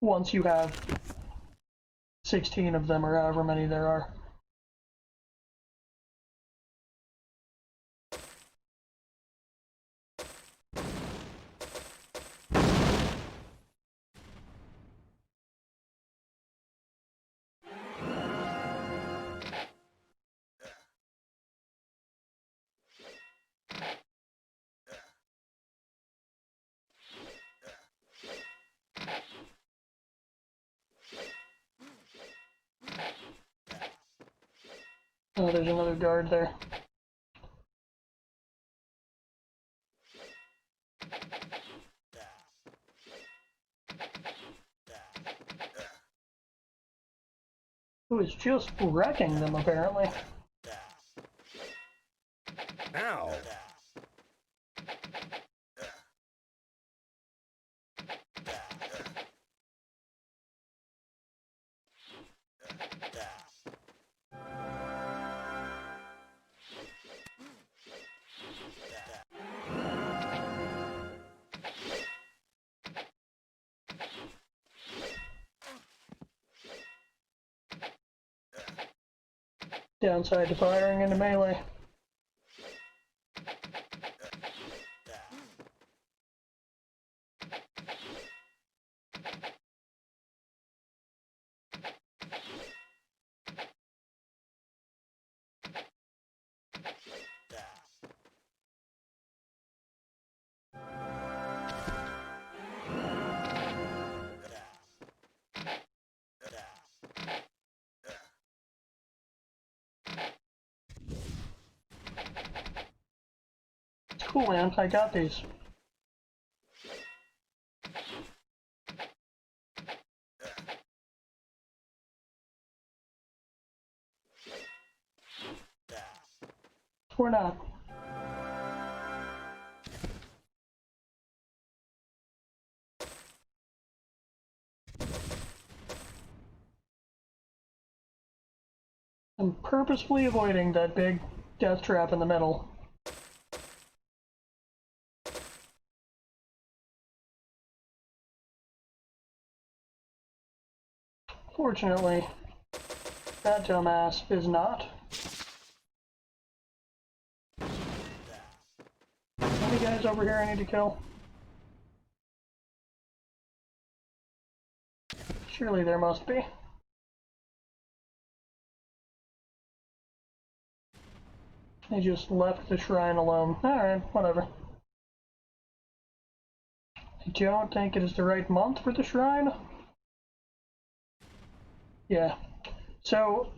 Once you have 16 of them or however many there are. Oh, there's another guard there. Who is just wrecking them, apparently. Ow! Downside to firing into melee. Cool, man. I got these. Or not. I'm purposefully avoiding that big death trap in the middle. Fortunately, that dumbass is not. Any guys over here I need to kill? Surely there must be. They just left the shrine alone. Alright, whatever. I don't think it is the right month for the shrine. Yeah. So,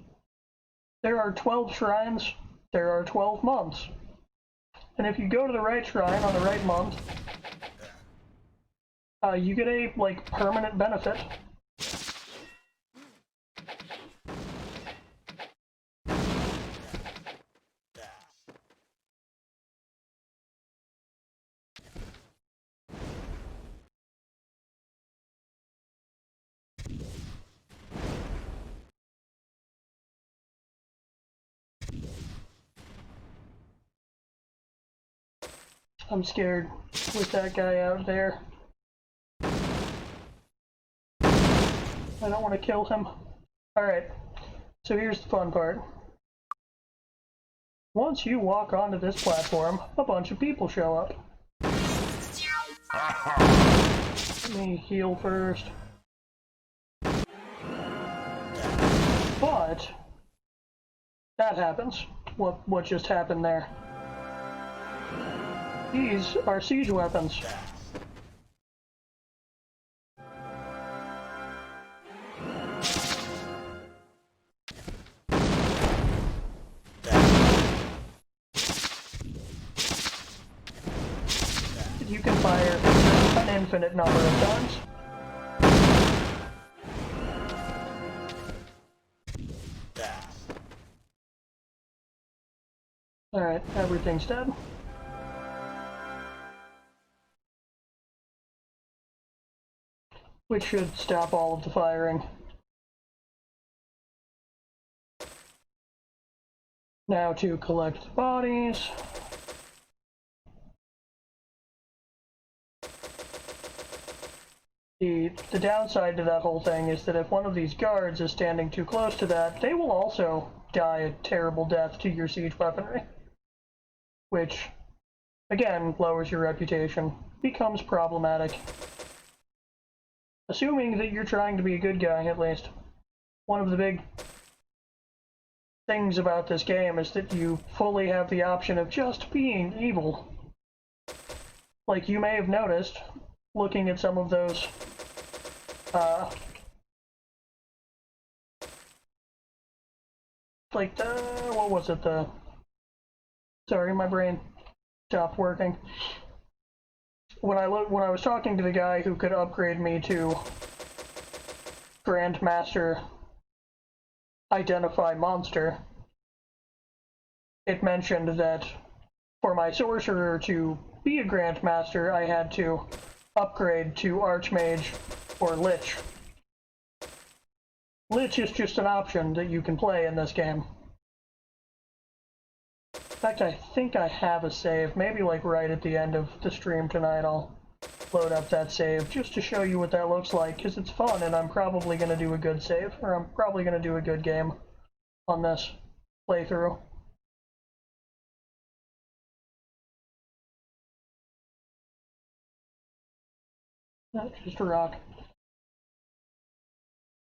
there are 12 shrines, there are 12 months. And if you go to the right shrine on the right month, you get a, like, permanent benefit. I'm scared with that guy out there. I don't want to kill him. Alright, so here's the fun part. Once you walk onto this platform, a bunch of people show up. Let me heal first. But that happens. What just happened there? These are siege weapons. You can fire an infinite number of times. Alright, everything's dead. Which should stop all of the firing. Now to collect the bodies. The downside to that whole thing is that if one of these guards is standing too close to that, they will also die a terrible death to your siege weaponry. Which, again, lowers your reputation, becomes problematic. Assuming that you're trying to be a good guy, at least. One of the big things about this game is that you fully have the option of just being evil. Like you may have noticed, looking at some of those like the, what was it, sorry, my brain stopped working. When I was talking to the guy who could upgrade me to Grandmaster Identify Monster, it mentioned that for my sorcerer to be a Grandmaster, I had to upgrade to Archmage or Lich. Lich is just an option that you can play in this game. In fact, I think I have a save. Maybe like right at the end of the stream tonight I'll load up that save just to show you what that looks like, because it's fun and I'm probably going to do a good save, or I'm probably going to do a good game on this playthrough. That's just a rock.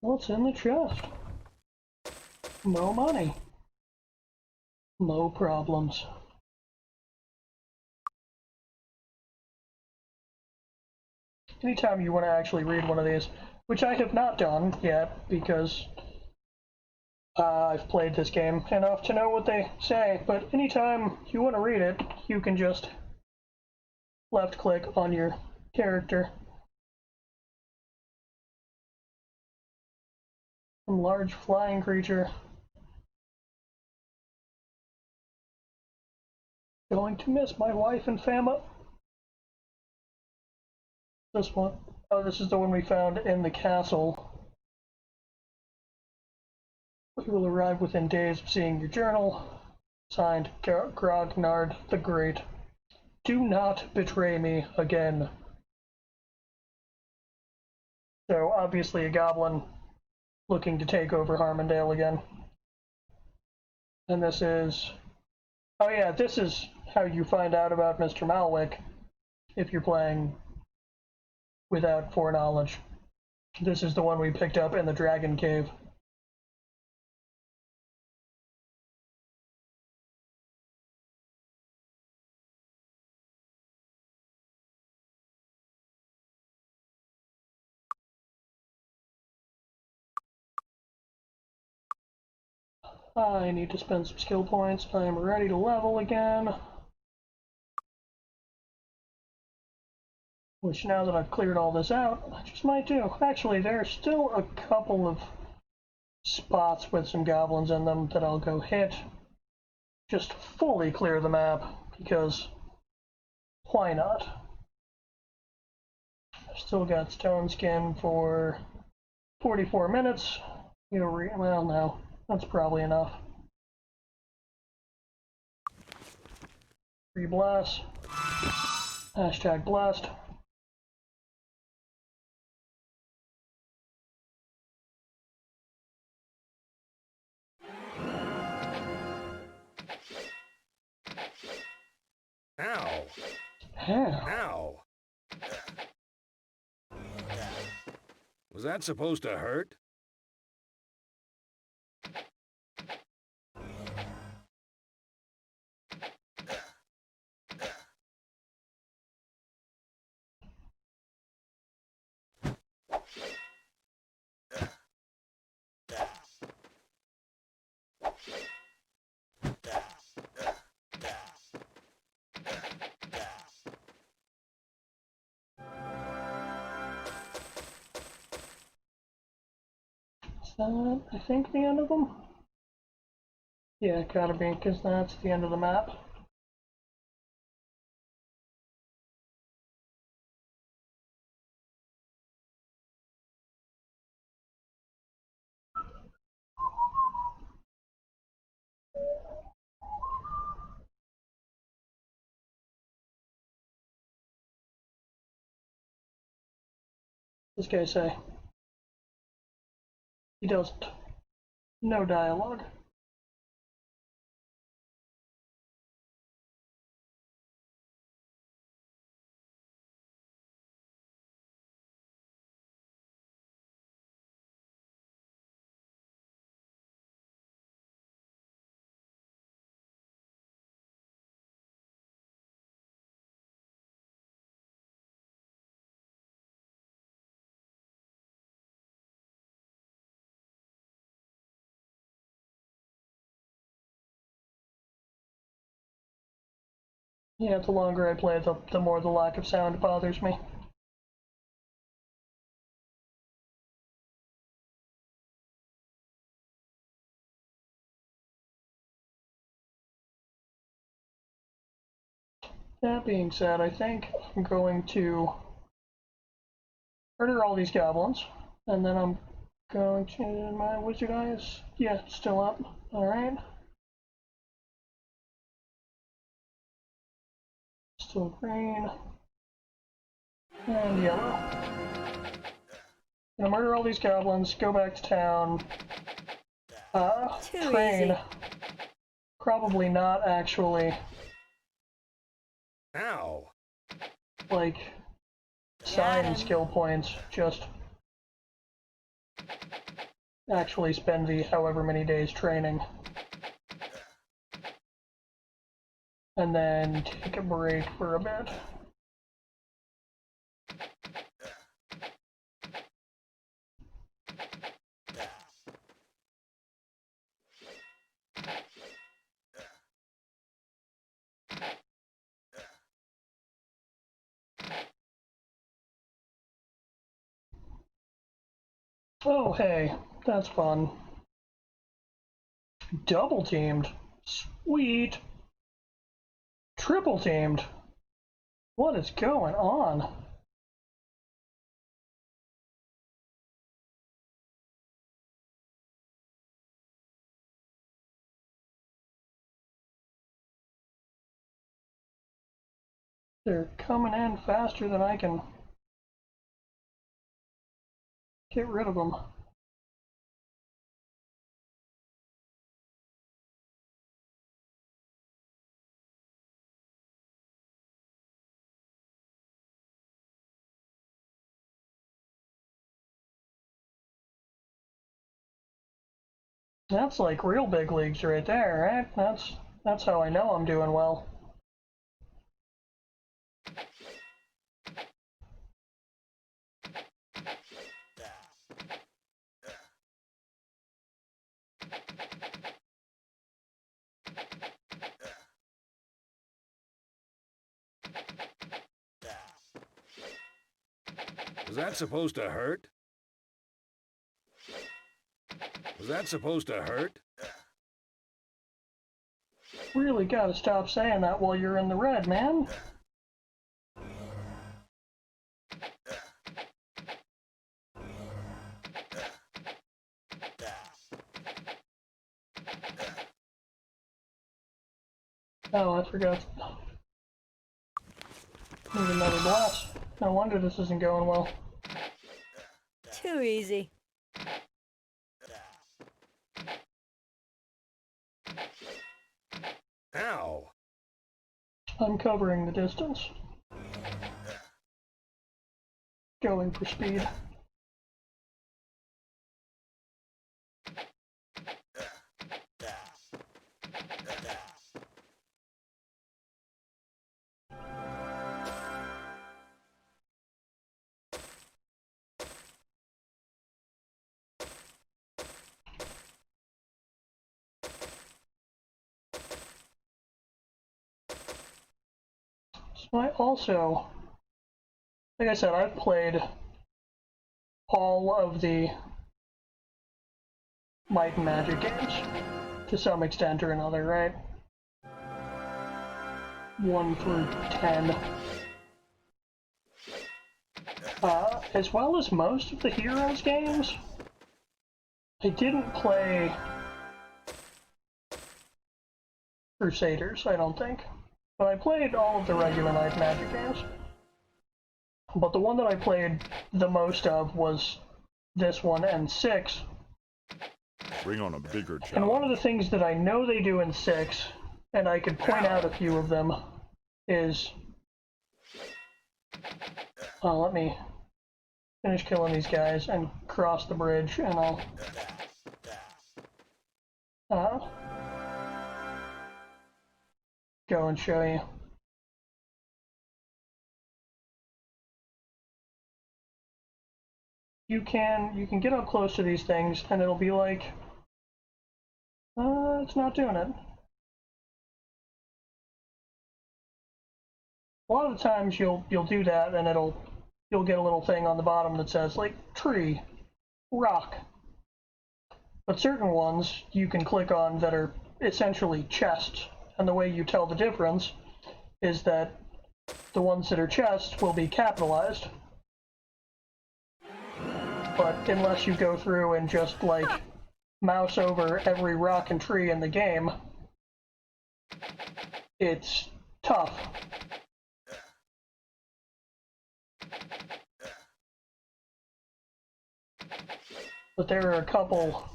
What's in the chest? No money. No problems. Anytime you want to actually read one of these, which I have not done yet because I've played this game enough to know what they say, but anytime you want to read it, you can just left click on your character. Some large flying creature. Going to miss my wife and family. This one. Oh, this is the one we found in the castle. We will arrive within days of seeing your journal. Signed, Grognard the Great. Do not betray me again. So, obviously a goblin looking to take over Harmondale again. And this is... oh yeah, this is how you find out about Mr. Malwick if you're playing without foreknowledge. This is the one we picked up in the Dragon Cave. I need to spend some skill points. I am ready to level again. Which, now that I've cleared all this out, I just might do. Actually, there are still a couple of spots with some goblins in them that I'll go hit. Just fully clear the map, because why not? I've still got stone skin for 44 minutes. Well, no. That's probably enough. Free blast. Hashtag blessed. Ow! Yeah. Ow! Was that supposed to hurt? Is that, I think, the end of them? Yeah, gotta be, because that's the end of the map. This guy say? He doesn't. No dialogue. Yeah, the longer I play, the more the lack of sound bothers me. That being said, I think I'm going to murder all these goblins, and then I'm going to, my wizard eyes, yeah, still up, alright. Still green, and yellow. Gonna murder all these goblins, go back to town, train, easy. probably not actually, Ow! like, sign skill points, just actually spend the however many days training. And then take a break for a bit. Oh, hey, that's fun. Double teamed. Sweet. Triple teamed. What is going on? They're coming in faster than I can get rid of them. That's like real big leagues right there, right? That's how I know I'm doing well. Was that supposed to hurt? Was that supposed to hurt? Really gotta stop saying that while you're in the red, man. Oh, I forgot. Need another blast. No wonder this isn't going well. Too easy. Ow! I'm covering the distance. Going for speed. So I also, like I said, I've played all of the Might and Magic games to some extent or another, right? 1 through 10. As well as most of the Heroes games. I didn't play Crusaders, I don't think. But I played all of the regular Might and Magic games. But the one that I played the most of was this one and 6. Bring on a bigger challenge. And one of the things that I know they do in 6, and I could point out a few of them, is... let me finish killing these guys and cross the bridge, and I'll... go and show you. You can get up close to these things, and it'll be like, it's not doing it. A lot of the times you'll do that, and you'll get a little thing on the bottom that says like tree, rock. But certain ones you can click on that are essentially chests, and the way you tell the difference is that the ones that are chests will be capitalized. But unless you go through and just like mouse over every rock and tree in the game, it's tough. But there are a couple,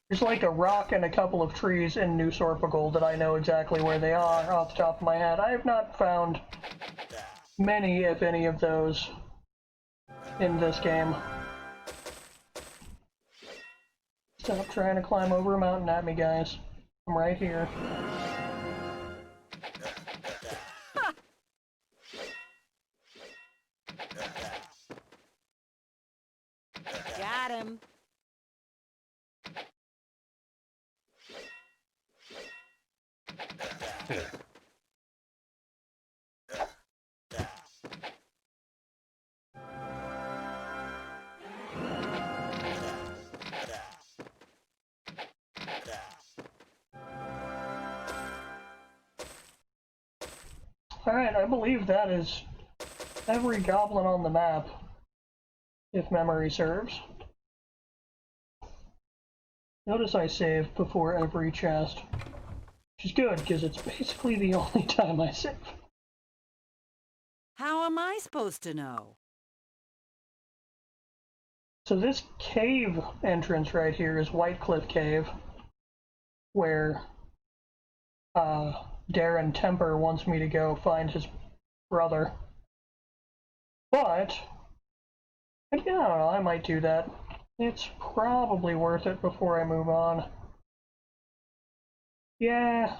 there's like a rock and a couple of trees in New Sorpigal that I know exactly where they are off the top of my head. I have not found many, if any, of those in this game. Stop trying to climb over a mountain at me, guys. I'm right here. Got him. Alright, I believe that is every goblin on the map, if memory serves. Notice I save before every chest, which is good, because it's basically the only time I save. How am I supposed to know? So this cave entrance right here is White Cliff Cave, where Darren Temper wants me to go find his brother. But, yeah, I don't know, I might do that. It's probably worth it before I move on. Yeah.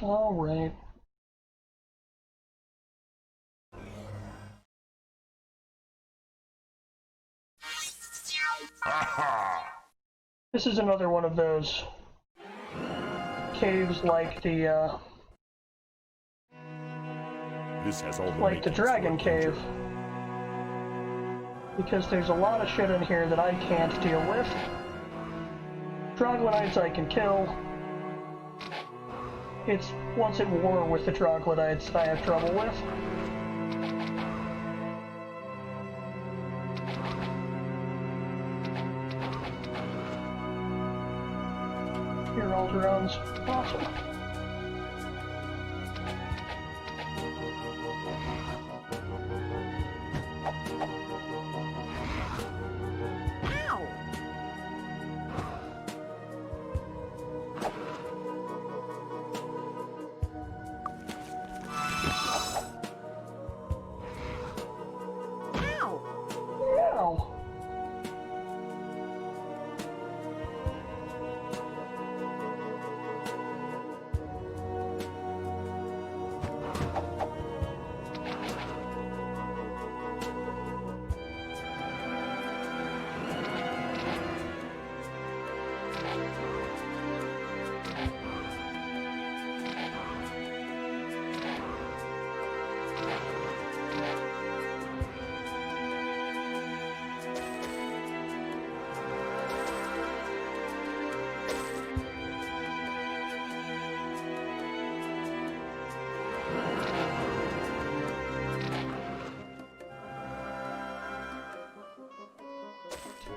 Alright. This is another one of those caves like the This has all like the Dragon Cave, because there's a lot of shit in here that I can't deal with. Troglodytes I can kill. It's once at war with the troglodytes I have trouble with. Here, all drones. Awesome.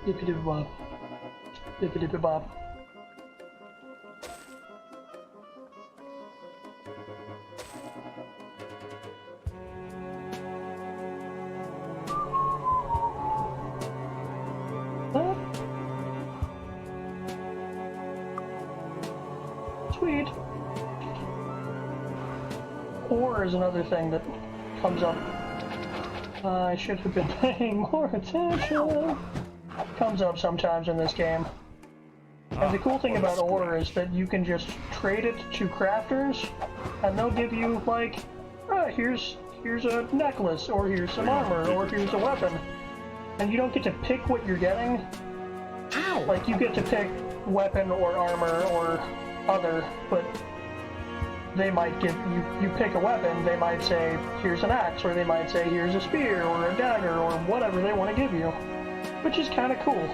Bippity bop. Bippity bop. Sweet. Ore is another thing that comes up. I should have been paying more attention. Comes up sometimes in this game. And the cool thing about ore is that you can just trade it to crafters, and they'll give you, like, here's a necklace, or here's some armor, or here's a weapon. And you don't get to pick what you're getting. Ow! Like, you get to pick weapon or armor or other, but they might give you pick a weapon, they might say, here's an axe, or they might say, here's a spear, or a dagger, or whatever they want to give you. Which is kind of cool.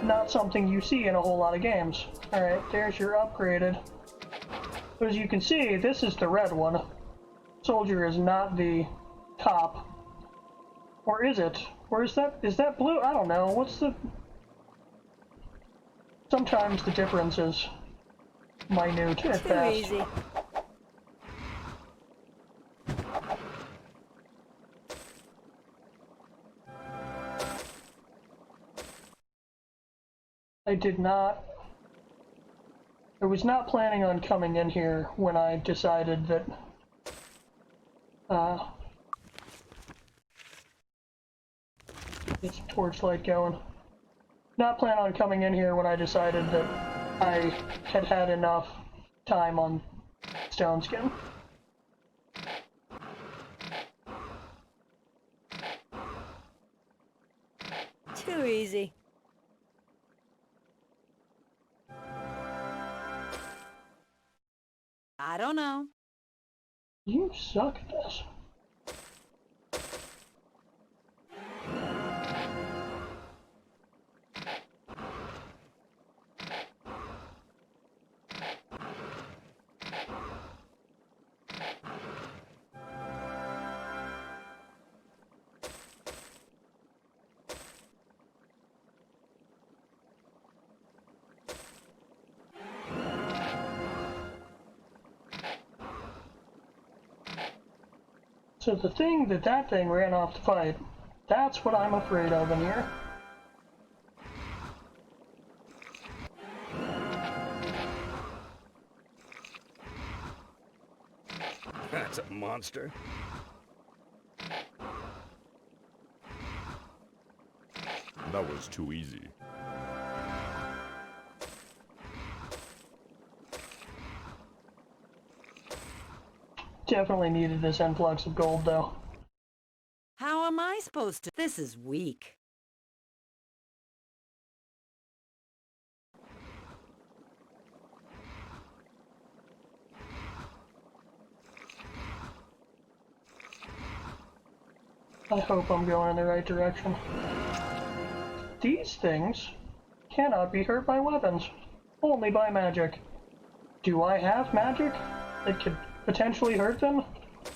Not something you see in a whole lot of games. Alright, there's your upgraded. But as you can see, this is the red one. Soldier is not the top. Or is it? Or is that blue? I don't know. What's the... Sometimes the difference is minute at best. Easy. I was not planning on coming in here when I decided that, there's a torchlight going. Not plan on coming in here when I decided that I had had enough time on Stone Skin. Too easy. I don't know. You suck at this. So the thing that thing ran off to fight, that's what I'm afraid of in here. That's a monster. That was too easy. Definitely needed this influx of gold, though. How am I supposed to? This is weak. I hope I'm going in the right direction. These things cannot be hurt by weapons, only by magic. Do I have magic that could potentially hurt them?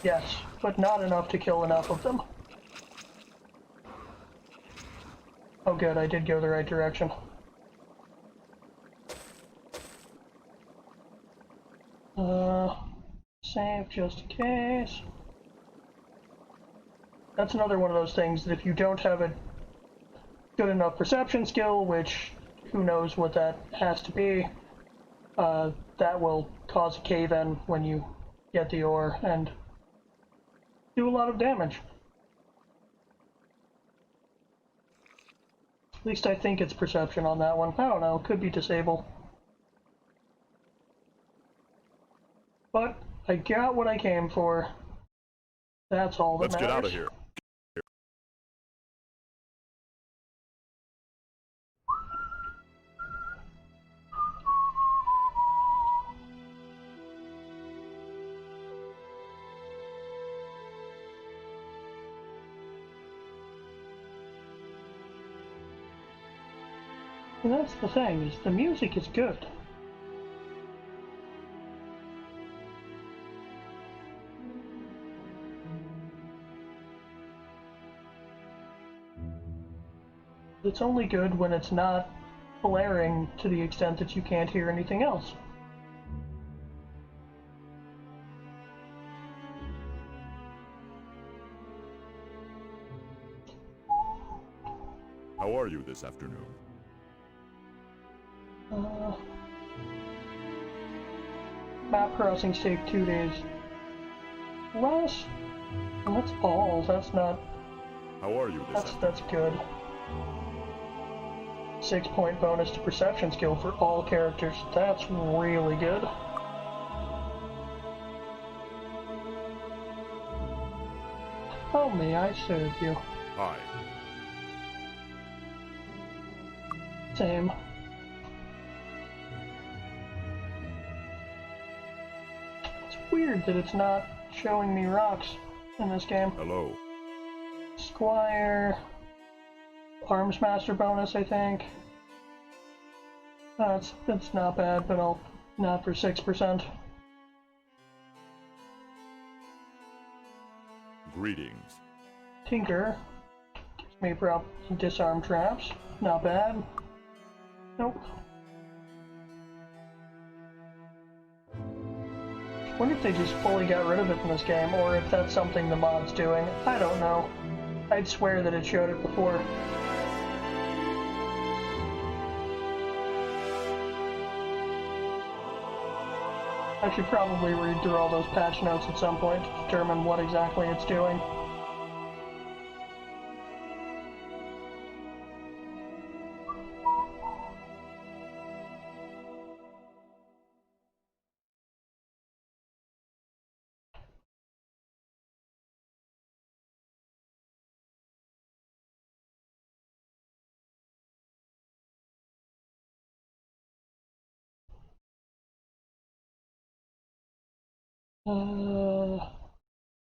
Yes, but not enough to kill enough of them. Oh good, I did go the right direction. Save just in case. That's another one of those things that if you don't have a good enough perception skill, which who knows what that has to be, that will cause a cave-in when you get the ore and do a lot of damage. At least I think it's perception on that one. I don't know, could be disable. But I got what I came for. That's all that Let's matters. get out of here. And that's the thing, is the music is good. It's only good when it's not blaring to the extent that you can't hear anything else. How are you this afternoon? Map crossings take 2 days. Less? That's balls. That's not. How are you this afternoon? That's good. 6-point bonus to perception skill for all characters. That's really good. How may I serve you? Hi. Same. It's weird that it's not showing me rocks in this game. Hello. Squire. Arms Master bonus, I think. That's not bad, but not for 6%. Greetings. Tinker. Gives me disarm traps. Not bad. Nope. Wonder if they just fully got rid of it in this game, or if that's something the mod's doing. I don't know. I'd swear that it showed it before. I should probably read through all those patch notes at some point to determine what exactly it's doing.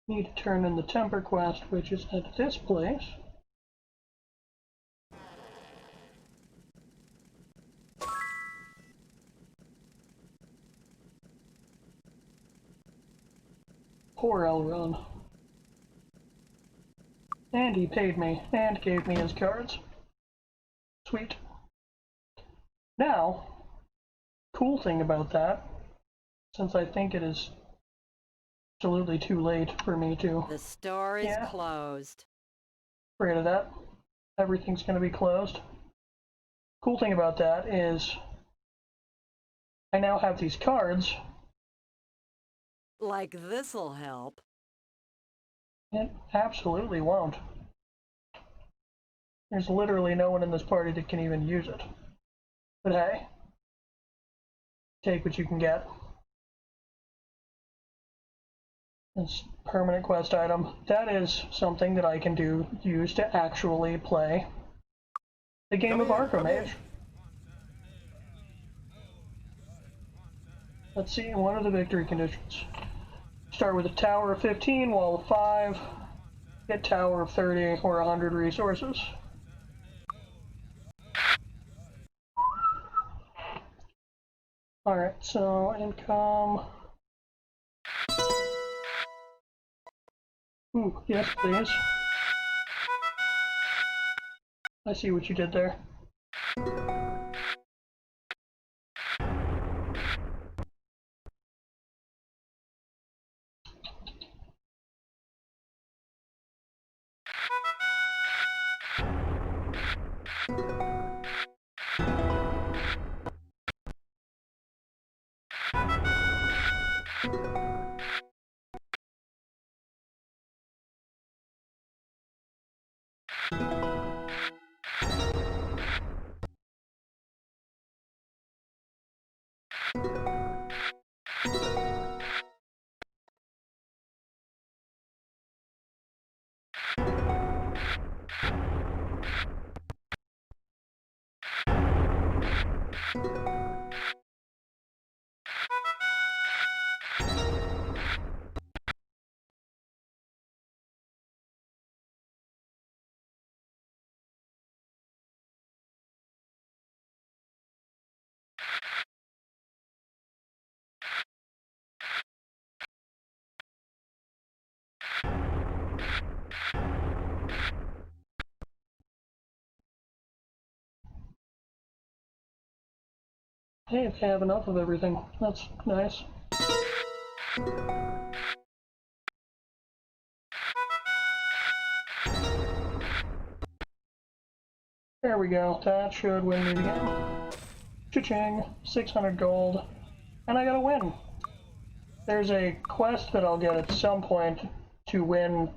Need to turn in the temper quest, which is at this place. Poor Elrond. And he paid me, and gave me his cards. Sweet. Now, cool thing about that, since I think it is absolutely too late for me to... The store is closed. Afraid of that. Everything's going to be closed. Cool thing about that is I now have these cards. Like this'll help. It absolutely won't. There's literally no one in this party that can even use it. But hey, take what you can get. This permanent quest item. That is something that I can use to actually play the game of Arkham Age. Let's see, what are the victory conditions? Start with a tower of 15, wall of 5, get tower of 30 or 100 resources. Alright, so income. Ooh, yes please. I see what you did there. Hey, if they have enough of everything, that's nice. There we go, that should win me the game. Cha-ching, 600 gold, and I got a win. There's a quest that I'll get at some point to win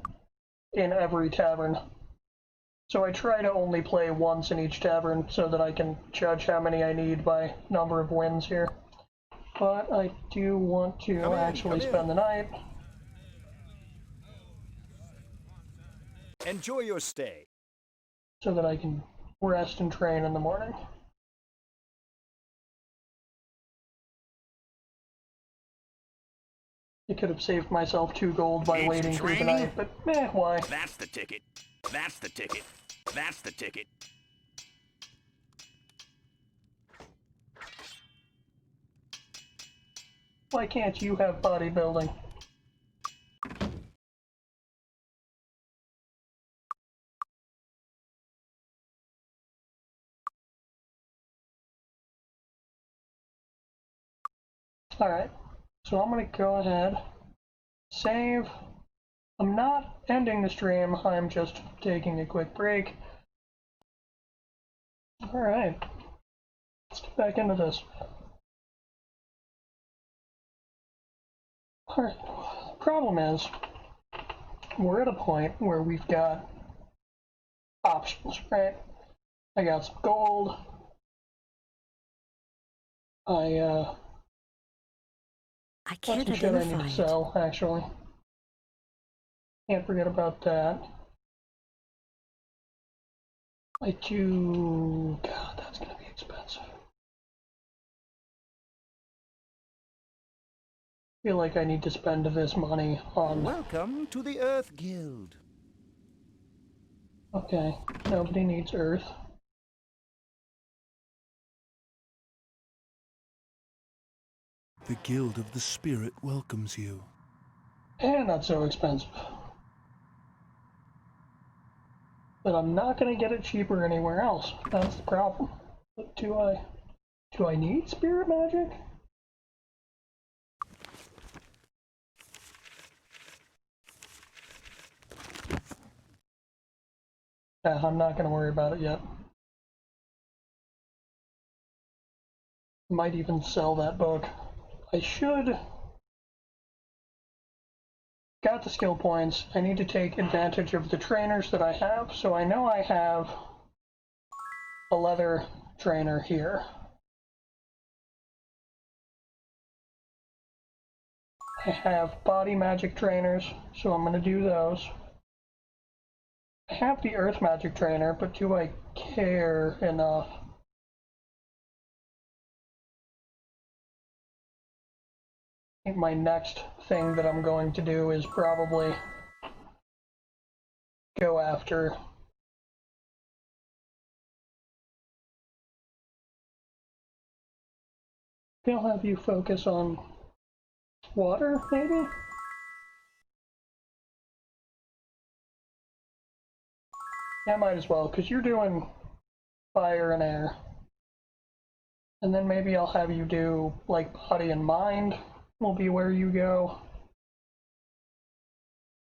in every tavern. So I try to only play once in each tavern so that I can judge how many I need by number of wins here. But I do want to actually spend the night. Enjoy your stay. So that I can rest and train in the morning. I could have saved myself 2 gold by waiting through the night, but why? That's the ticket. That's the ticket. That's the ticket. Why can't you have bodybuilding? Alright, so I'm gonna go ahead, save. I'm not ending the stream, I'm just taking a quick break. Alright, let's get back into this. Alright, the problem is, we're at a point where we've got options, right? I got some gold. I can't some shit I need identify to it. sell, actually. Can't forget about that. I do... God, that's gonna be expensive. I feel like I need to spend this money on... Welcome to the Earth Guild. Okay, nobody needs Earth. The Guild of the Spirit welcomes you. And not so expensive. But I'm not gonna get it cheaper anywhere else. That's the problem. But do I need spirit magic? I'm not gonna worry about it yet. Might even sell that book. I should. Got the skill points. I need to take advantage of the trainers that I have. So I know I have a leather trainer here. I have body magic trainers, so I'm going to do those. I have the earth magic trainer, but do I care enough? I think my next thing that I'm going to do is probably go after I'll have you focus on water, maybe? Yeah, might as well, because you're doing fire and air. And then maybe I'll have you do, like, body and mind will be where you go.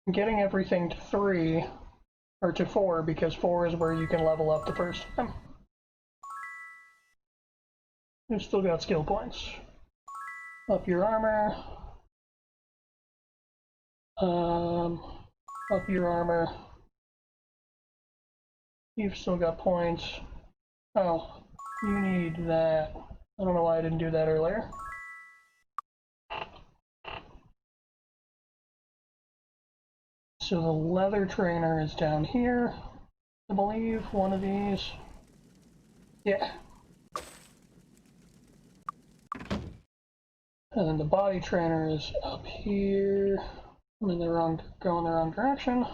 I'm getting everything to 3, or to 4, because 4 is where you can level up the first time. You've still got skill points. Up your armor. Up your armor. You've still got points. Oh, you need that. I don't know why I didn't do that earlier. So the leather trainer is down here, I believe, one of these. Yeah. And then the body trainer is up here. I'm in the wrong, going the wrong direction.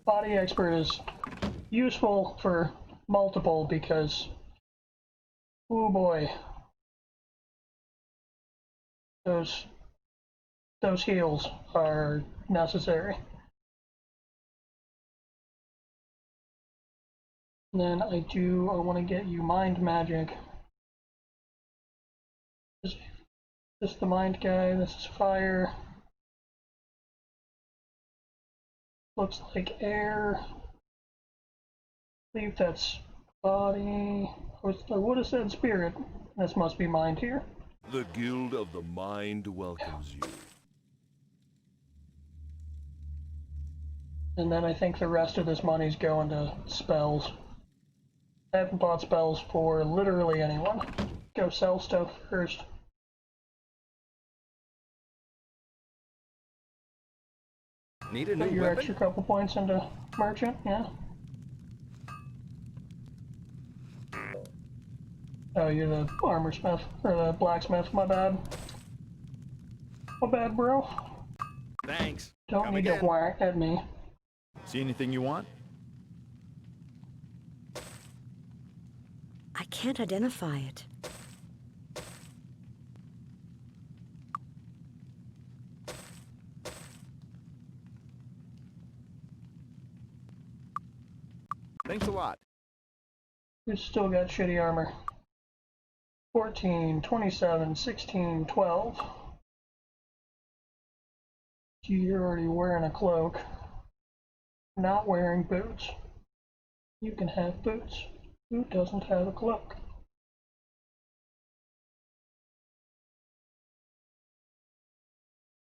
Body expert is useful for multiple because Oh boy. Those heals are necessary. And then I want to get you Mind Magic. This is the Mind guy, this is Fire. Looks like Air. I believe that's Body. I would have said Spirit. This must be Mind here. The Guild of the Mind welcomes you. And then I think the rest of this money's going to spells. I haven't bought spells for literally anyone. Go sell stuff first. Need a Put new your weapon? extra couple points into merchant, yeah. Oh, you're the armor smith, or the blacksmith, my bad. My bad, bro. Thanks. Don't Come need again. to whack at me. See anything you want? I can't identify it. Thanks a lot. Who's still got shitty armor? 14, 27, 16, 12. You're already wearing a cloak. Not wearing boots. You can have boots. Who doesn't have a cloak?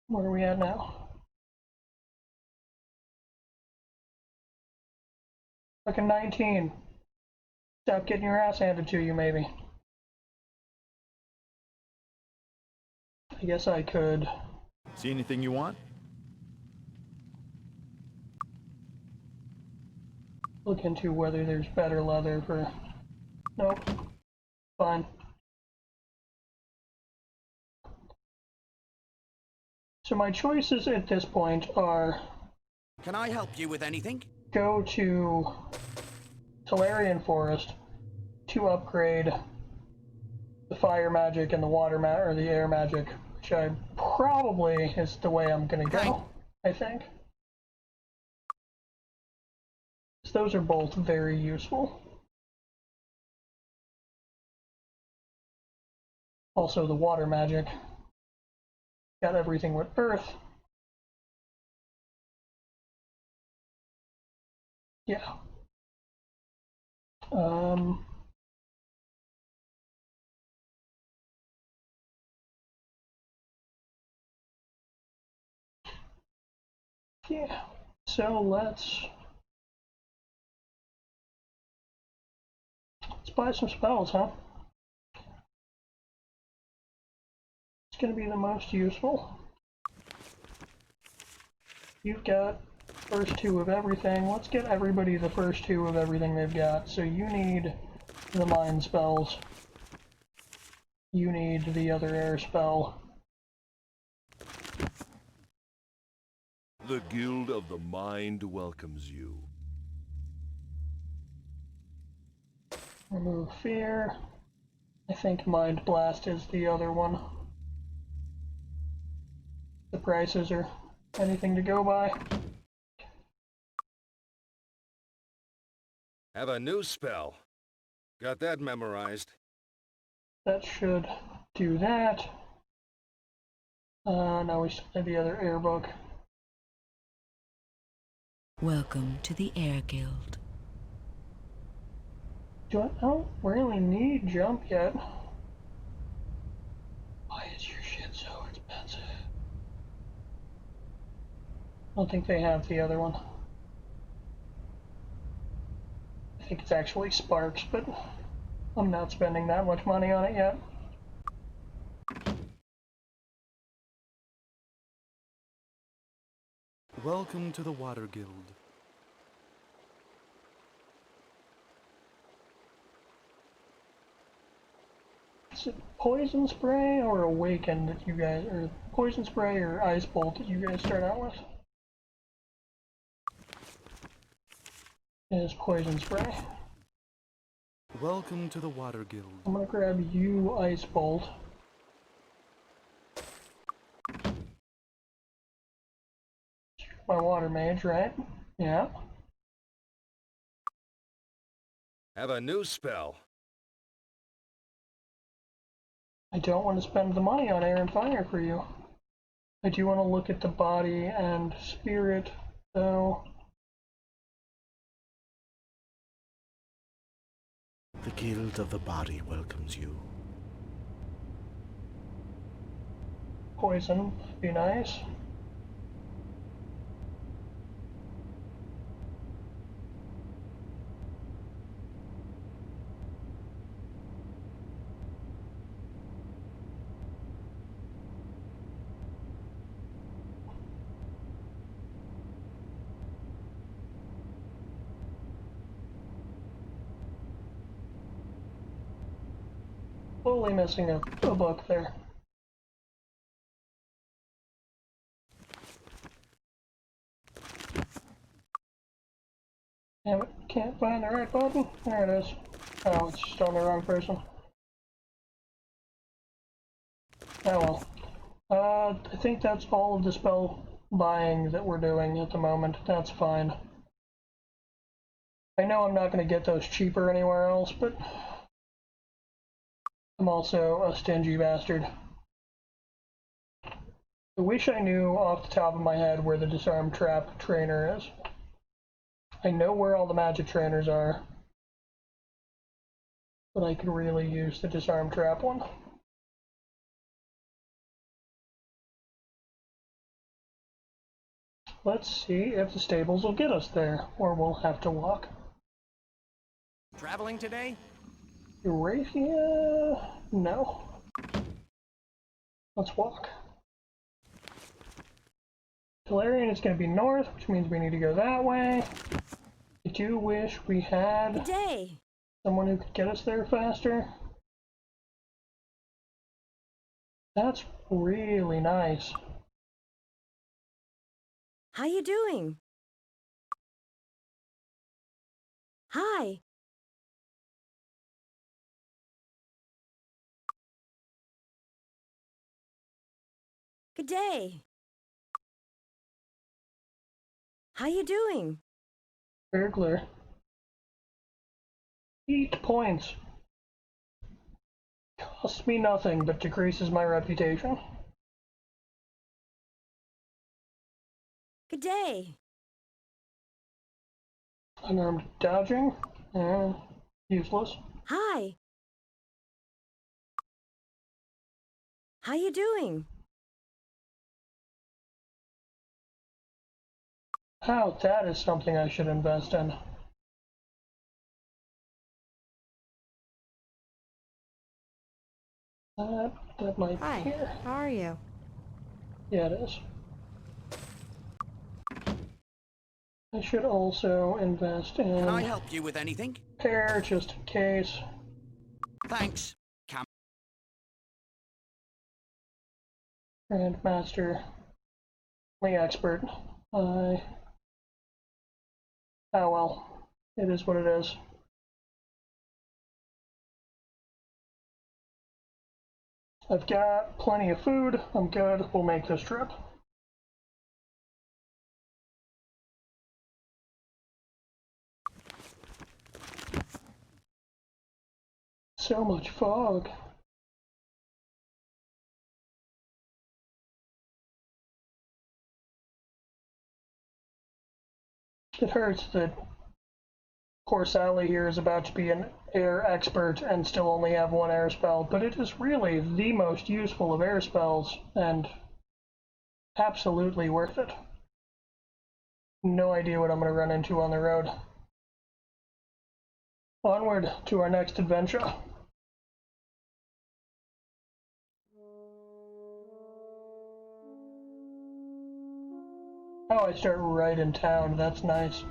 Where are we at now? Fucking 19. Stop getting your ass handed to you, maybe. I guess I could. See anything you want? Look into whether there's better leather for... Nope. Fine. So my choices at this point are... Can I help you with anything? Go to Talarian Forest to upgrade the fire magic and the water or the air magic, which I probably is the way I'm gonna go, I think. Those are both very useful. Also the water magic. Got everything with earth. Yeah. Yeah. So let's buy some spells, huh? It's gonna be the most useful. You've got first two of everything. Let's get everybody the first two of everything they've got. So you need the mind spells. You need the other air spell. The Guild of the Mind welcomes you. Remove fear. I think Mind Blast is the other one. The prices are anything to go by. Have a new spell. Got that memorized. That should do that. No, we still need the other air book. Welcome to the Air Guild. I don't really need jump yet. Why is your shit so expensive? I don't think they have the other one. I think it's actually Sparks, but I'm not spending that much money on it yet. Welcome to the Water Guild. Is it Poison Spray or Awaken that you guys, or Poison Spray or Ice Bolt that you guys start out with? It is Poison Spray. Welcome to the Water Guild. I'm gonna grab you, Ice Bolt. My water mage, right? Yeah. Have a new spell. I don't want to spend the money on air and fire for you. I do want to look at the body and spirit, though. The Guild of the Body welcomes you. Poison, be nice. Totally missing a book there. Damn it, can't find the right button. There it is. Oh, it's just on the wrong person. Oh well. I think that's all of the spell buying that we're doing at the moment. That's fine. I know I'm not going to get those cheaper anywhere else, but I'm also a stingy bastard. I wish I knew off the top of my head where the disarm trap trainer is. I know where all the magic trainers are, but I could really use the disarm trap one. Let's see if the stables will get us there, or we'll have to walk. Traveling today? Eurasia? No. Let's walk. Galarian is going to be north, which means we need to go that way. I do wish we had Good day. someone who could get us there faster. That's really nice. How you doing? Hi. Good day. How you doing? Very clear. 8 points. Costs me nothing, but decreases my reputation. Good day. Unarmed dodging. Useless. Hi. How you doing? Oh, that is something I should invest in. That might be here. How are you? Yeah, it is. I should also invest in Can I help you with anything? pair just in case. Thanks. Grandmaster. The expert. Oh well. It is what it is. I've got plenty of food. I'm good. We'll make this trip. So much fog. It hurts that poor Sally here is about to be an air expert and still only have one air spell, but it is really the most useful of air spells and absolutely worth it. No idea what I'm going to run into on the road. Onward to our next adventure. Oh, I start right in town. That's nice.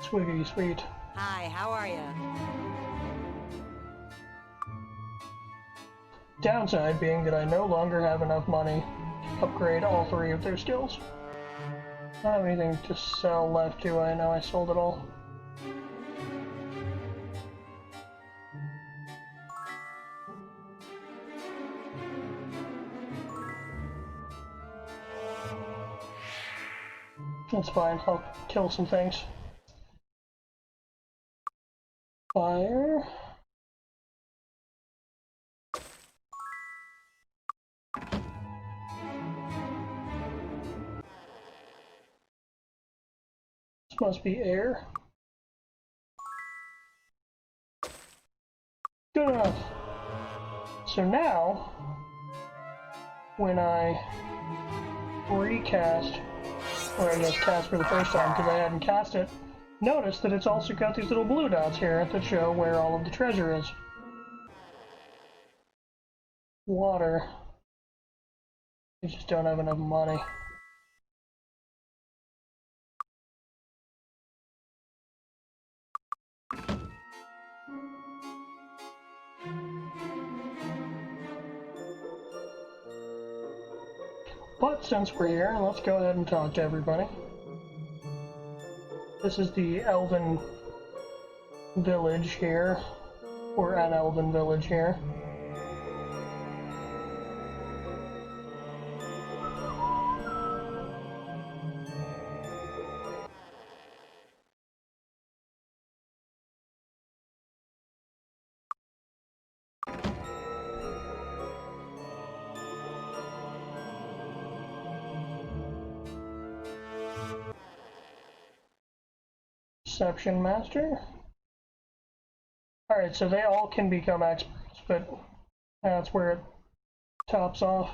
Swiggity sweet. Hi, how are you? Downside being that I no longer have enough money to upgrade all 3 of their skills. I don't have anything to sell left, do I? No, I sold it all. That's fine, I'll kill some things. Fire. This must be air. Good enough. So now, when I recast, or I guess cast for the first time because I hadn't cast it, notice that it's also got these little blue dots here that show where all of the treasure is. Water. I just don't have enough money. But since we're here, let's go ahead and talk to everybody. This is the Elven village here, or an Elven village here. Perception Master. Alright, so they all can become experts, but that's where it tops off.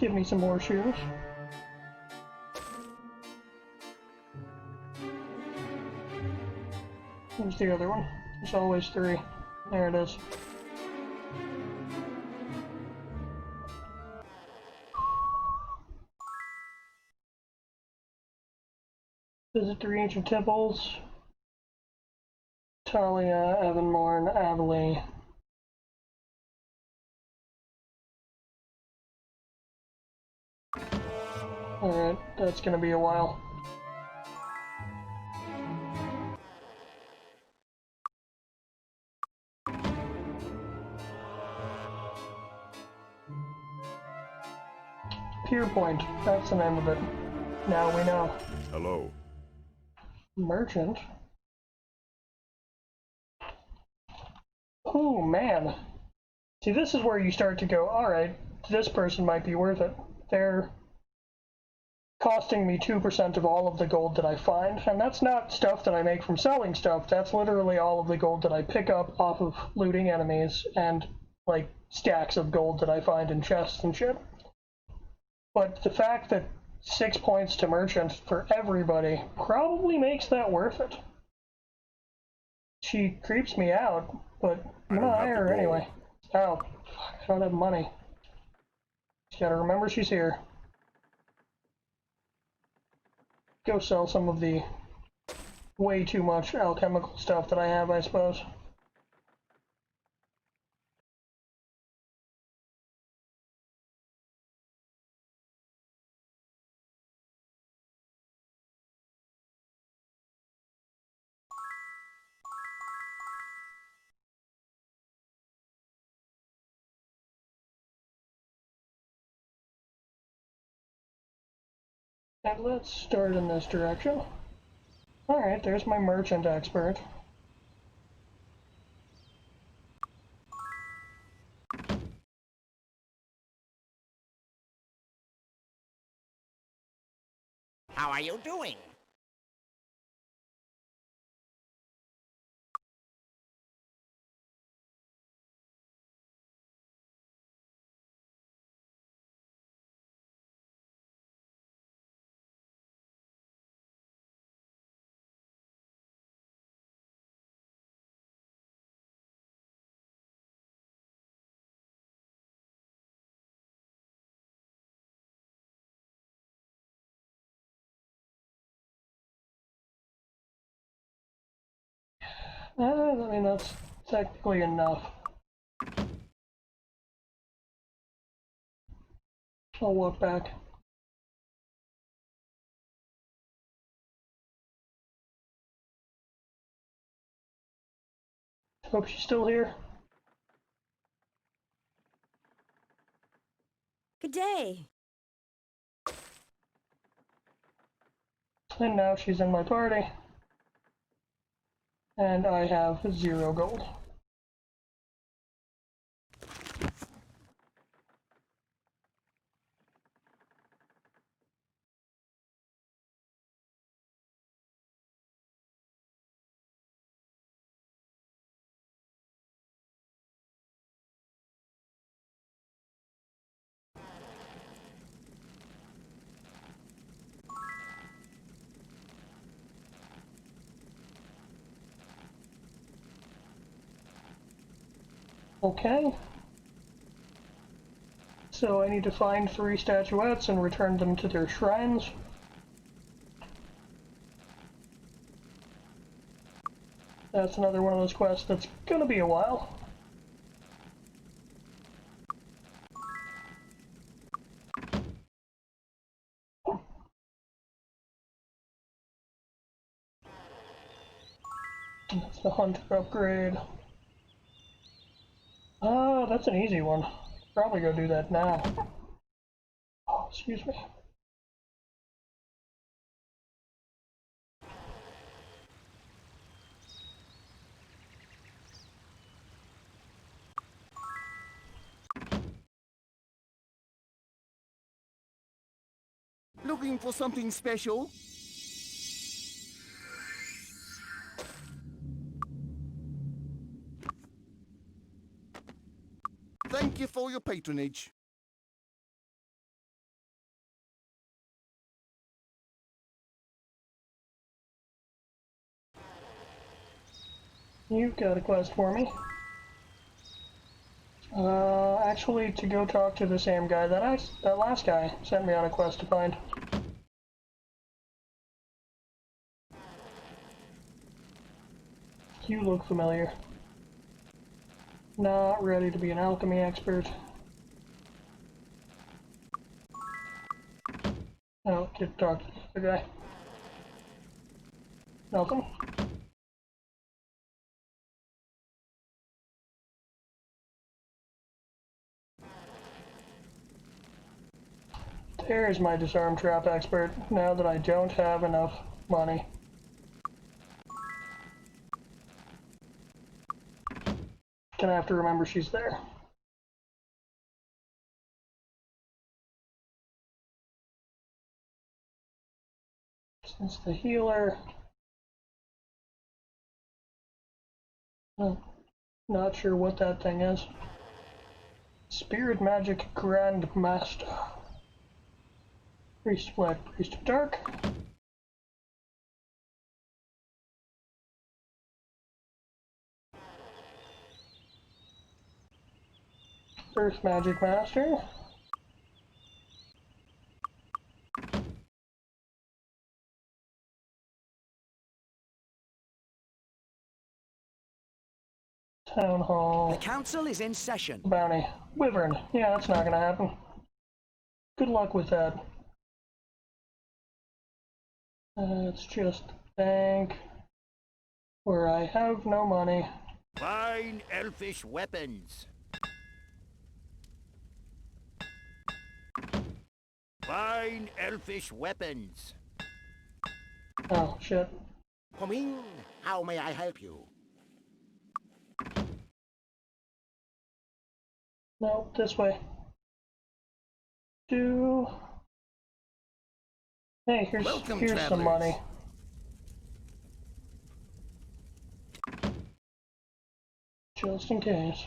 Give me some more shoes. Where's the other one? There's always three. There it is. Visit three ancient temples. Talia, Evanmorn, Avali. Alright, that's gonna be a while. Pier Point, that's the name of it. Now we know. Hello. Merchant? Oh man. See, this is where you start to go, alright, this person might be worth it. They're costing me 2% of all of the gold that I find, and that's not stuff that I make from selling stuff, that's literally all of the gold that I pick up off of looting enemies, and, like, stacks of gold that I find in chests and shit. But the fact that 6 points to merchant for everybody probably makes that worth it. She creeps me out, but I'm gonna hire her anyway. Oh, I don't have money. Just gotta remember she's here. Go sell some of the way too much alchemical stuff that I have, I suppose. And let's start in this direction. Alright, there's my merchant expert. How are you doing? I mean, that's technically enough. I'll walk back. Hope she's still here. Good day. And now she's in my party. And I have 0 gold. Okay. So I need to find 3 statuettes and return them to their shrines. That's another one of those quests that's gonna be a while. That's the hunter upgrade. Oh, that's an easy one. Probably go do that now. Oh, excuse me. Looking for something special? Thank you for your patronage. You've got a quest for me. Actually, to go talk to the same guy that last guy sent me on a quest to find. You look familiar. Not ready to be an alchemy expert. Oh, get to talk to the guy. Nothing. There's my disarm trap expert, now that I don't have enough money. Gonna have to remember she's there. Since the healer... not sure what that thing is. Spirit Magic Grandmaster. Priest of Black, Priest of Dark. Earth Magic Master. Town Hall. The council is in session. Bounty. Wyvern. Yeah, that's not gonna happen. Good luck with that. It's just bank where I have no money. Fine elfish weapons. Fine elfish weapons. Oh, shit. Come in. How may I help you? No, this way. Hey, here's some money. Just in case.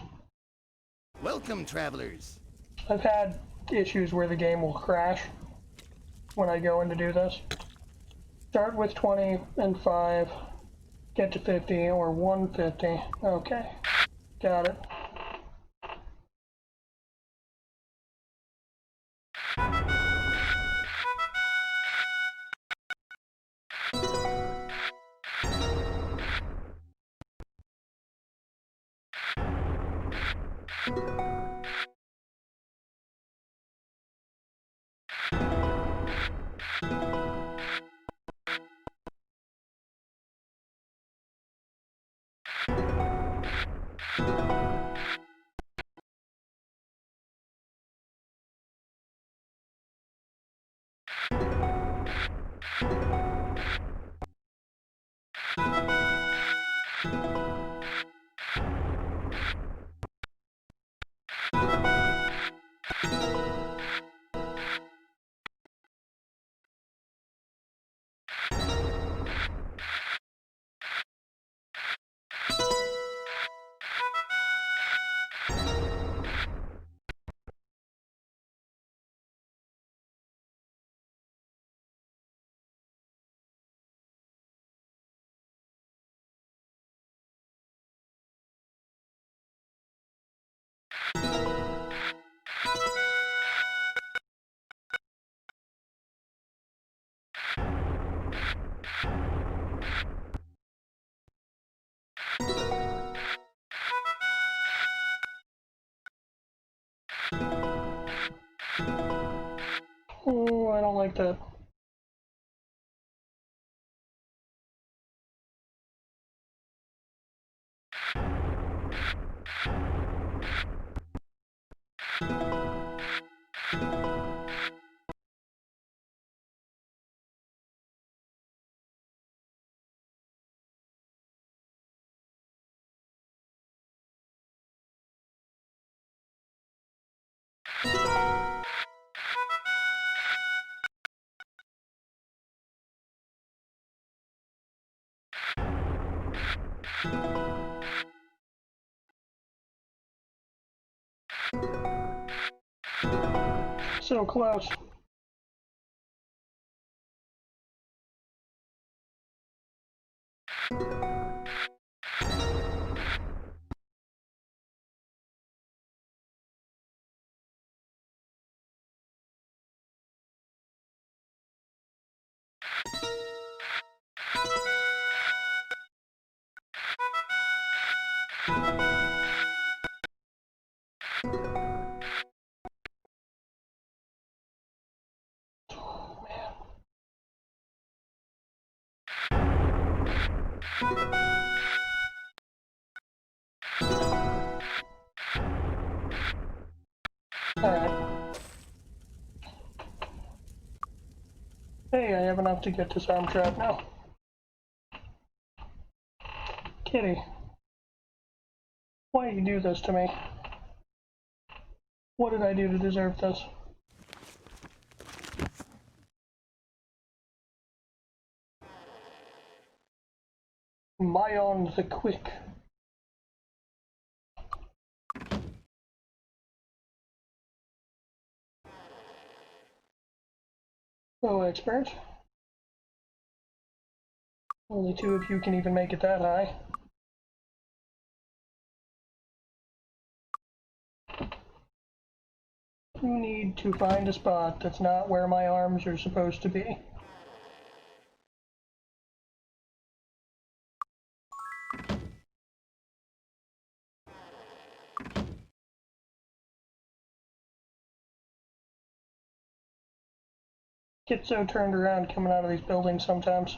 Welcome, travelers. I've had issues where the game will crash when I go in to do this. Start with 20 and 5, get to 50 or 150. Okay, got it. Oh, I don't like that. So close. Alright. Hey, I have enough to get this arm trap now. Kitty, why do you do this to me? What did I do to deserve this? Mion the Quick. Oh, expert. Only two of you can even make it that high. You need to find a spot that's not where my arms are supposed to be. Get so turned around coming out of these buildings sometimes.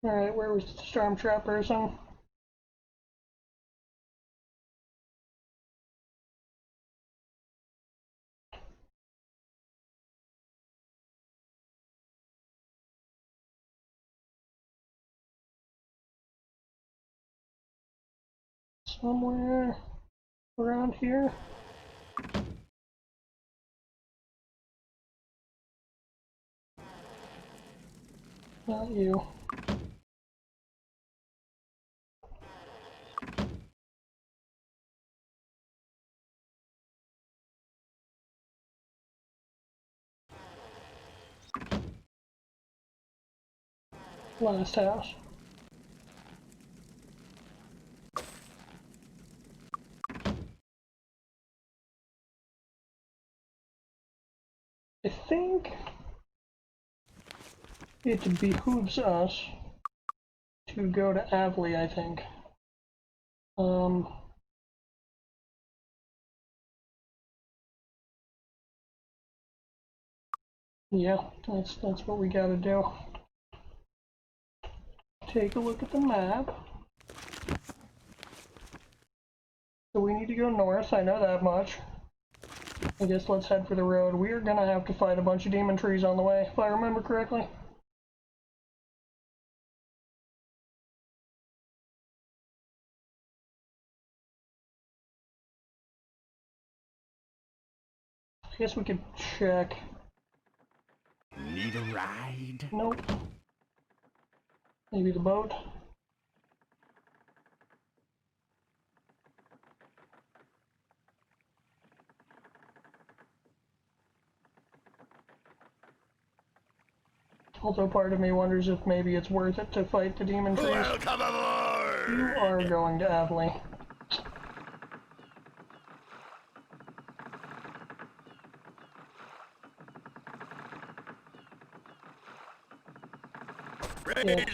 Alright, where was the storm trap person? Somewhere around here. Not you. Last house. I think it behooves us to go to Avley, I think. Yeah, that's what we gotta do. Take a look at the map. So we need to go north, I know that much. I guess let's head for the road. We are gonna have to fight a bunch of demon trees on the way, if I remember correctly. I guess we could check. Need a ride? Nope. Maybe the boat. Although part of me wonders if maybe it's worth it to fight the demon trees. Welcome aboard! You are going to Avley. Yeah,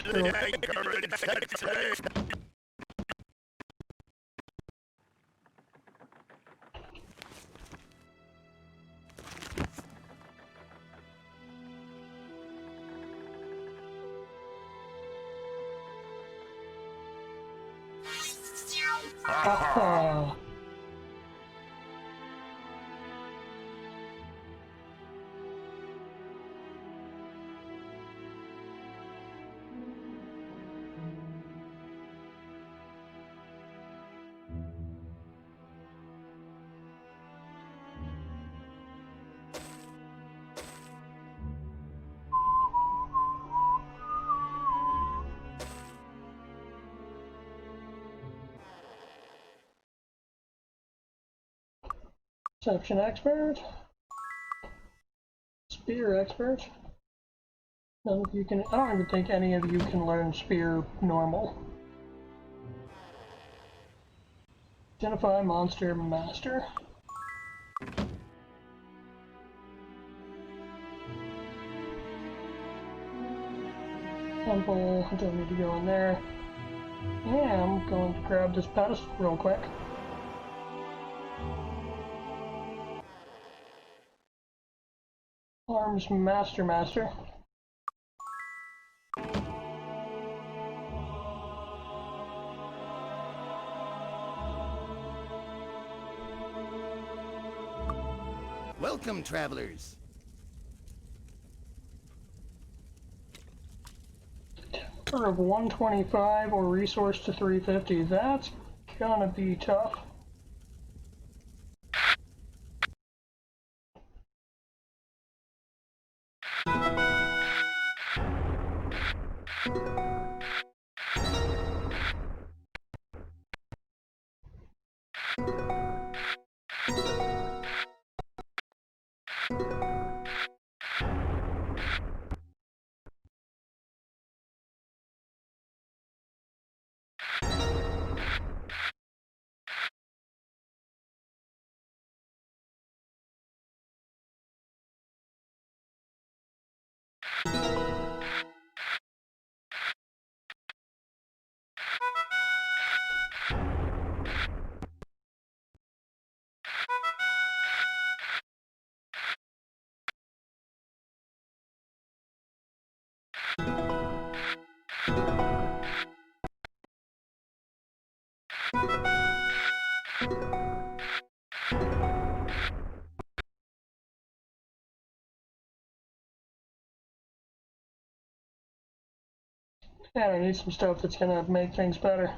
Aha. Perception expert. Spear expert. None of you can. I don't even think any of you can learn spear normal. Identify monster master. Temple. I don't need to go in there. Yeah, I'm going to grab this pedestal real quick. Arms master. Welcome, travelers. Temper of 125 or resource to 350. That's gonna be tough. Yeah, I need some stuff that's gonna make things better.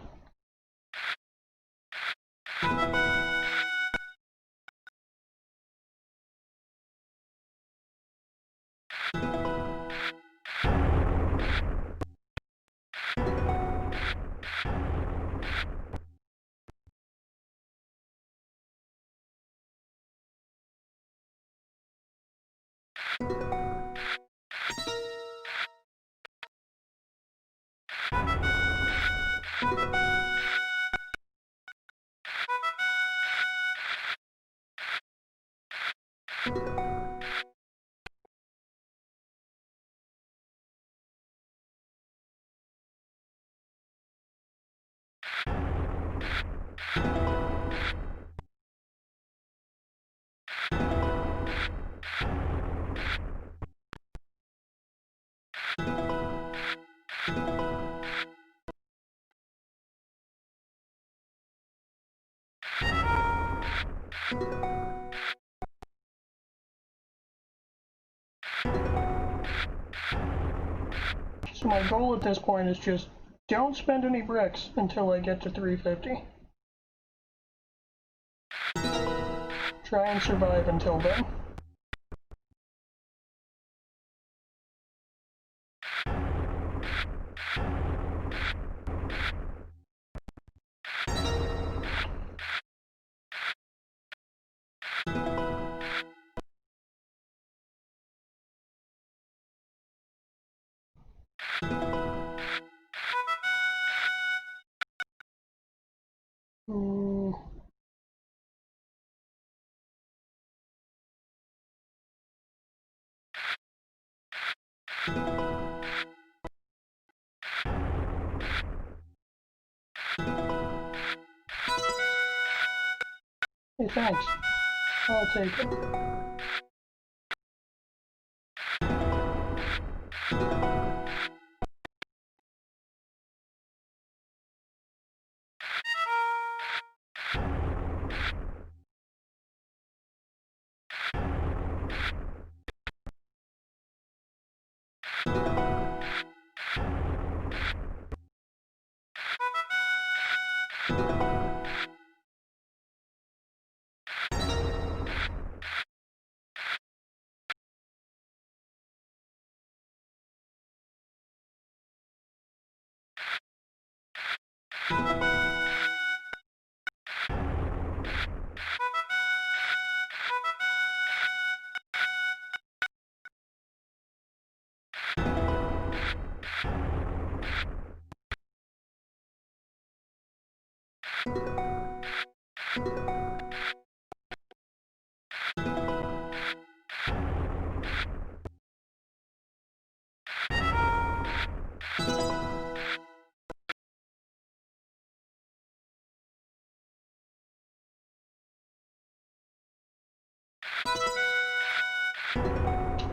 So my goal at this point is just don't spend any bricks until I get to 350. Try and survive until then. Hey, thanks. I'll take it.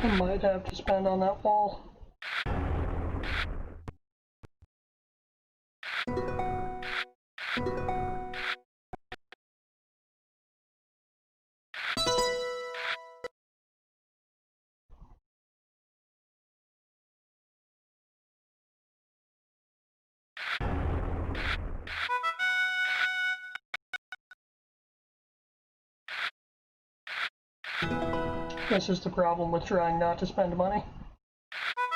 I might have to spend on that wall. This is the problem with trying not to spend money.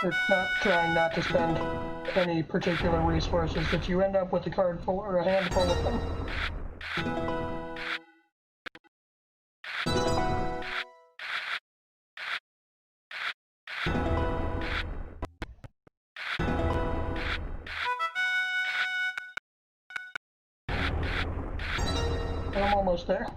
Or not trying not to spend any particular resources, that you end up with a card full or a handful of them. I'm almost there.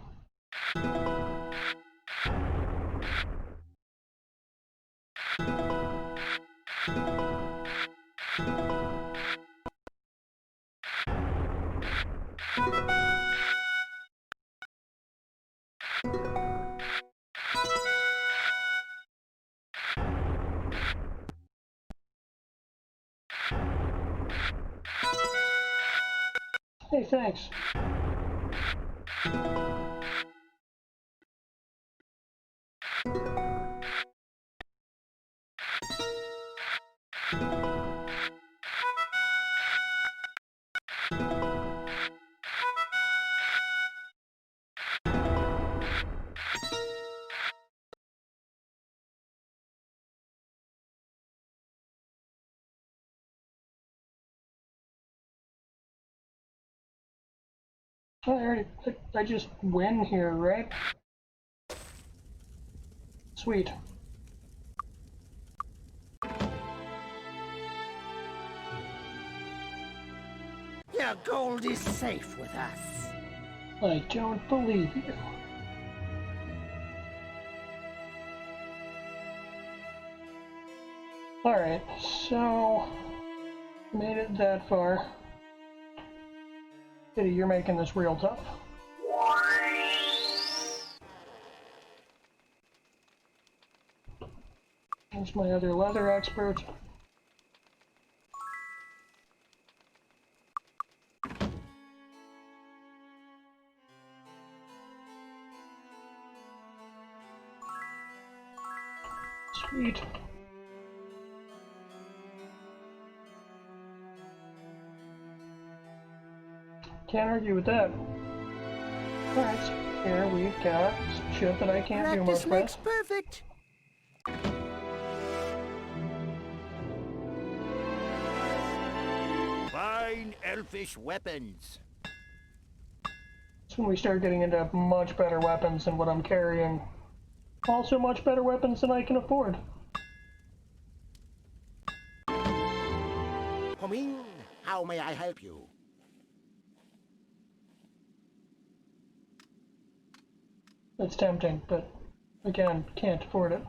Hey, thanks. I just win here, right? Sweet. Your gold is safe with us. I don't believe you. Alright, so made it that far. Kitty, you're making this real tough. There's my other leather expert. Sweet. Can't argue with that. Alright, so here we've got some shit that I can't do much with. Perfect. Fine elfish weapons. That's when we start getting into much better weapons than what I'm carrying. Also much better weapons than I can afford. Come in. How may I help you? It's tempting, but again, can't afford it.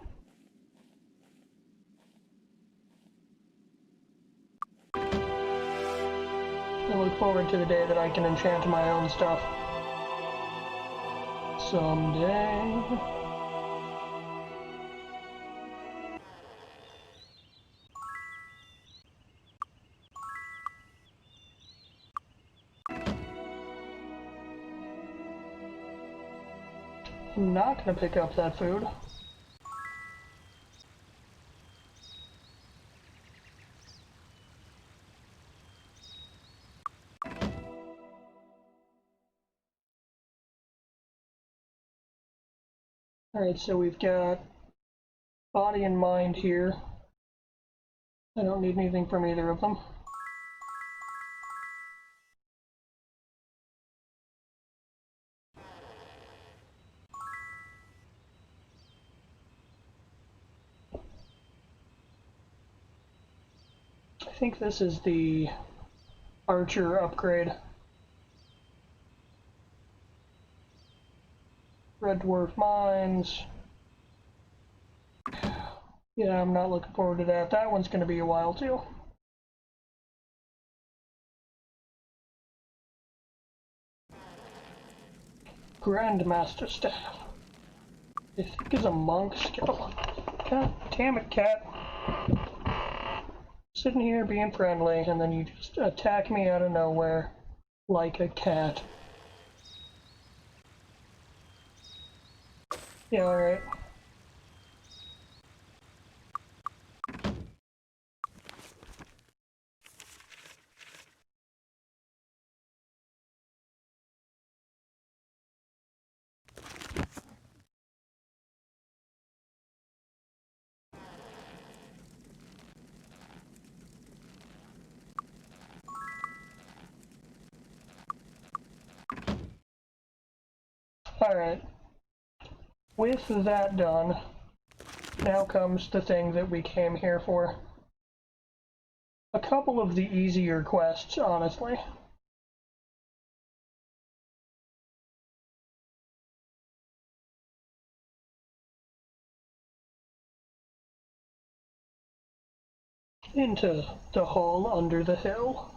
I look forward to the day that I can enchant my own stuff. Someday. I'm not gonna pick up that food. Alright, so we've got body and mind here. I don't need anything from either of them. I think this is the archer upgrade. Red Dwarf Mines. Yeah, I'm not looking forward to that. That one's going to be a while too. Grandmaster Staff. I think is a monk skill. God damn it, cat. Sitting here being friendly, and then you just attack me out of nowhere like a cat. Yeah, alright. Alright. With that done, now comes the thing that we came here for. A couple of the easier quests, honestly. Into the hole under the hill.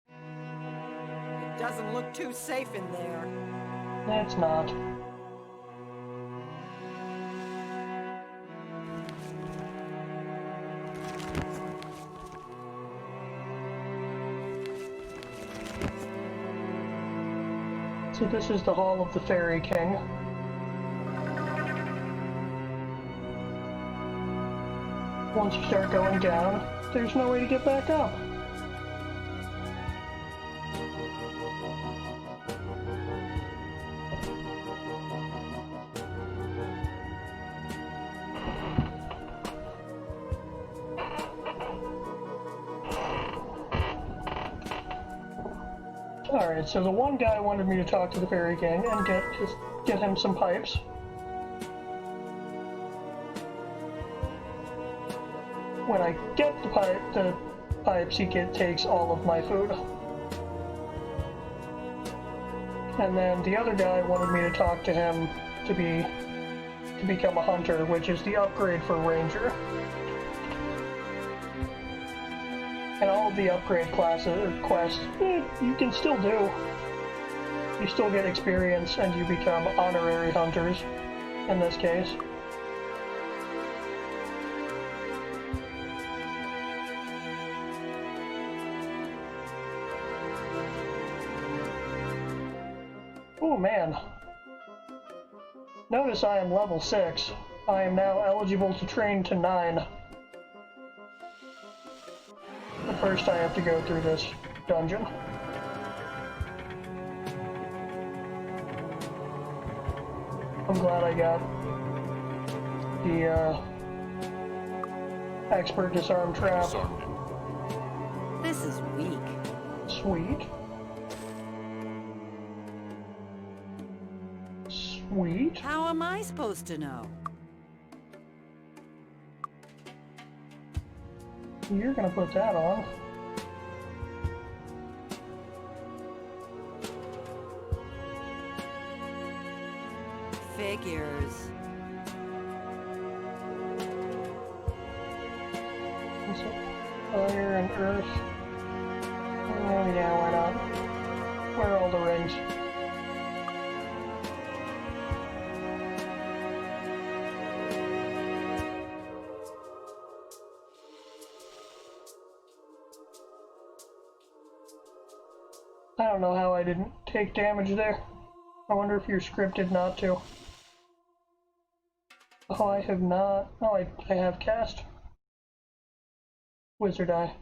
It doesn't look too safe in there. It's not. So this is the Hall of the Fairy King. Once you start going down, there's no way to get back up. Alright, so the one guy wanted me to talk to the Fairy King and get him some pipes. When I get the pipes, he takes all of my food. And then the other guy wanted me to talk to him to become a hunter, which is the upgrade for ranger. And all of the upgrade quests, you can still do. You still get experience and you become honorary hunters, in this case. Oh man. Notice I am level 6. I am now eligible to train to 9. But first I have to go through this dungeon. I'm glad I got the expert disarm trap. This is weak. Sweet. Sweet. How am I supposed to know? You're gonna put that on. Figures. Fire and earth. Oh yeah, why not? Where are all the rings? I don't know how I didn't take damage there. I wonder if you're scripted not to. Oh, I have not. Oh, I have cast Wizard Eye.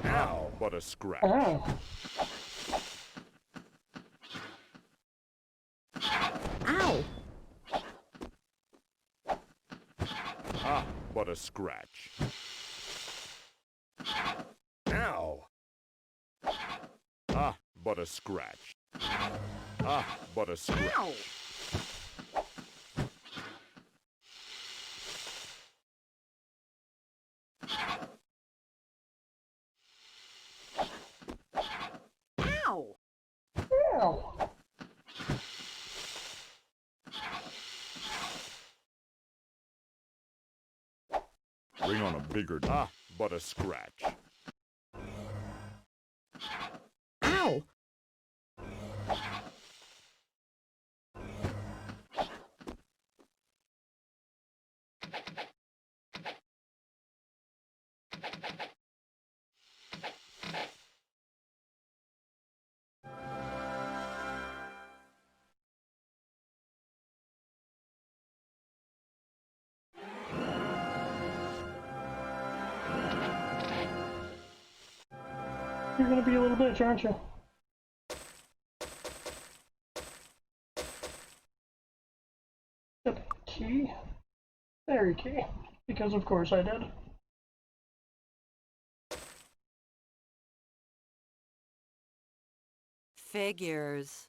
Ow, what a scratch. Oh. Ow! Ah, what a scratch. Ow. Ah, what a scratch. Ah, what a scratch. Ow! Ow! Ow. Bring on a bigger... Ah, what a scratch. Ow! You're gonna be a little bitch, aren't you? Yep. Key. Fairy key. Because of course I did. Figures.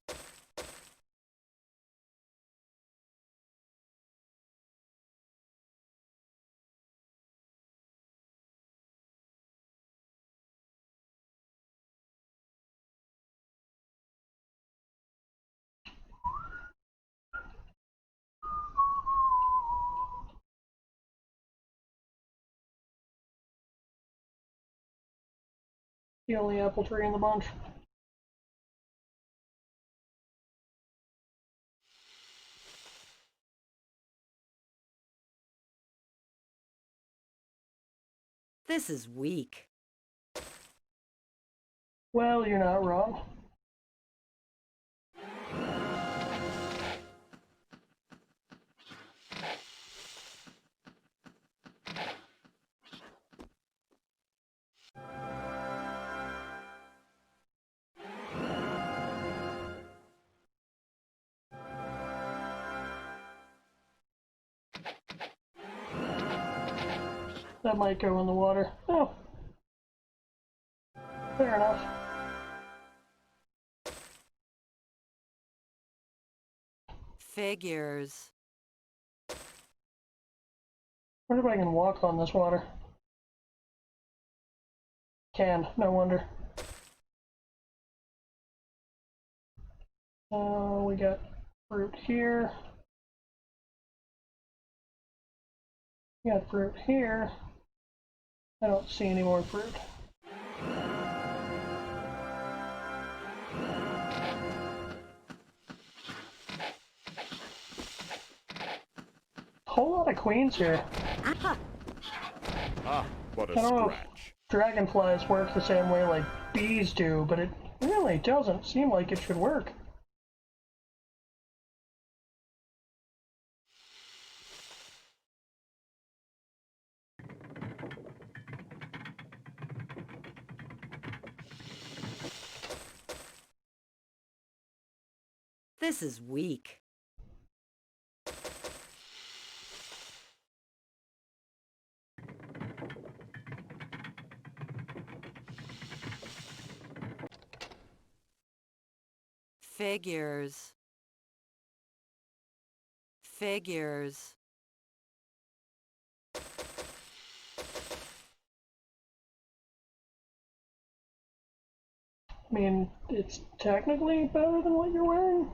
The only apple tree in the bunch. This is weak. Well, you're not wrong. That might go in the water. Oh. Fair enough. Figures. Wonder if I can walk on this water. Can, no wonder. We got fruit here. We got fruit here. I don't see any more fruit. Whole lot of queens here. Ah, what a I don't know if scratch. dragonflies work the same way like bees do, but it really doesn't seem like it should work. This is weak. Figures. Figures. I mean, it's technically better than what you're wearing.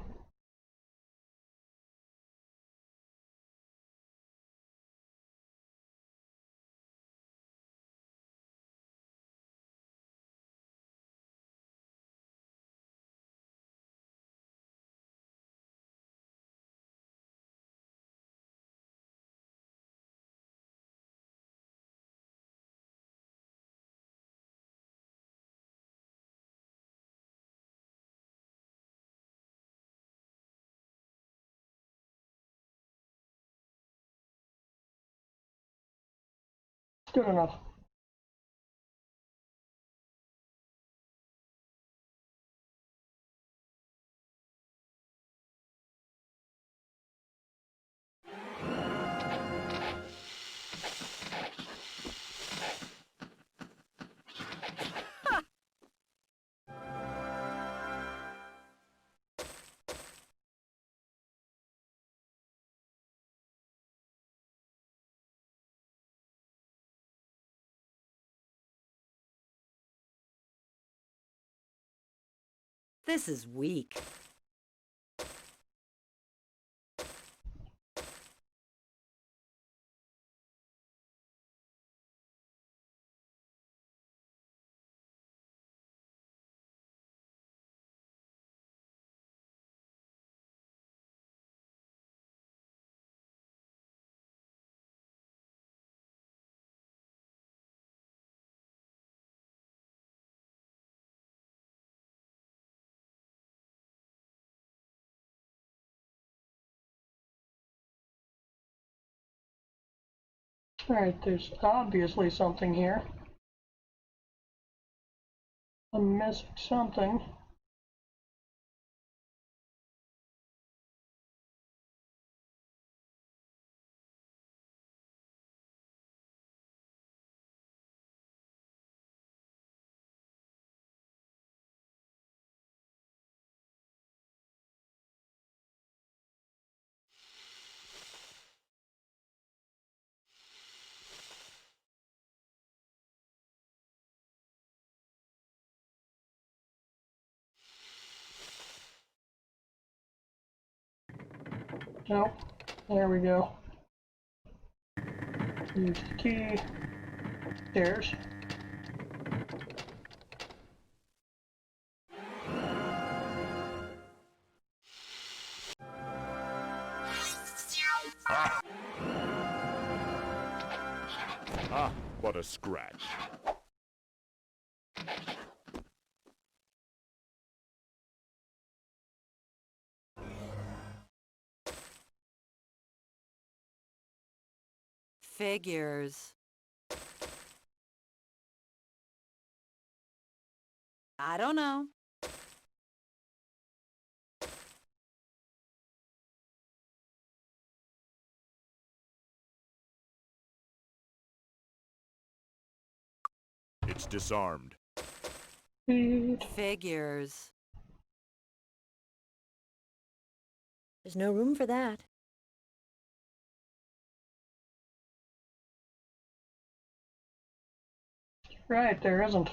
Good enough. This is weak. Alright, there's obviously something here. I'm missing something. Nope. There we go. Use the key. Stairs. Ah, what a scratch. Figures. I don't know. It's disarmed. Figures. There's no room for that. Right, there isn't.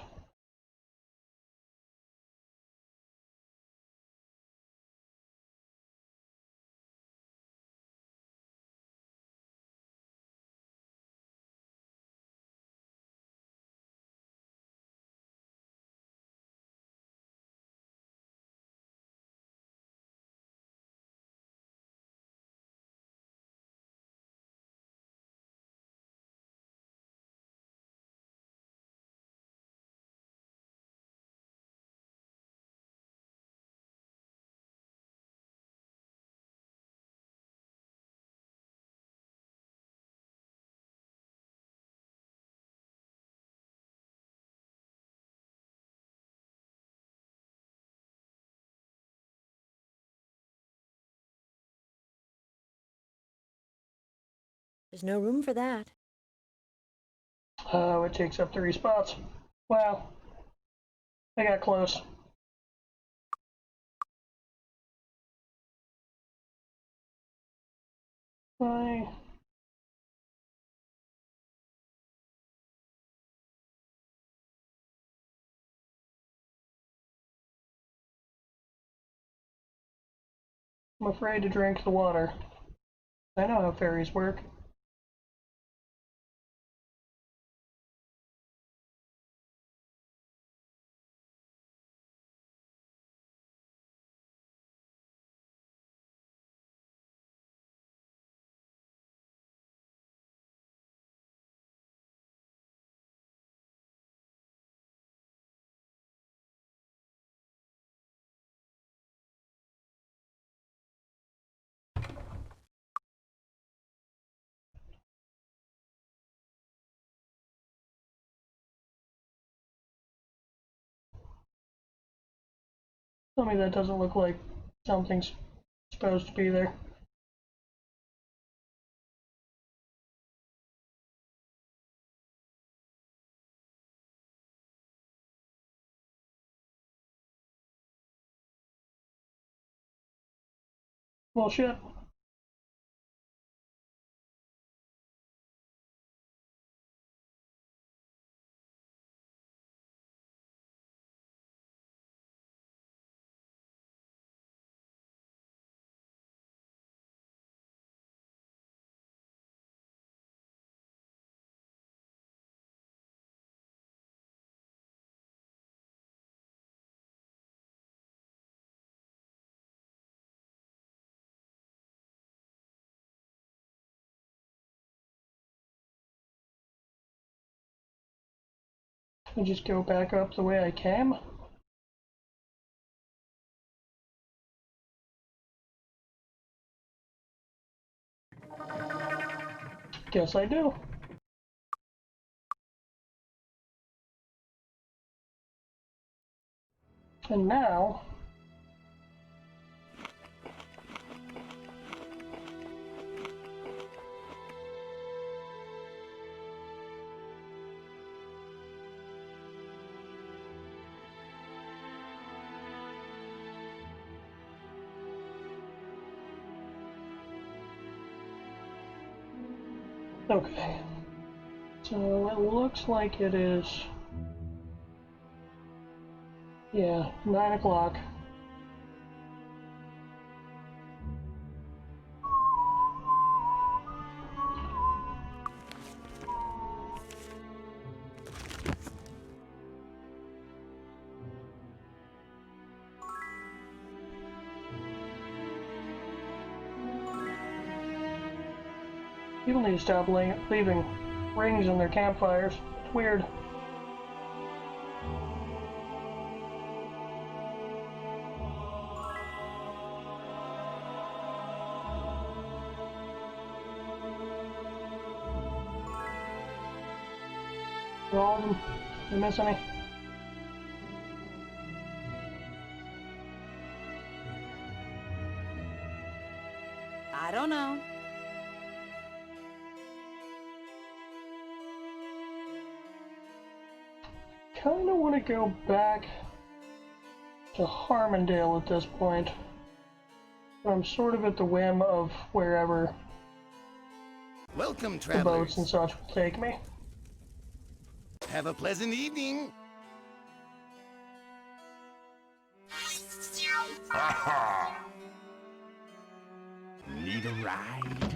There's no room for that. Oh, it takes up 3 spots. Wow. I got close. I'm afraid to drink the water. I know how fairies work. Tell me that doesn't look like something's supposed to be there. Well, shit. I just go back up the way I came? Guess I do. And now... Okay. So it looks like it is... Yeah, 9 o'clock. People need to stop leaving rings in their campfires. It's weird. For all of them. Did I miss any? I don't know. Kinda want to go back to Harmondale at this point. But I'm sort of at the whim of wherever Welcome, the travelers. boats and such will take me. Have a pleasant evening. Need a ride?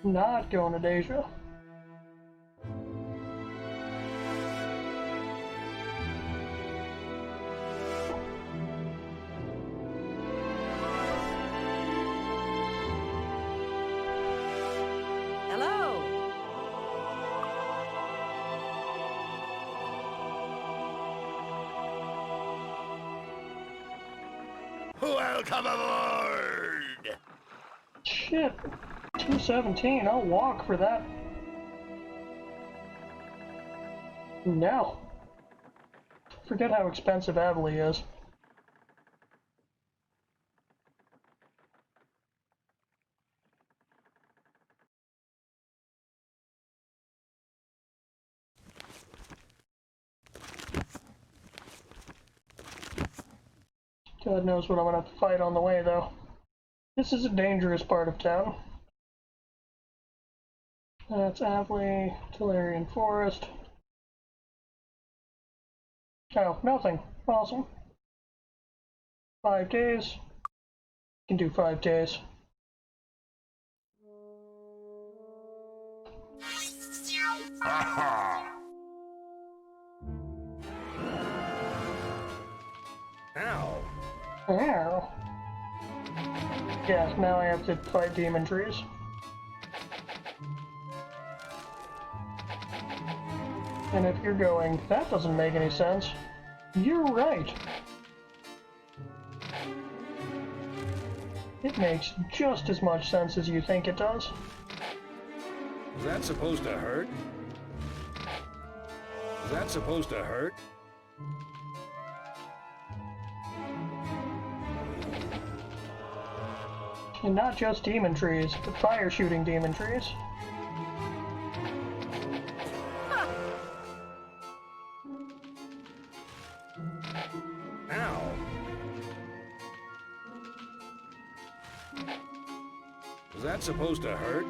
Not going to Deja. Hello. Welcome aboard! Shit. 217. I'll walk for that. No. Forget how expensive Avonlea is. God knows what I'm gonna have to fight on the way, though. This is a dangerous part of town. That's Avley, Tillarian Forest. Oh, nothing. Awesome. 5 days. Can do 5 days. Ow. Ow. Yeah, now I have to fight demon trees. And if you're going, that doesn't make any sense, you're right. It makes just as much sense as you think it does. Was that supposed to hurt? Was that supposed to hurt? And not just demon trees, but fire-shooting demon trees. Ow. Was that supposed to hurt?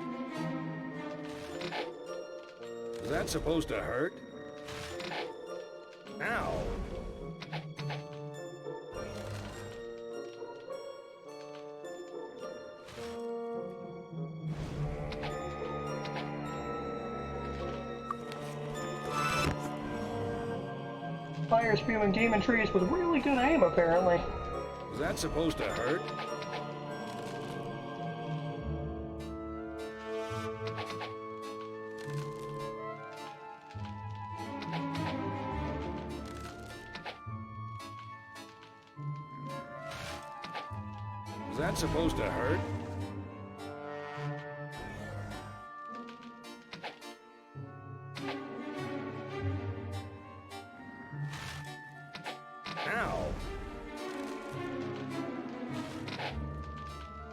Was that supposed to hurt? Ow. Fire-spewing demon trees with really good aim, apparently. Was that supposed to hurt? Was that supposed to hurt? Ow.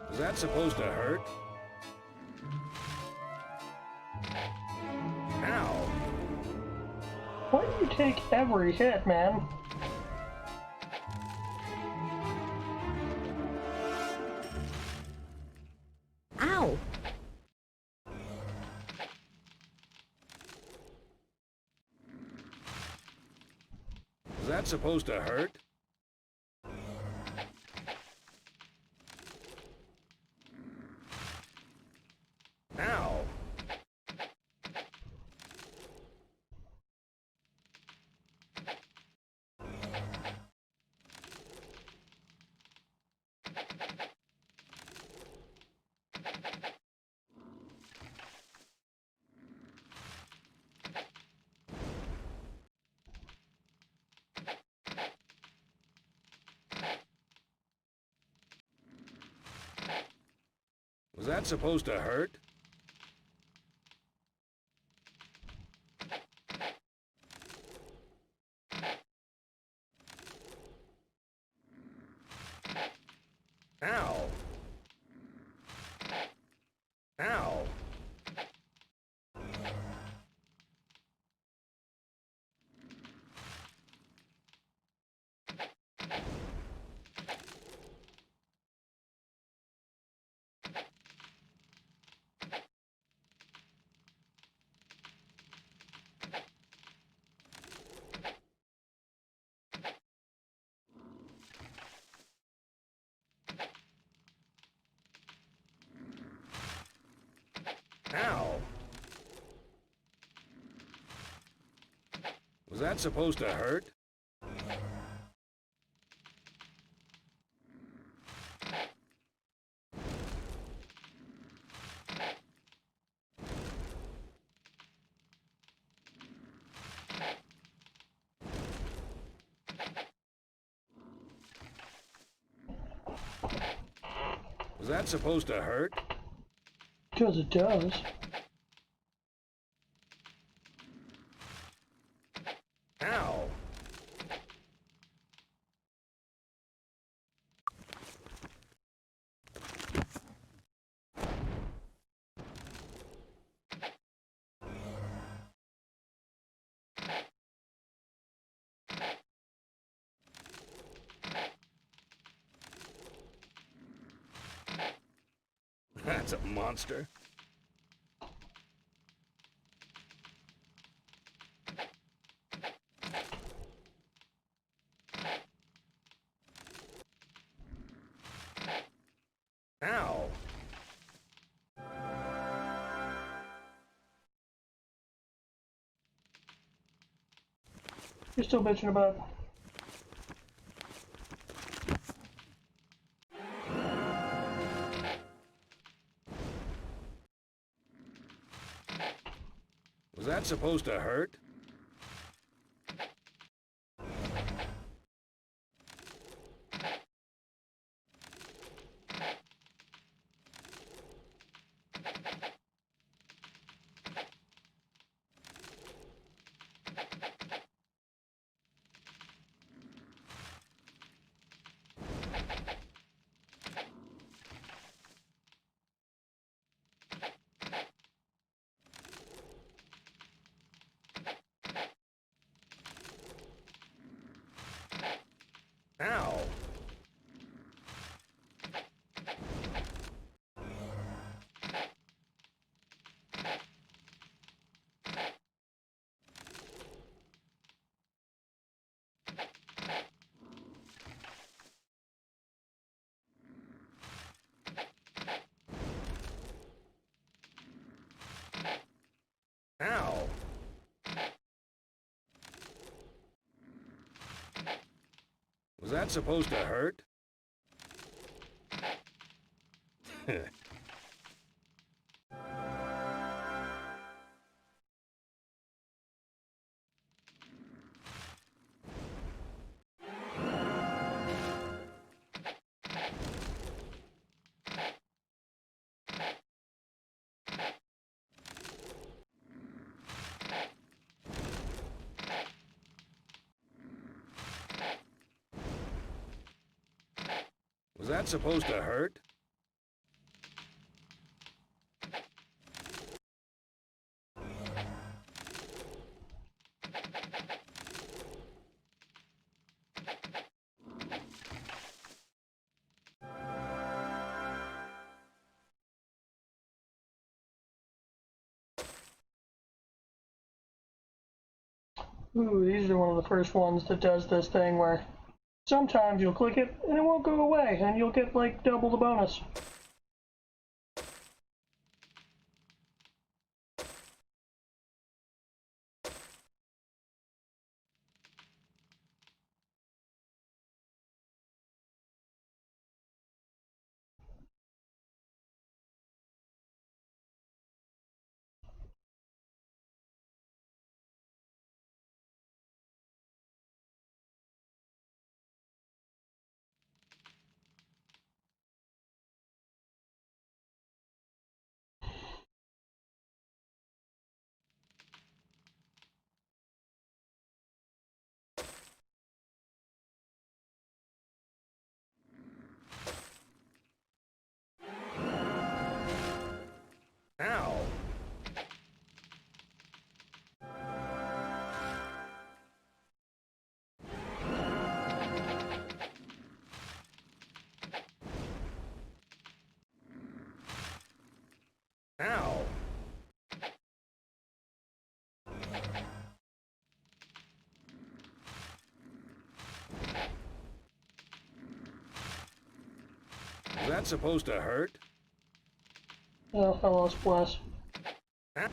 Was that supposed to hurt? Ow. Why do you take every hit, man? Ow! Was that supposed to hurt? Ow. Was that supposed to hurt? Ow. Ow. Ow. Was that supposed to hurt? Was that supposed to hurt? Because it does. Ow. That's a monster. Ow! You're still bitching about it. Was that supposed to hurt? Ow! Ow! Was that supposed to hurt? Was that supposed to hurt? Ooh, these are one of the first ones that does this thing where sometimes you'll click it and it won't go away and you'll get like double the bonus. Ow! Ow! Was that supposed to hurt? Oh, I lost bless. Ow.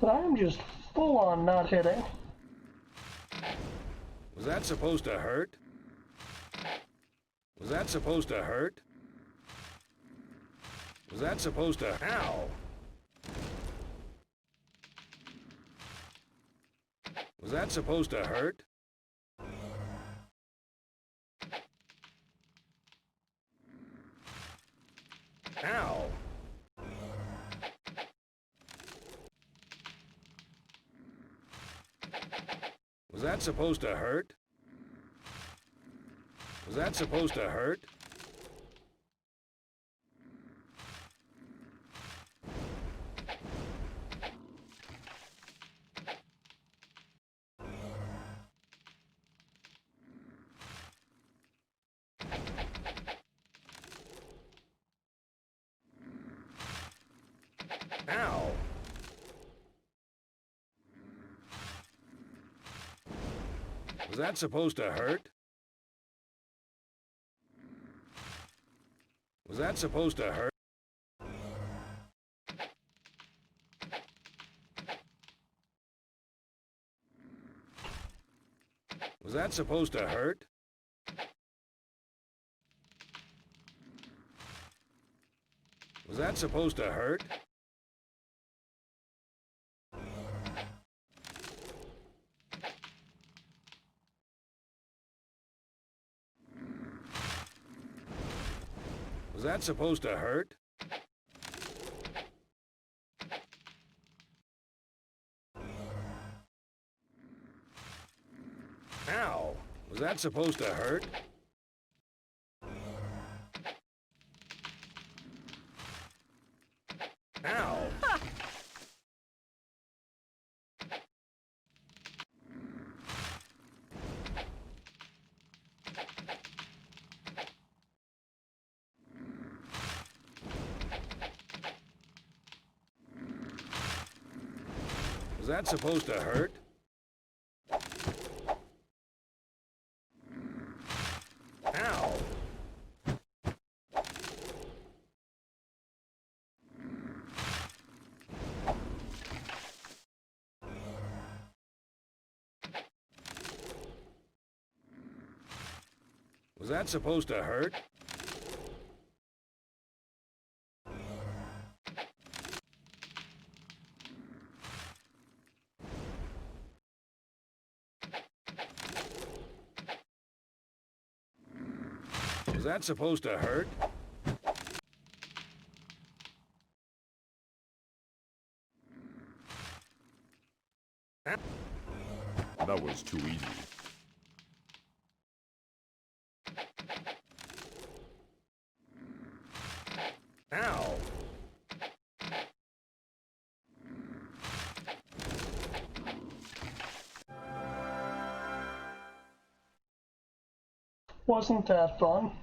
But I am just full on not hitting. Was that supposed to hurt? Was that supposed to hurt? Was that supposed to... Ow! Was that supposed to hurt? Ow! Was that supposed to hurt? Was that supposed to hurt? Was that supposed to hurt? Was that supposed to hurt? Was that supposed to hurt? Was that supposed to hurt? Was that supposed to hurt? Ow! Was that supposed to hurt? Ow! Was that supposed to hurt? Ow! Was that supposed to hurt? Was that supposed to hurt? That was too easy. Ow! Wasn't that fun?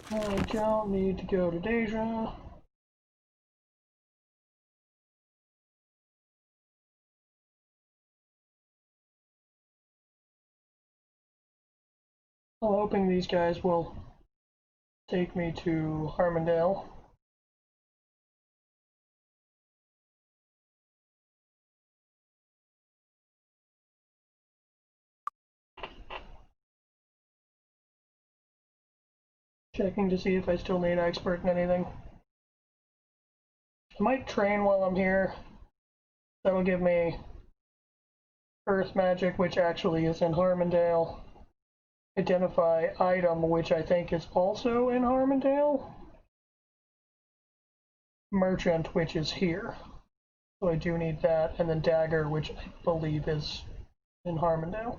I don't need to go to Deja. I'm hoping these guys will take me to Harmondale. Checking to see if I still need expert in anything. I might train while I'm here. That'll give me Earth Magic, which actually is in Harmondale. Identify item, which I think is also in Harmondale. Merchant, which is here. So I do need that, and then Dagger, which I believe is in Harmondale.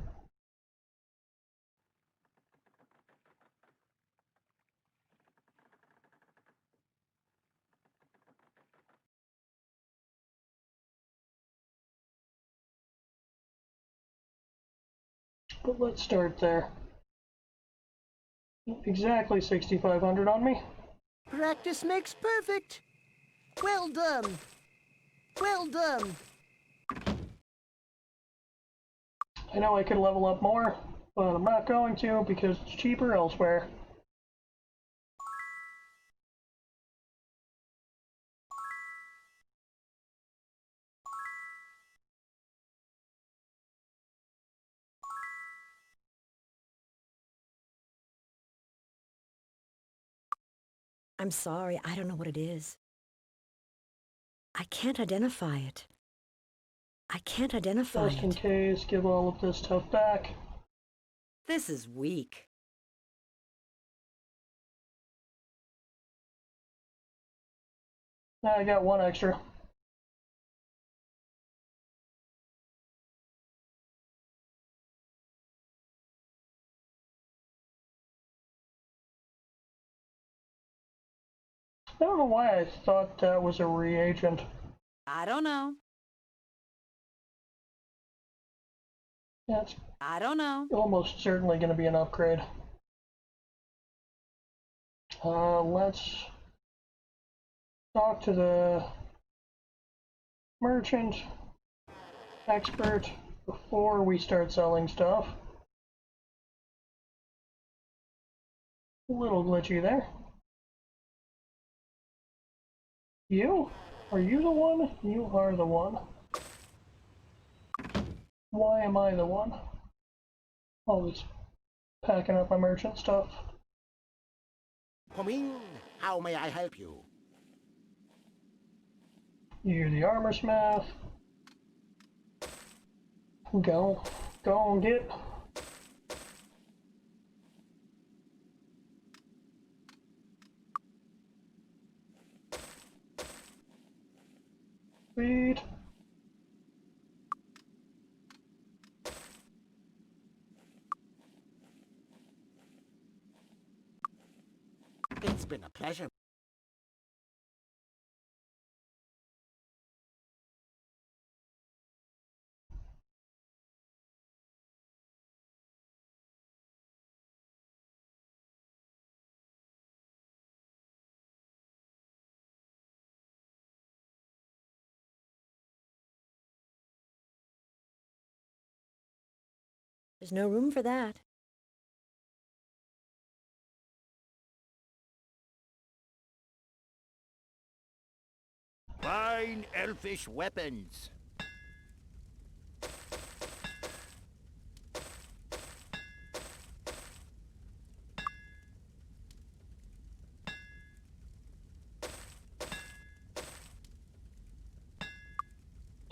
But let's start there. Exactly 6,500 on me. Practice makes perfect. Well done. Well done. I know I could level up more, but I'm not going to because it's cheaper elsewhere. I'm sorry, I don't know what it is. I can't identify it. I can't identify Just in it. case, give all of this stuff back. This is weak. Now I got one extra. I don't know why I thought that was a reagent. I don't know. That's I don't know. almost certainly going to be an upgrade. Let's talk to the merchant expert before we start selling stuff. A little glitchy there. You? Are you the one? You are the one. Why am I the one? Always packing up my merchant stuff. Come in. How may I help you? You're the armor smith. Go and get. Sweet. It's been a pleasure. There's no room for that. Fine elfish weapons.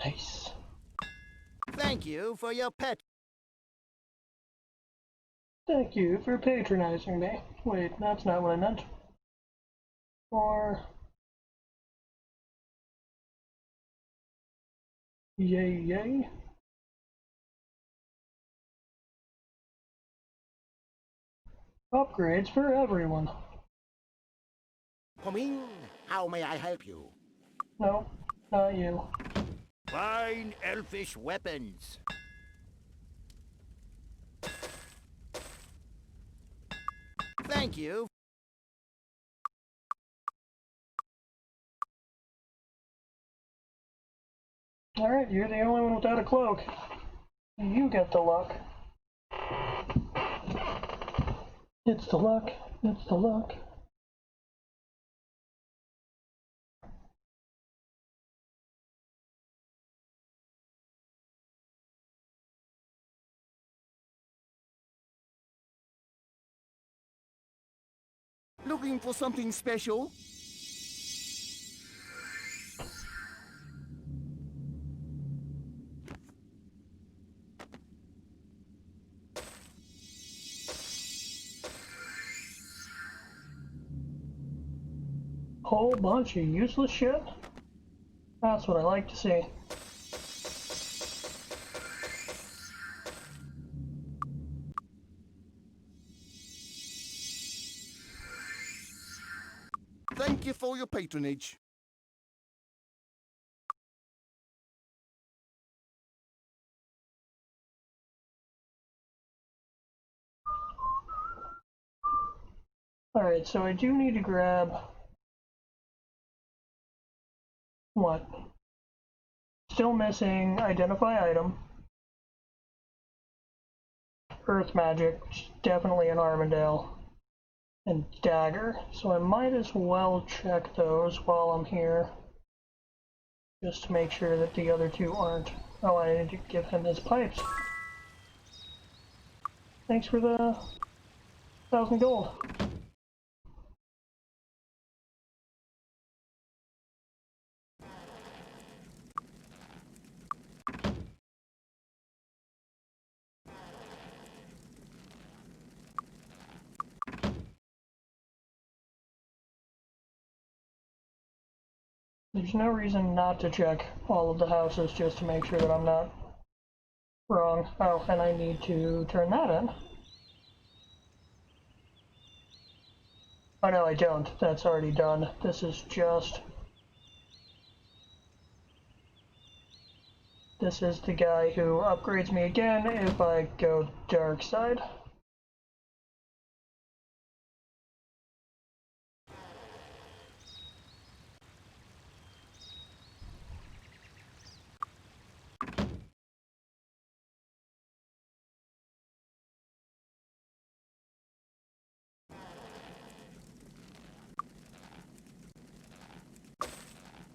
Nice. Thank you for your pet. Thank you for patronizing me. Wait, that's not what I meant. Or... Yay, yay. Upgrades for everyone. Come in. How may I help you? No, not you. Fine elfish weapons. Thank you. Alright, you're the only one without a cloak. You get the luck. It's the luck. It's the luck. Looking for something special? Whole bunch of useless shit? That's what I like to see. Thank you for your patronage. Alright, so I do need to grab... What? Still missing identify item. Earth magic, which is definitely an Armandale. And dagger, so I might as well check those while I'm here. Just to make sure that the other two aren't. Oh, I need to give him his pipes. Thanks for the 1,000 gold. There's no reason not to check all of the houses just to make sure that I'm not wrong. Oh, and I need to turn that in. Oh no, I don't. That's already done. This is just... This is the guy who upgrades me again if I go dark side.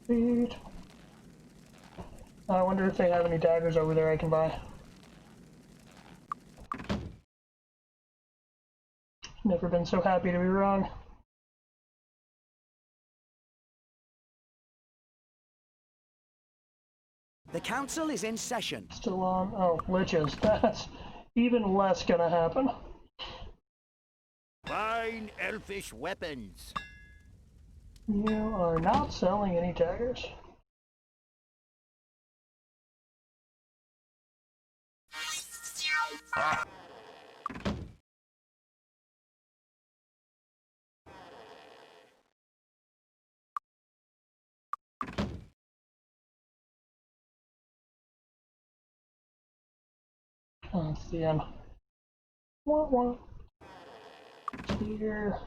Sweet. I wonder if they have any daggers over there I can buy. Never been so happy to be wrong. The council is in session. Still on. Oh, liches. That's even less gonna happen. Fine elfish weapons. You are not selling any daggers. Oh, that's the end. Wah, wah. Here.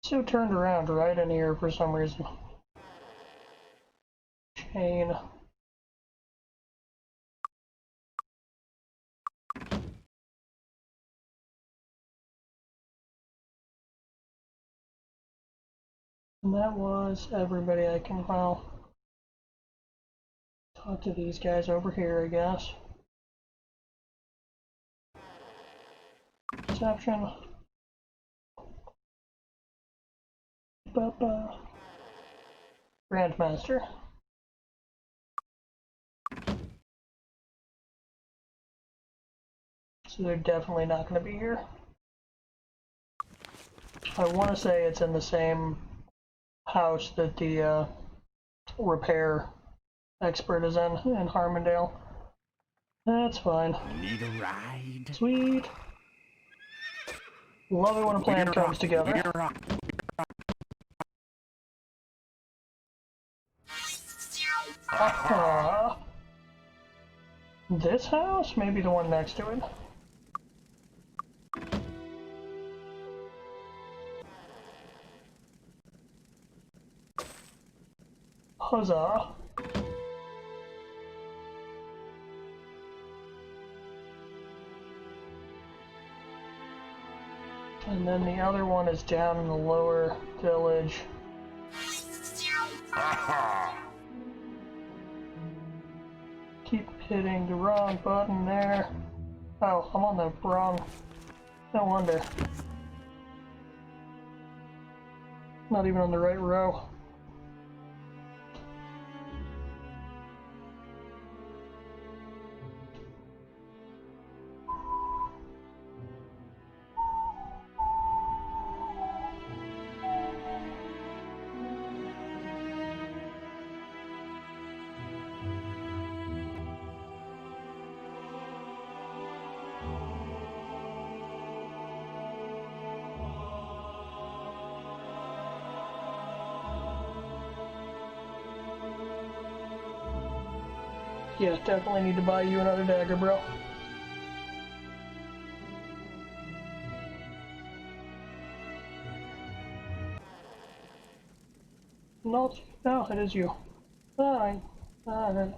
So turned around right in here for some reason. Chain. And that was everybody I can, well, talk to these guys over here, I guess. Perception. Ba-ba. Grandmaster. So they're definitely not going to be here. I want to say it's in the same house that the repair expert is in Harmondale. That's fine. Need a ride? Sweet. Love it when a plan comes together. This house? Maybe the one next to it. Huzzah. And then the other one is down in the lower village. Keep hitting the wrong button there. Oh, I'm on the wrong... No wonder. Not even on the right row. Yeah, definitely need to buy you another dagger, bro. No, it is you. Alright. Alright.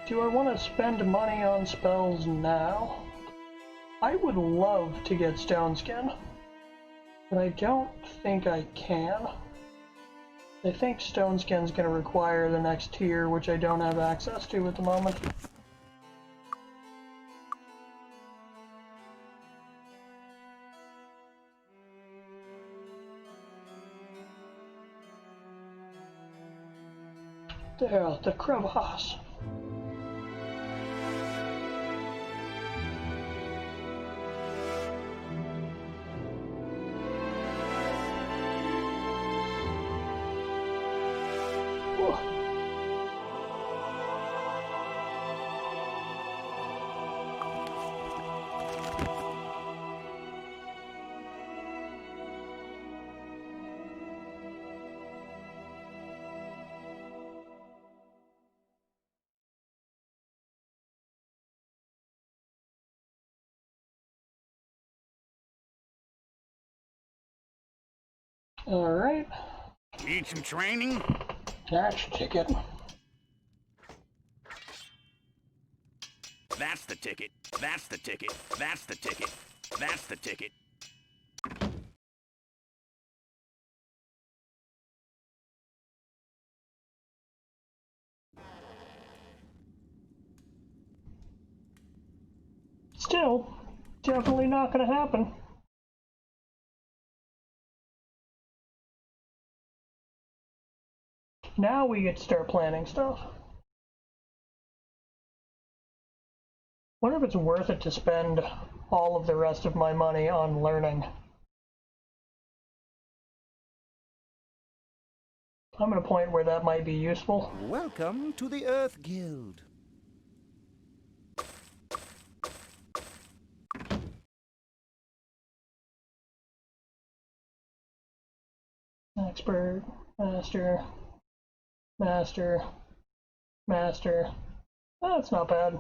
Do I want to spend money on spells now? I would love to get Stone Skin, but I don't think I can. I think Stone Skin's going to require the next tier, which I don't have access to at the moment. There, the crevasse. Alright. Need some training? Catch ticket. That's the ticket. That's the ticket. That's the ticket. That's the ticket. Still, definitely not gonna happen. Now we get to start planning stuff. Wonder if it's worth it to spend all of the rest of my money on learning. I'm at a point where that might be useful. Welcome to the Earth Guild. Expert, master, master, master. That's not bad.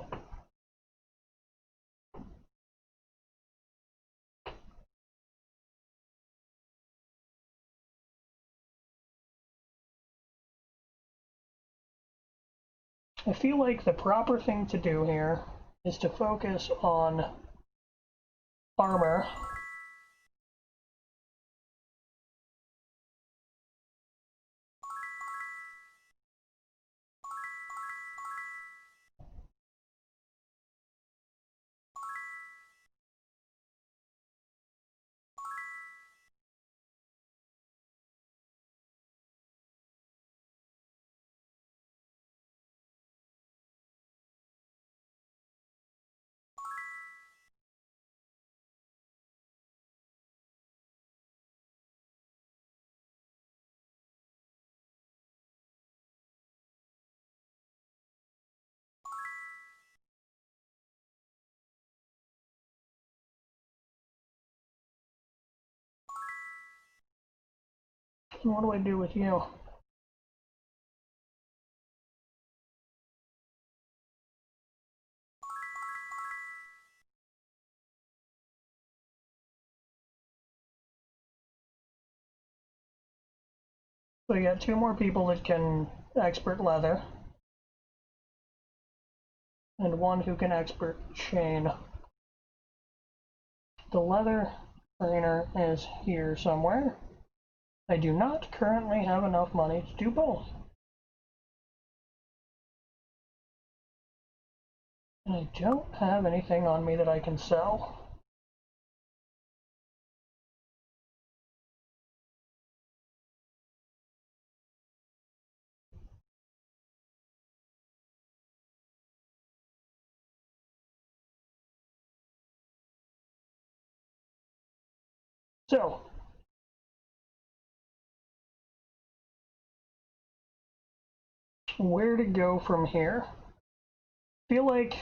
I feel like the proper thing to do here is to focus on armor. What do I do with you? So we got two more people that can expert leather, and one who can expert chain. The leather trainer is here somewhere. I do not currently have enough money to do both. And I don't have anything on me that I can sell. So, where to go from here? Feel like,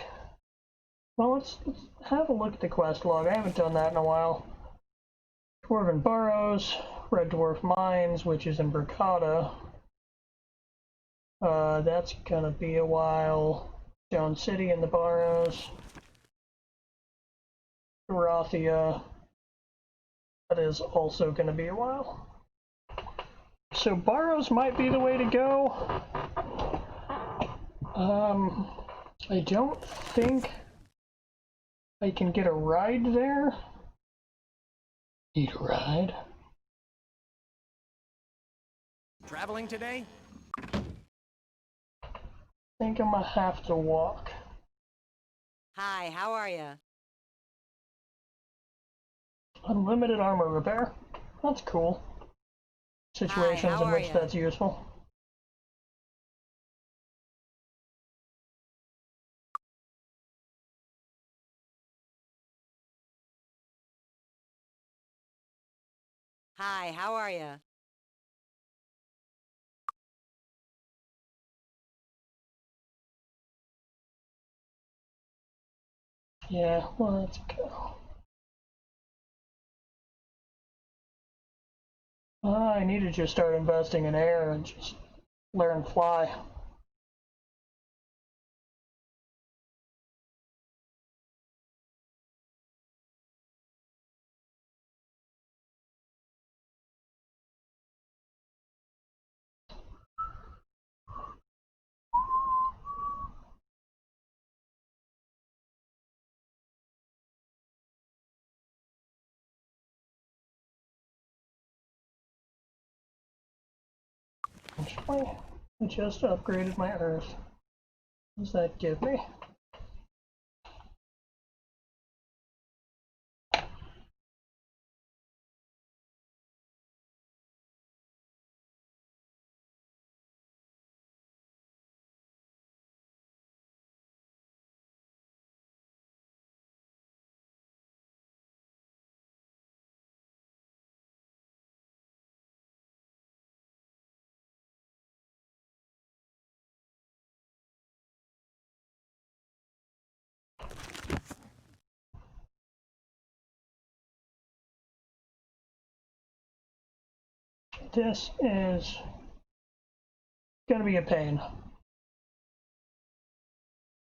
well, let's have a look at the quest log. I haven't done that in a while. Dwarven Burrows, Red Dwarf Mines, which is in Bricata. That's gonna be a while. Stone City in the Burrows. Dorothea. That is also gonna be a while. So Burrows might be the way to go. I don't think I can get a ride there. Need a ride? Traveling today? I think I'm gonna have to walk. Hi, how are you? Unlimited armor repair. That's cool. Situations how in are which ya? that's useful. Hi, how are you? Yeah, let's go. I need to just start investing in air and just learn fly. I just upgraded my earth. What does that give me? This is going to be a pain.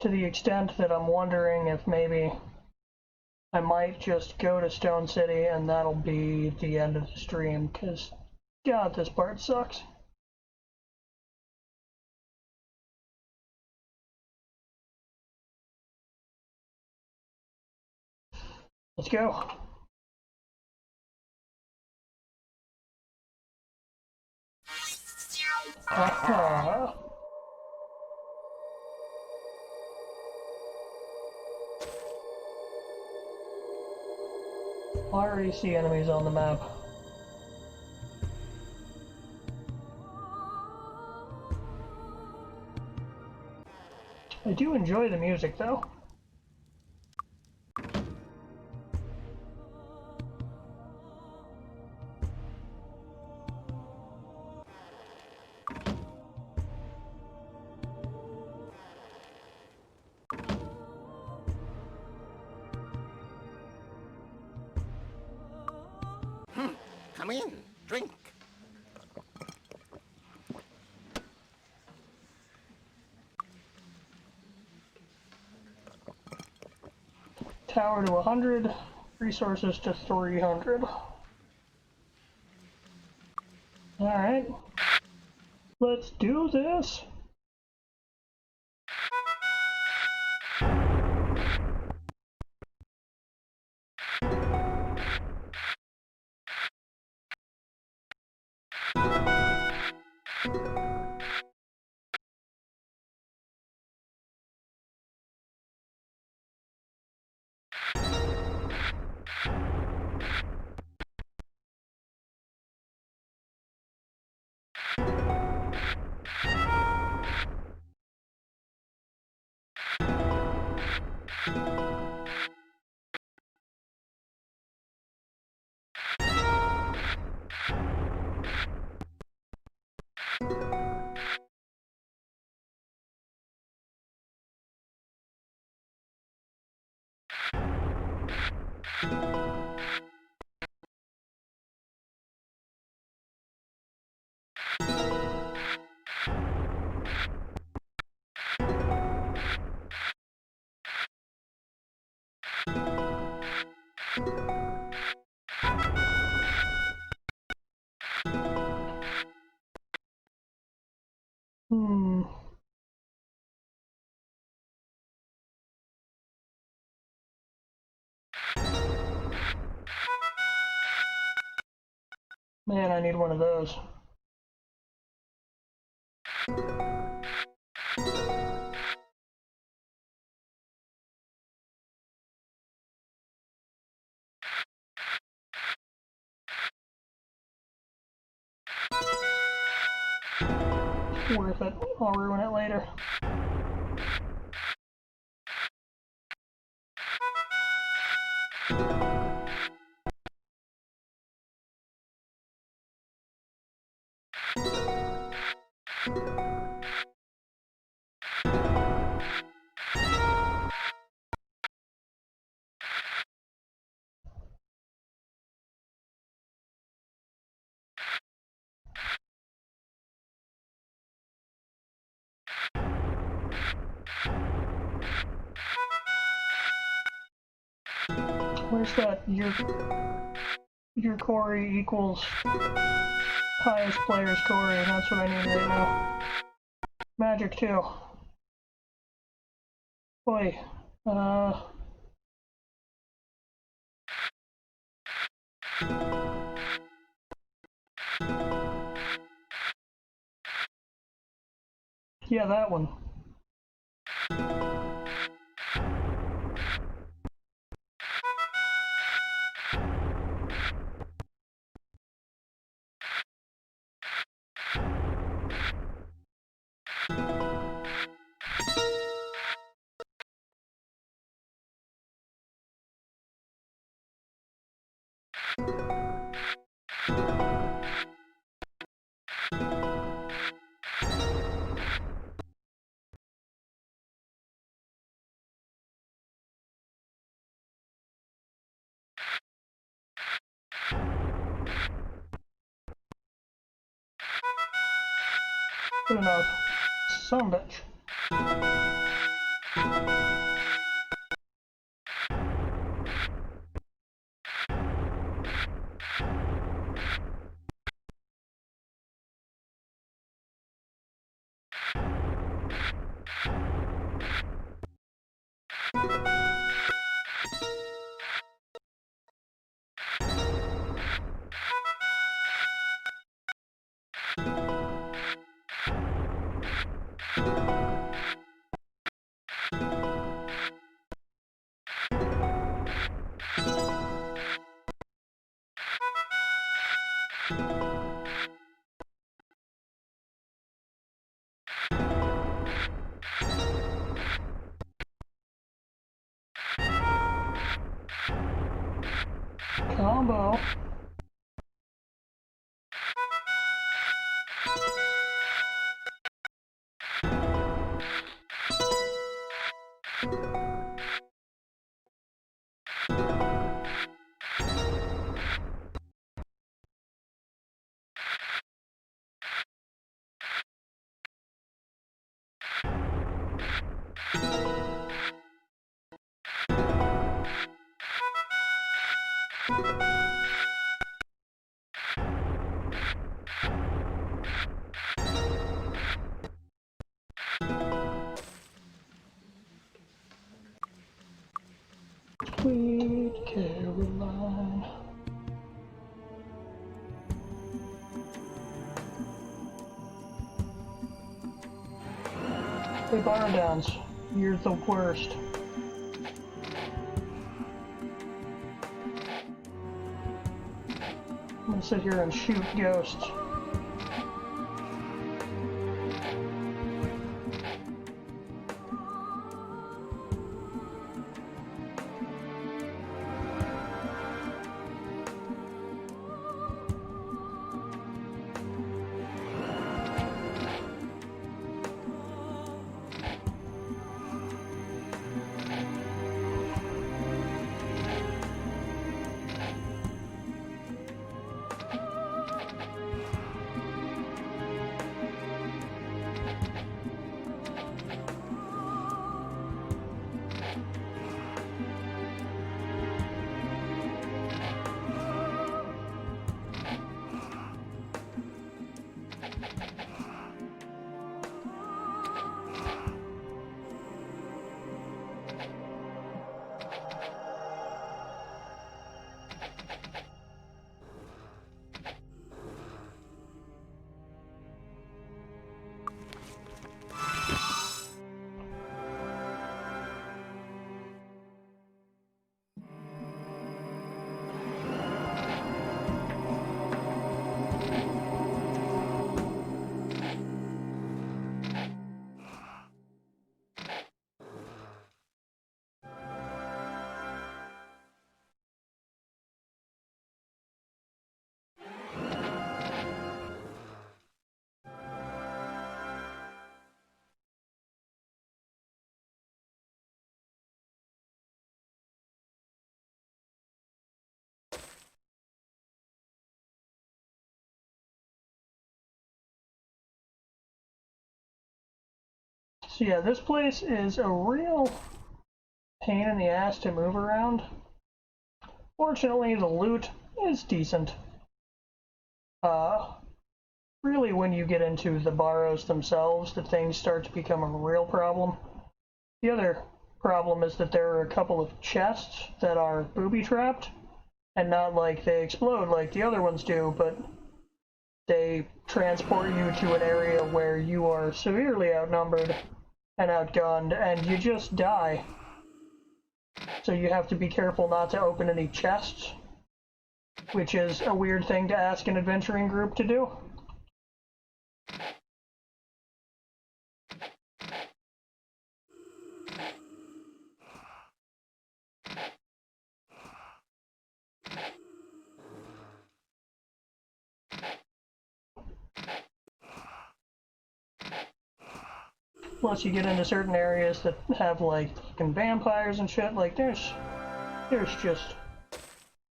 To the extent that I'm wondering if maybe I might just go to Stone City and that'll be the end of the stream, because God, this part sucks. Let's go. Uh-huh. I already see enemies on the map. I do enjoy the music though. Come in, drink. Tower to 100, resources to 300. Alright, let's do this. Man, I need one of those. Worth it. I'll ruin it later. Where's that? Your Corey equals highest player's Corey. That's what I need right now. Magic too. Boy. Yeah, that one. Good enough. Son of a bitch. Combo. Sweet Caroline. Hey, Bar Downs, you're the worst. I'm gonna sit here and shoot ghosts. So yeah, this place is a real pain in the ass to move around. Fortunately, the loot is decent. Really, when you get into the barrows themselves, the things start to become a real problem. The other problem is that there are a couple of chests that are booby-trapped, and not like they explode like the other ones do, but they transport you to an area where you are severely outnumbered and outgunned, and you just die. So you have to be careful not to open any chests, which is a weird thing to ask an adventuring group to do. Plus you get into certain areas that have like fucking vampires and shit, like there's just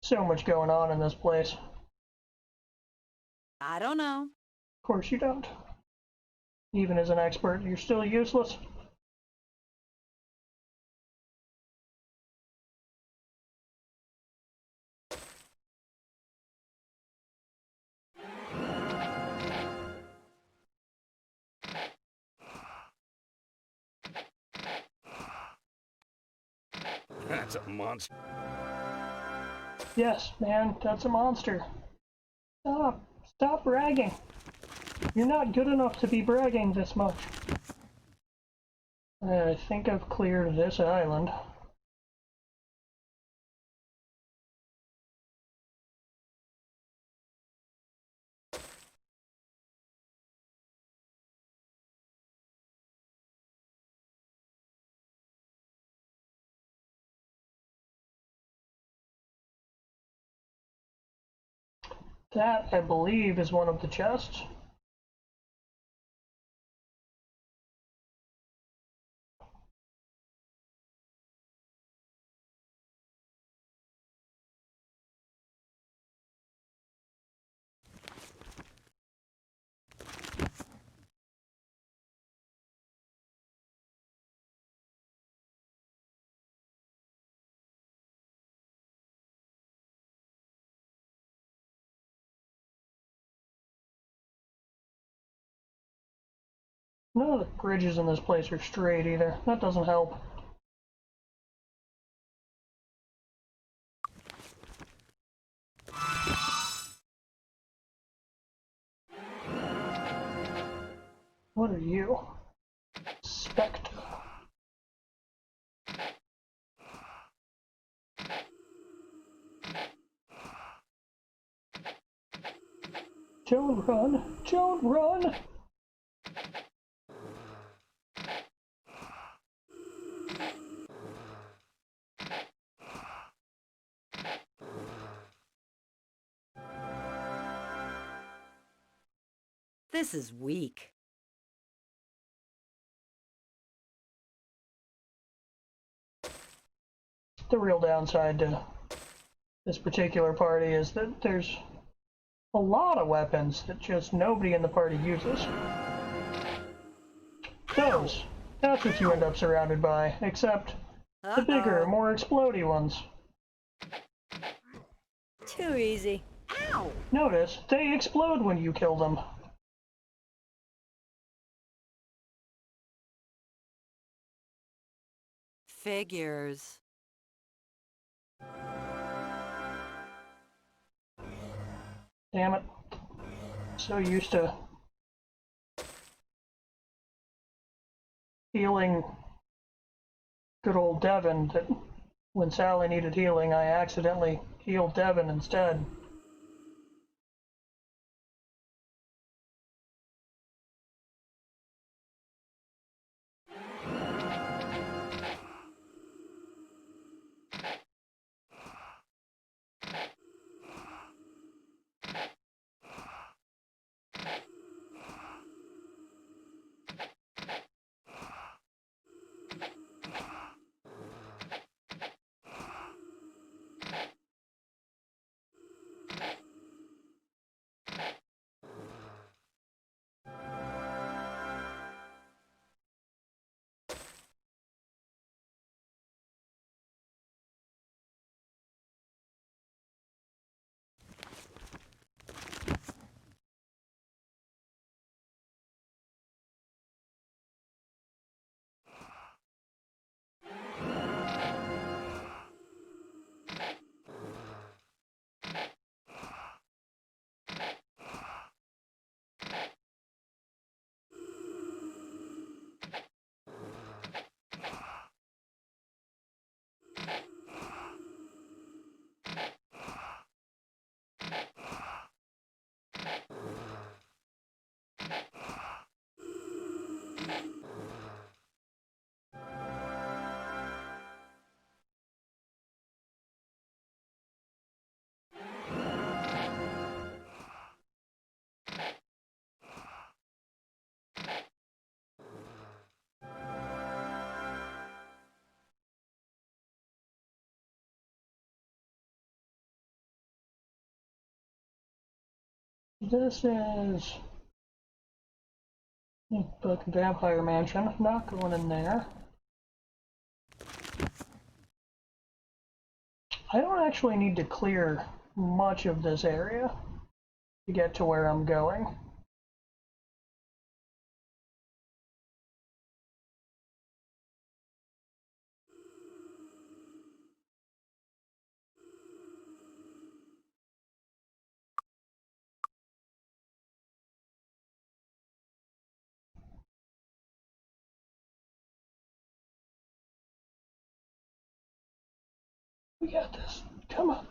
so much going on in this place. I don't know. Of course you don't. Even as an expert, you're still useless. That's a monster. Yes, man, that's a monster. Stop bragging. You're not good enough to be bragging this much. I think I've cleared this island. That, I believe, is one of the chests. None of the bridges in this place are straight either. That doesn't help. What are you? Spectre. Don't run! Don't run! This is weak. The real downside to this particular party is that there's a lot of weapons that just nobody in the party uses. Those. That's what you end up surrounded by, except the bigger, more explodey ones. Too easy. Ow! Notice, they explode when you kill them. Figures. Damn it. So used to healing good old Devin that when Sally needed healing, I accidentally healed Devin instead. This is book Vampire Mansion. Not going in there. I don't actually need to clear much of this area to get to where I'm going. We got this. Come on.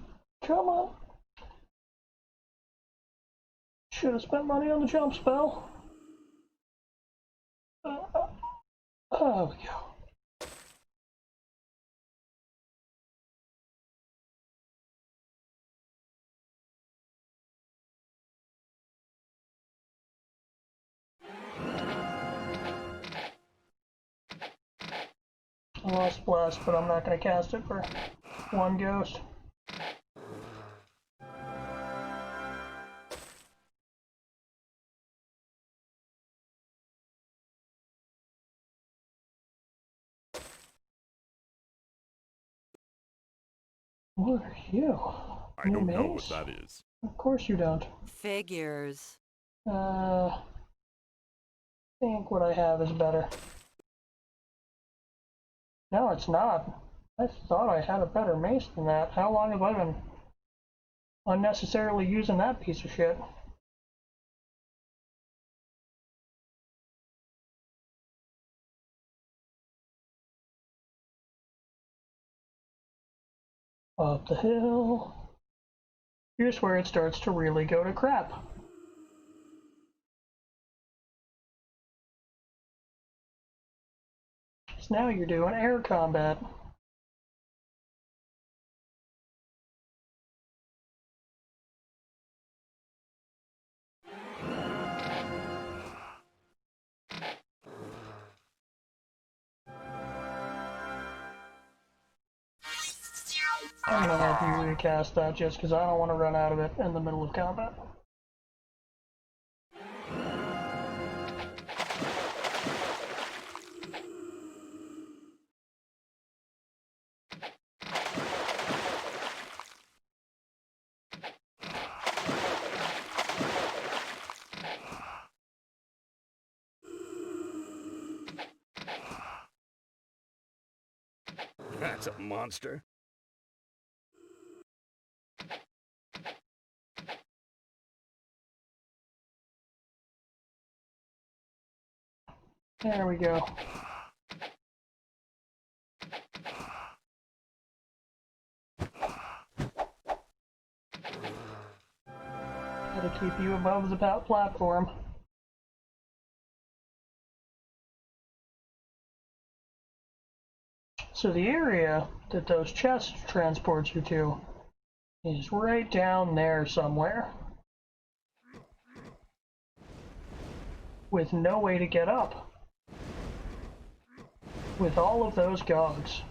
Come on. Should have spent money on the jump spell. There we go. I lost Bless, but I'm not going to cast it for one ghost. What are you? I don't know what that is. Of course you don't. Figures. I think what I have is better. No, it's not. I thought I had a better mace than that. How long have I been unnecessarily using that piece of shit? Up the hill. Here's where it starts to really go to crap. So now you're doing air combat. I'm gonna have you recast that just because I don't want to run out of it in the middle of combat. That's a monster. There we go. Gotta keep you above the platform. So the area that those chests transport you to is right down there somewhere, with no way to get up, with all of those gods.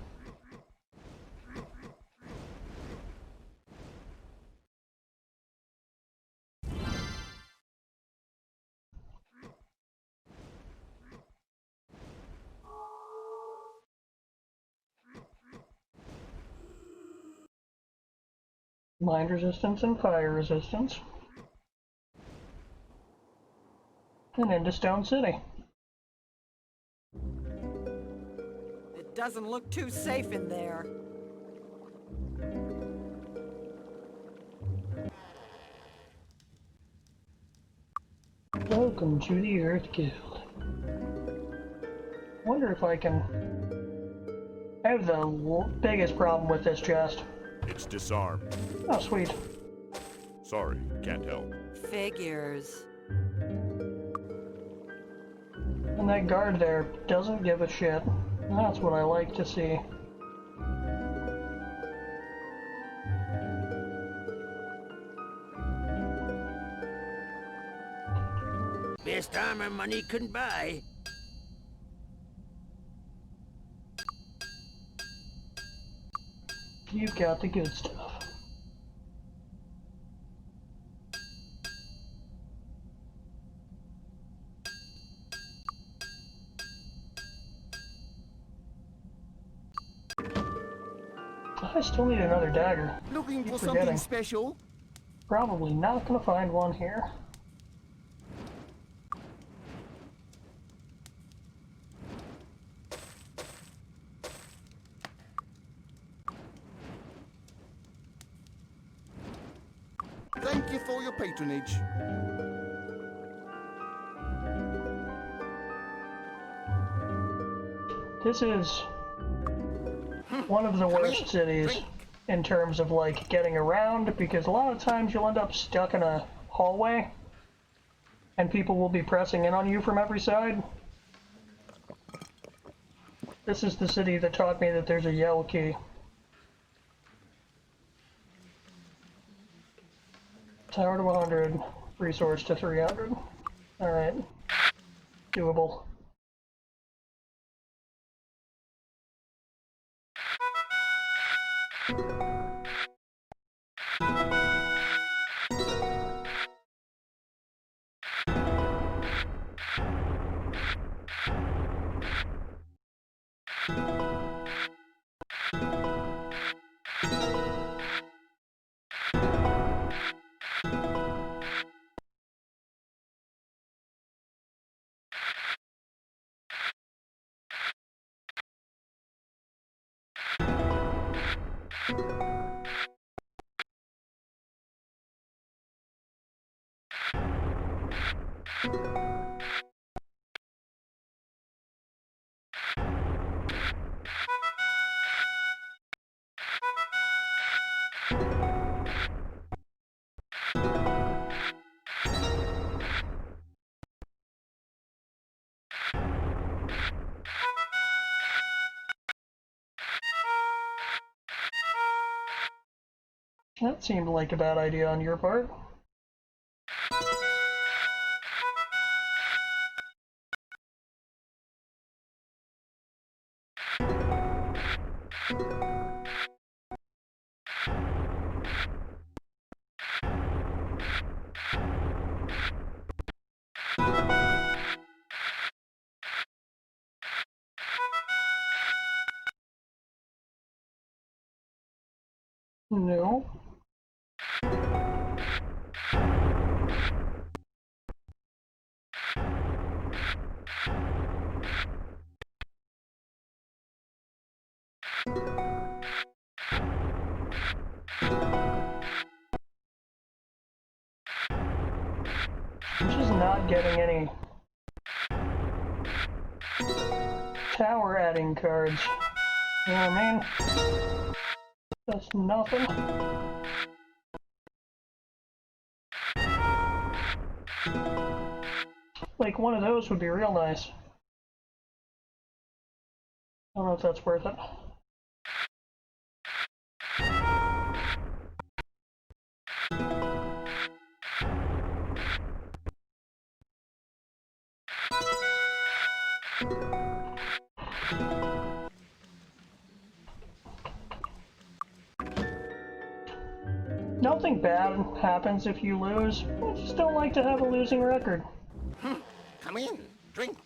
Mind resistance and fire resistance. And into Stone City. It doesn't look too safe in there. Welcome to the Earth Guild. Wonder if I can... I have the biggest problem with this chest. It's disarmed. Oh, sweet. Sorry, can't help. Figures. And that guard there doesn't give a shit. That's what I like to see. Best armor money couldn't buy. You've got the good stuff. I still need another dagger. Looking Keep for forgetting. something special? Probably not gonna find one here. Thank you for your patronage. This is one of the worst cities in terms of like getting around, because a lot of times you'll end up stuck in a hallway and people will be pressing in on you from every side. This is the city that taught me that there's a yell key. Tower to 100, resource to 300. Alright. Doable. That seemed like a bad idea on your part. No. I'm just not getting any tower adding cards. You know what I mean? That's nothing. Like, one of those would be real nice. I don't know if that's worth it. Nothing bad happens if you lose. I just don't like to have a losing record. Come in, drink.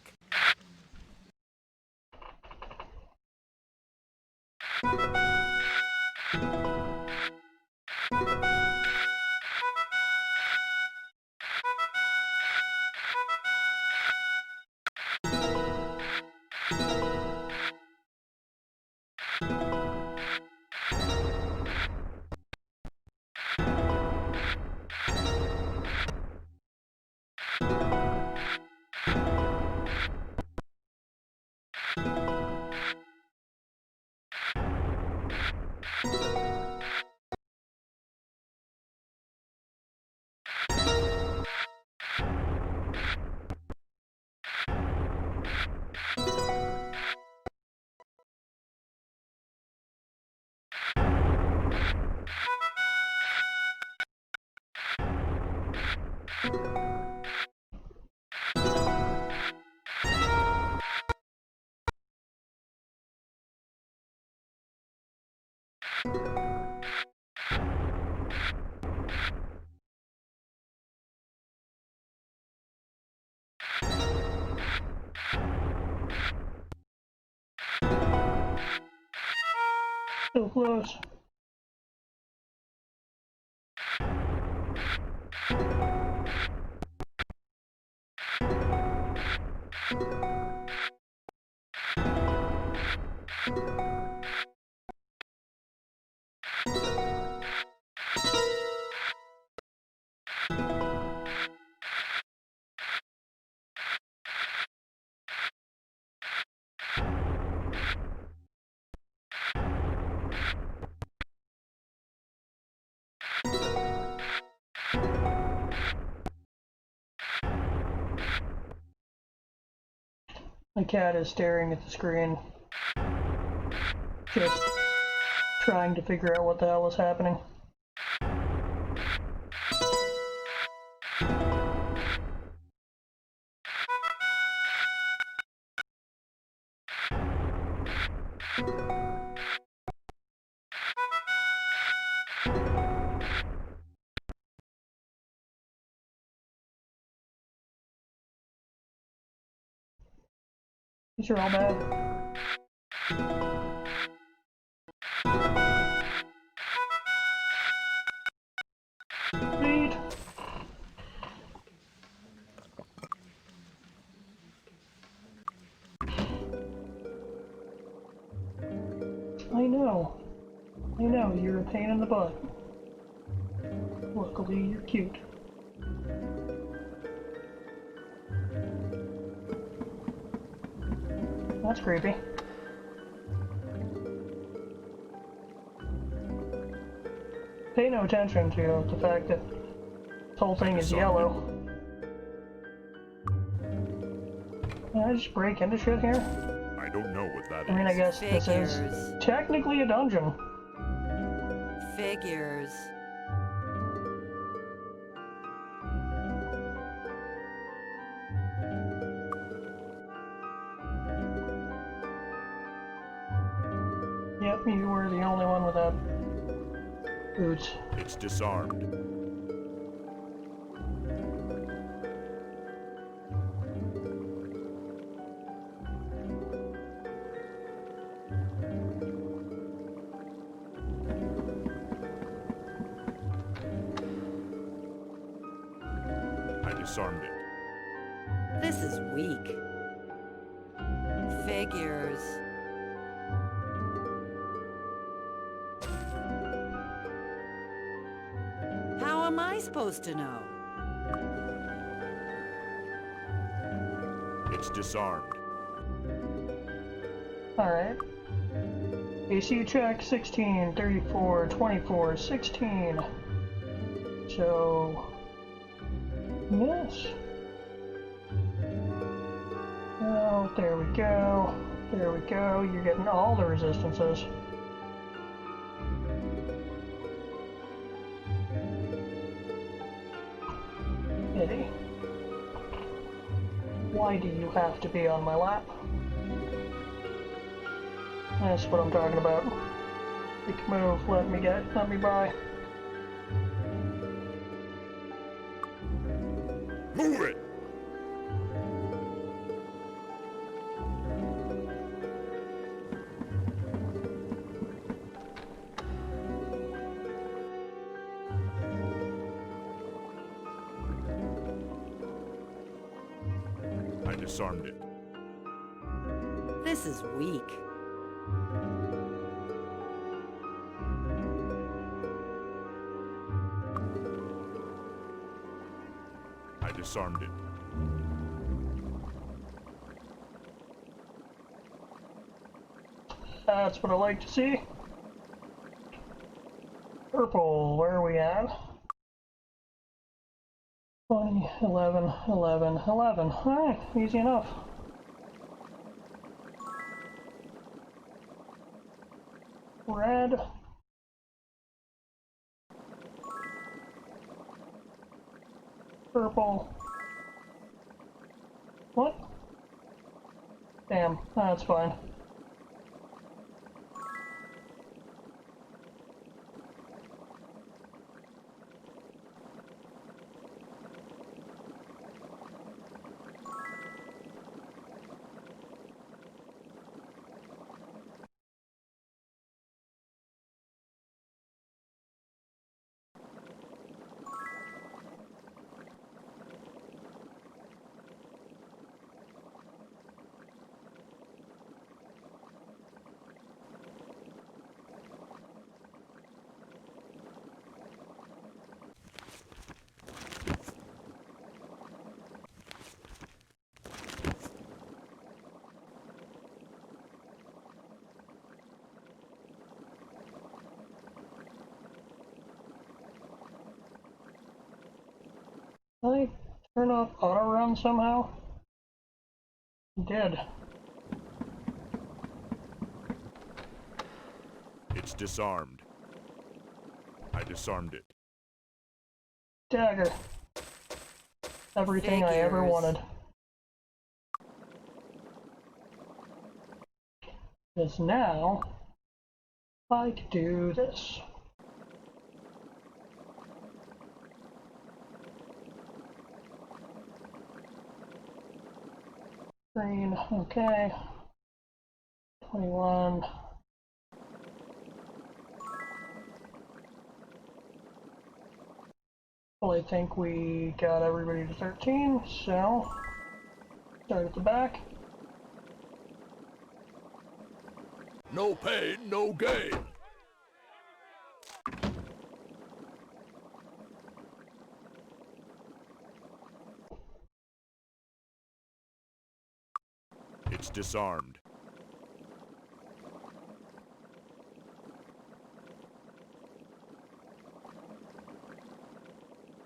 So close. My cat is staring at the screen, just trying to figure out what the hell is happening. These are all bad. Read. I know, you're a pain in the butt. Luckily, you're cute. That's creepy. Pay no attention to the fact that this whole thing is yellow. Can I just break into shit here? I don't know what that is. I mean, I guess this is technically a dungeon. Figures. Yep, you were the only one without boots. It's disarmed. I disarmed it. This is weak. Figures. How am I supposed to know? It's disarmed. Alright. AC check 16, 34, 24, 16. So, yes. Oh, there we go. There we go. You're getting all the resistances. Eddie. Why do you have to be on my lap? That's what I'm talking about. Make a move, let me by. Move it! I disarmed it. This is weak. I disarmed it. That's what I like to see. Purple, where are we at? 20, 11, 11, 11. Alright, easy enough. Red. Purple. What? Damn, that's fine. Did I turn off auto run somehow? Did. It's disarmed. I disarmed it. Dagger. Everything I ever Figures. wanted. Because now, I can do this. Green, okay. 21. Well, I think we got everybody to 13, so start at the back. No pain, no gain. It's disarmed.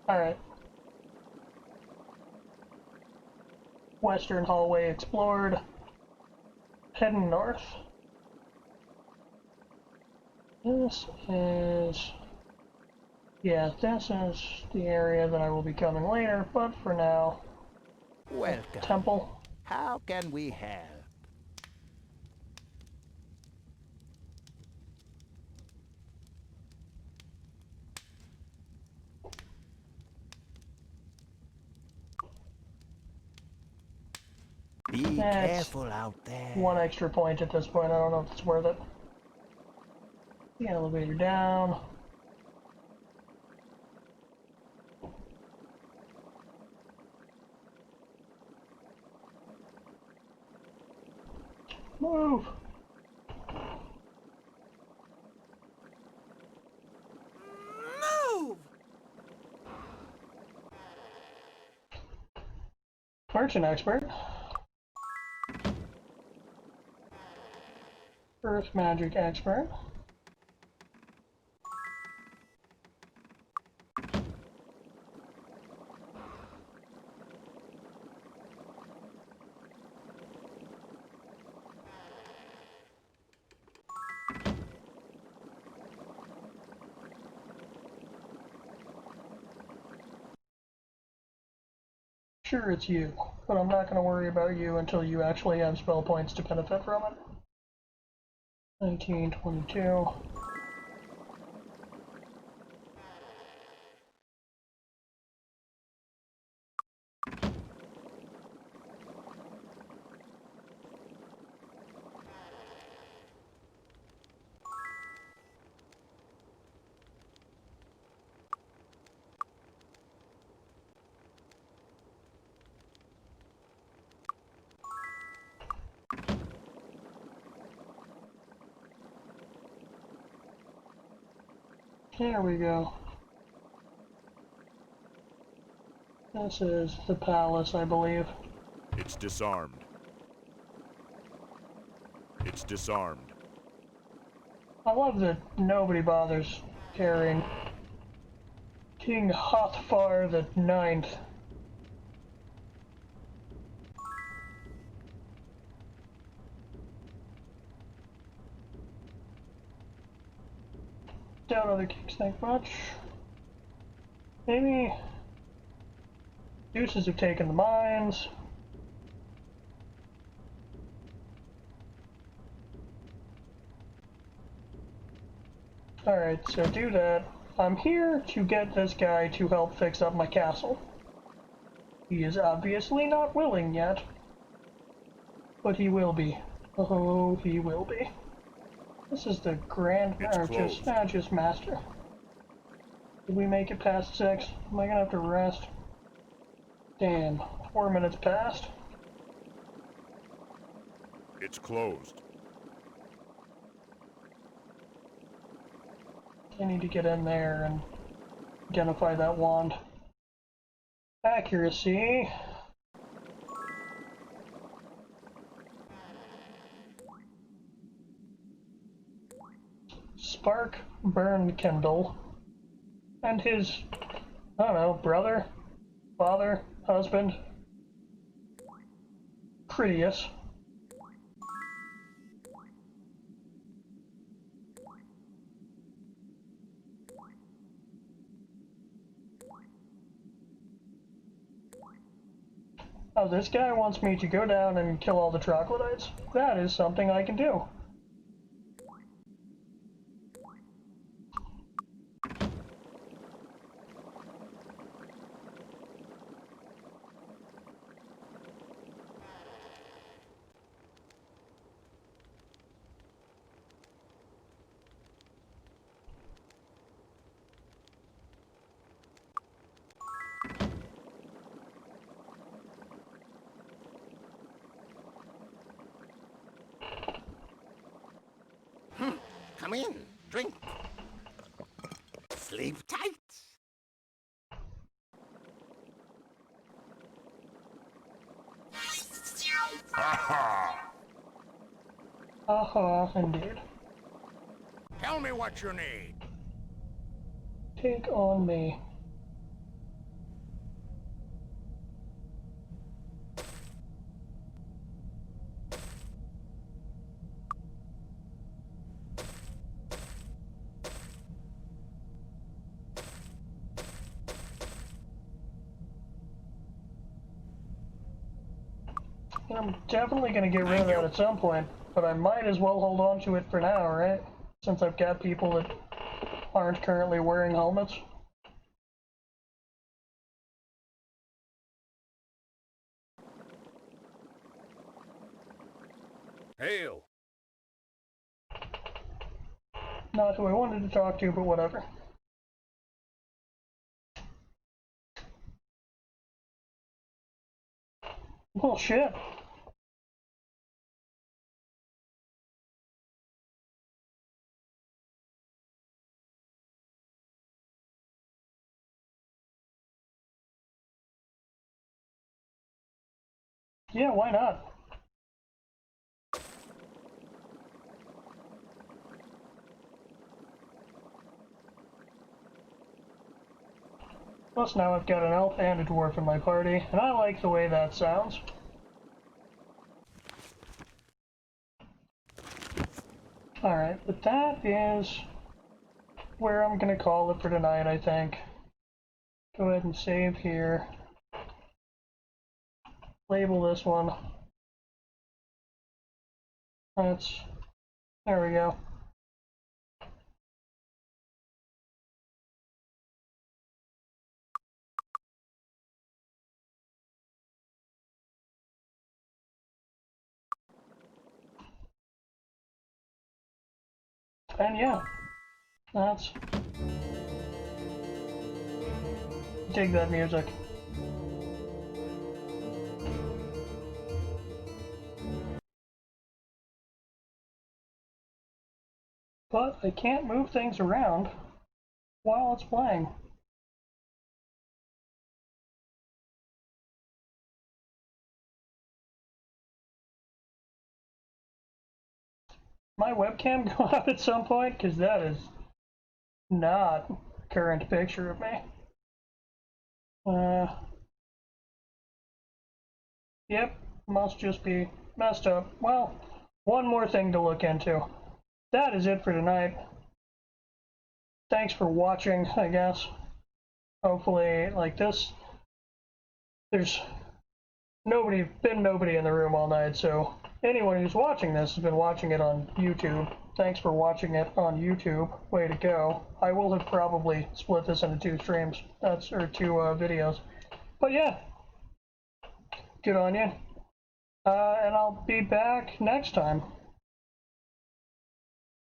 Alright. Western hallway explored. Heading north. This is... yeah, this is the area that I will be coming later, but for now... Welcome. Temple. How can we help? Be That's careful out there. one extra point at this point, I don't know if it's worth it. The elevator down. Move! Move! Merchant expert. Earth magic expert. Sure, it's you, but I'm not going to worry about you until you actually have spell points to benefit from it. 1922. Here we go. This is the palace, I believe. It's disarmed. It's disarmed. I love that nobody bothers carrying King Hothfar the Ninth. Don't know the king snake much. Maybe Deuces have taken the mines. Alright, so do that. I'm here to get this guy to help fix up my castle. He is obviously not willing yet. But he will be. Oh, he will be. This is the Grand Just Master. Did we make it past 6? Am I gonna have to rest? Damn, 4 minutes passed. It's closed. I need to get in there and identify that wand. Accuracy. Spark, burn, kindle. And his, I don't know, brother? father, husband, prettiest. Oh, this guy wants me to go down and kill all the troglodytes. That is something I can do. Come in, drink. Sleep tight. Aha, indeed. Tell me what you need. Take on me. I'm definitely going to get rid of that at some point, but I might as well hold on to it for now, right? Since I've got people that aren't currently wearing helmets. Hail! Not who I wanted to talk to, but whatever. Oh shit. Yeah, why not? Plus now I've got an elf and a dwarf in my party, and I like the way that sounds. Alright, but that is where I'm gonna call it for tonight, I think. Go ahead and save here. Label this one. There we go. And yeah, that's... dig that music. But I can't move things around while it's playing. My webcam go out at some point? Because that is not a current picture of me. Yep, must just be messed up. Well, one more thing to look into. That is it for tonight. Thanks for watching, I guess. Hopefully, like this, there's been nobody in the room all night, so anyone who's watching this has been watching it on YouTube. Thanks for watching it on YouTube. Way to go. I will have probably split this into two streams. Or two videos. But yeah, good on you. And I'll be back next time.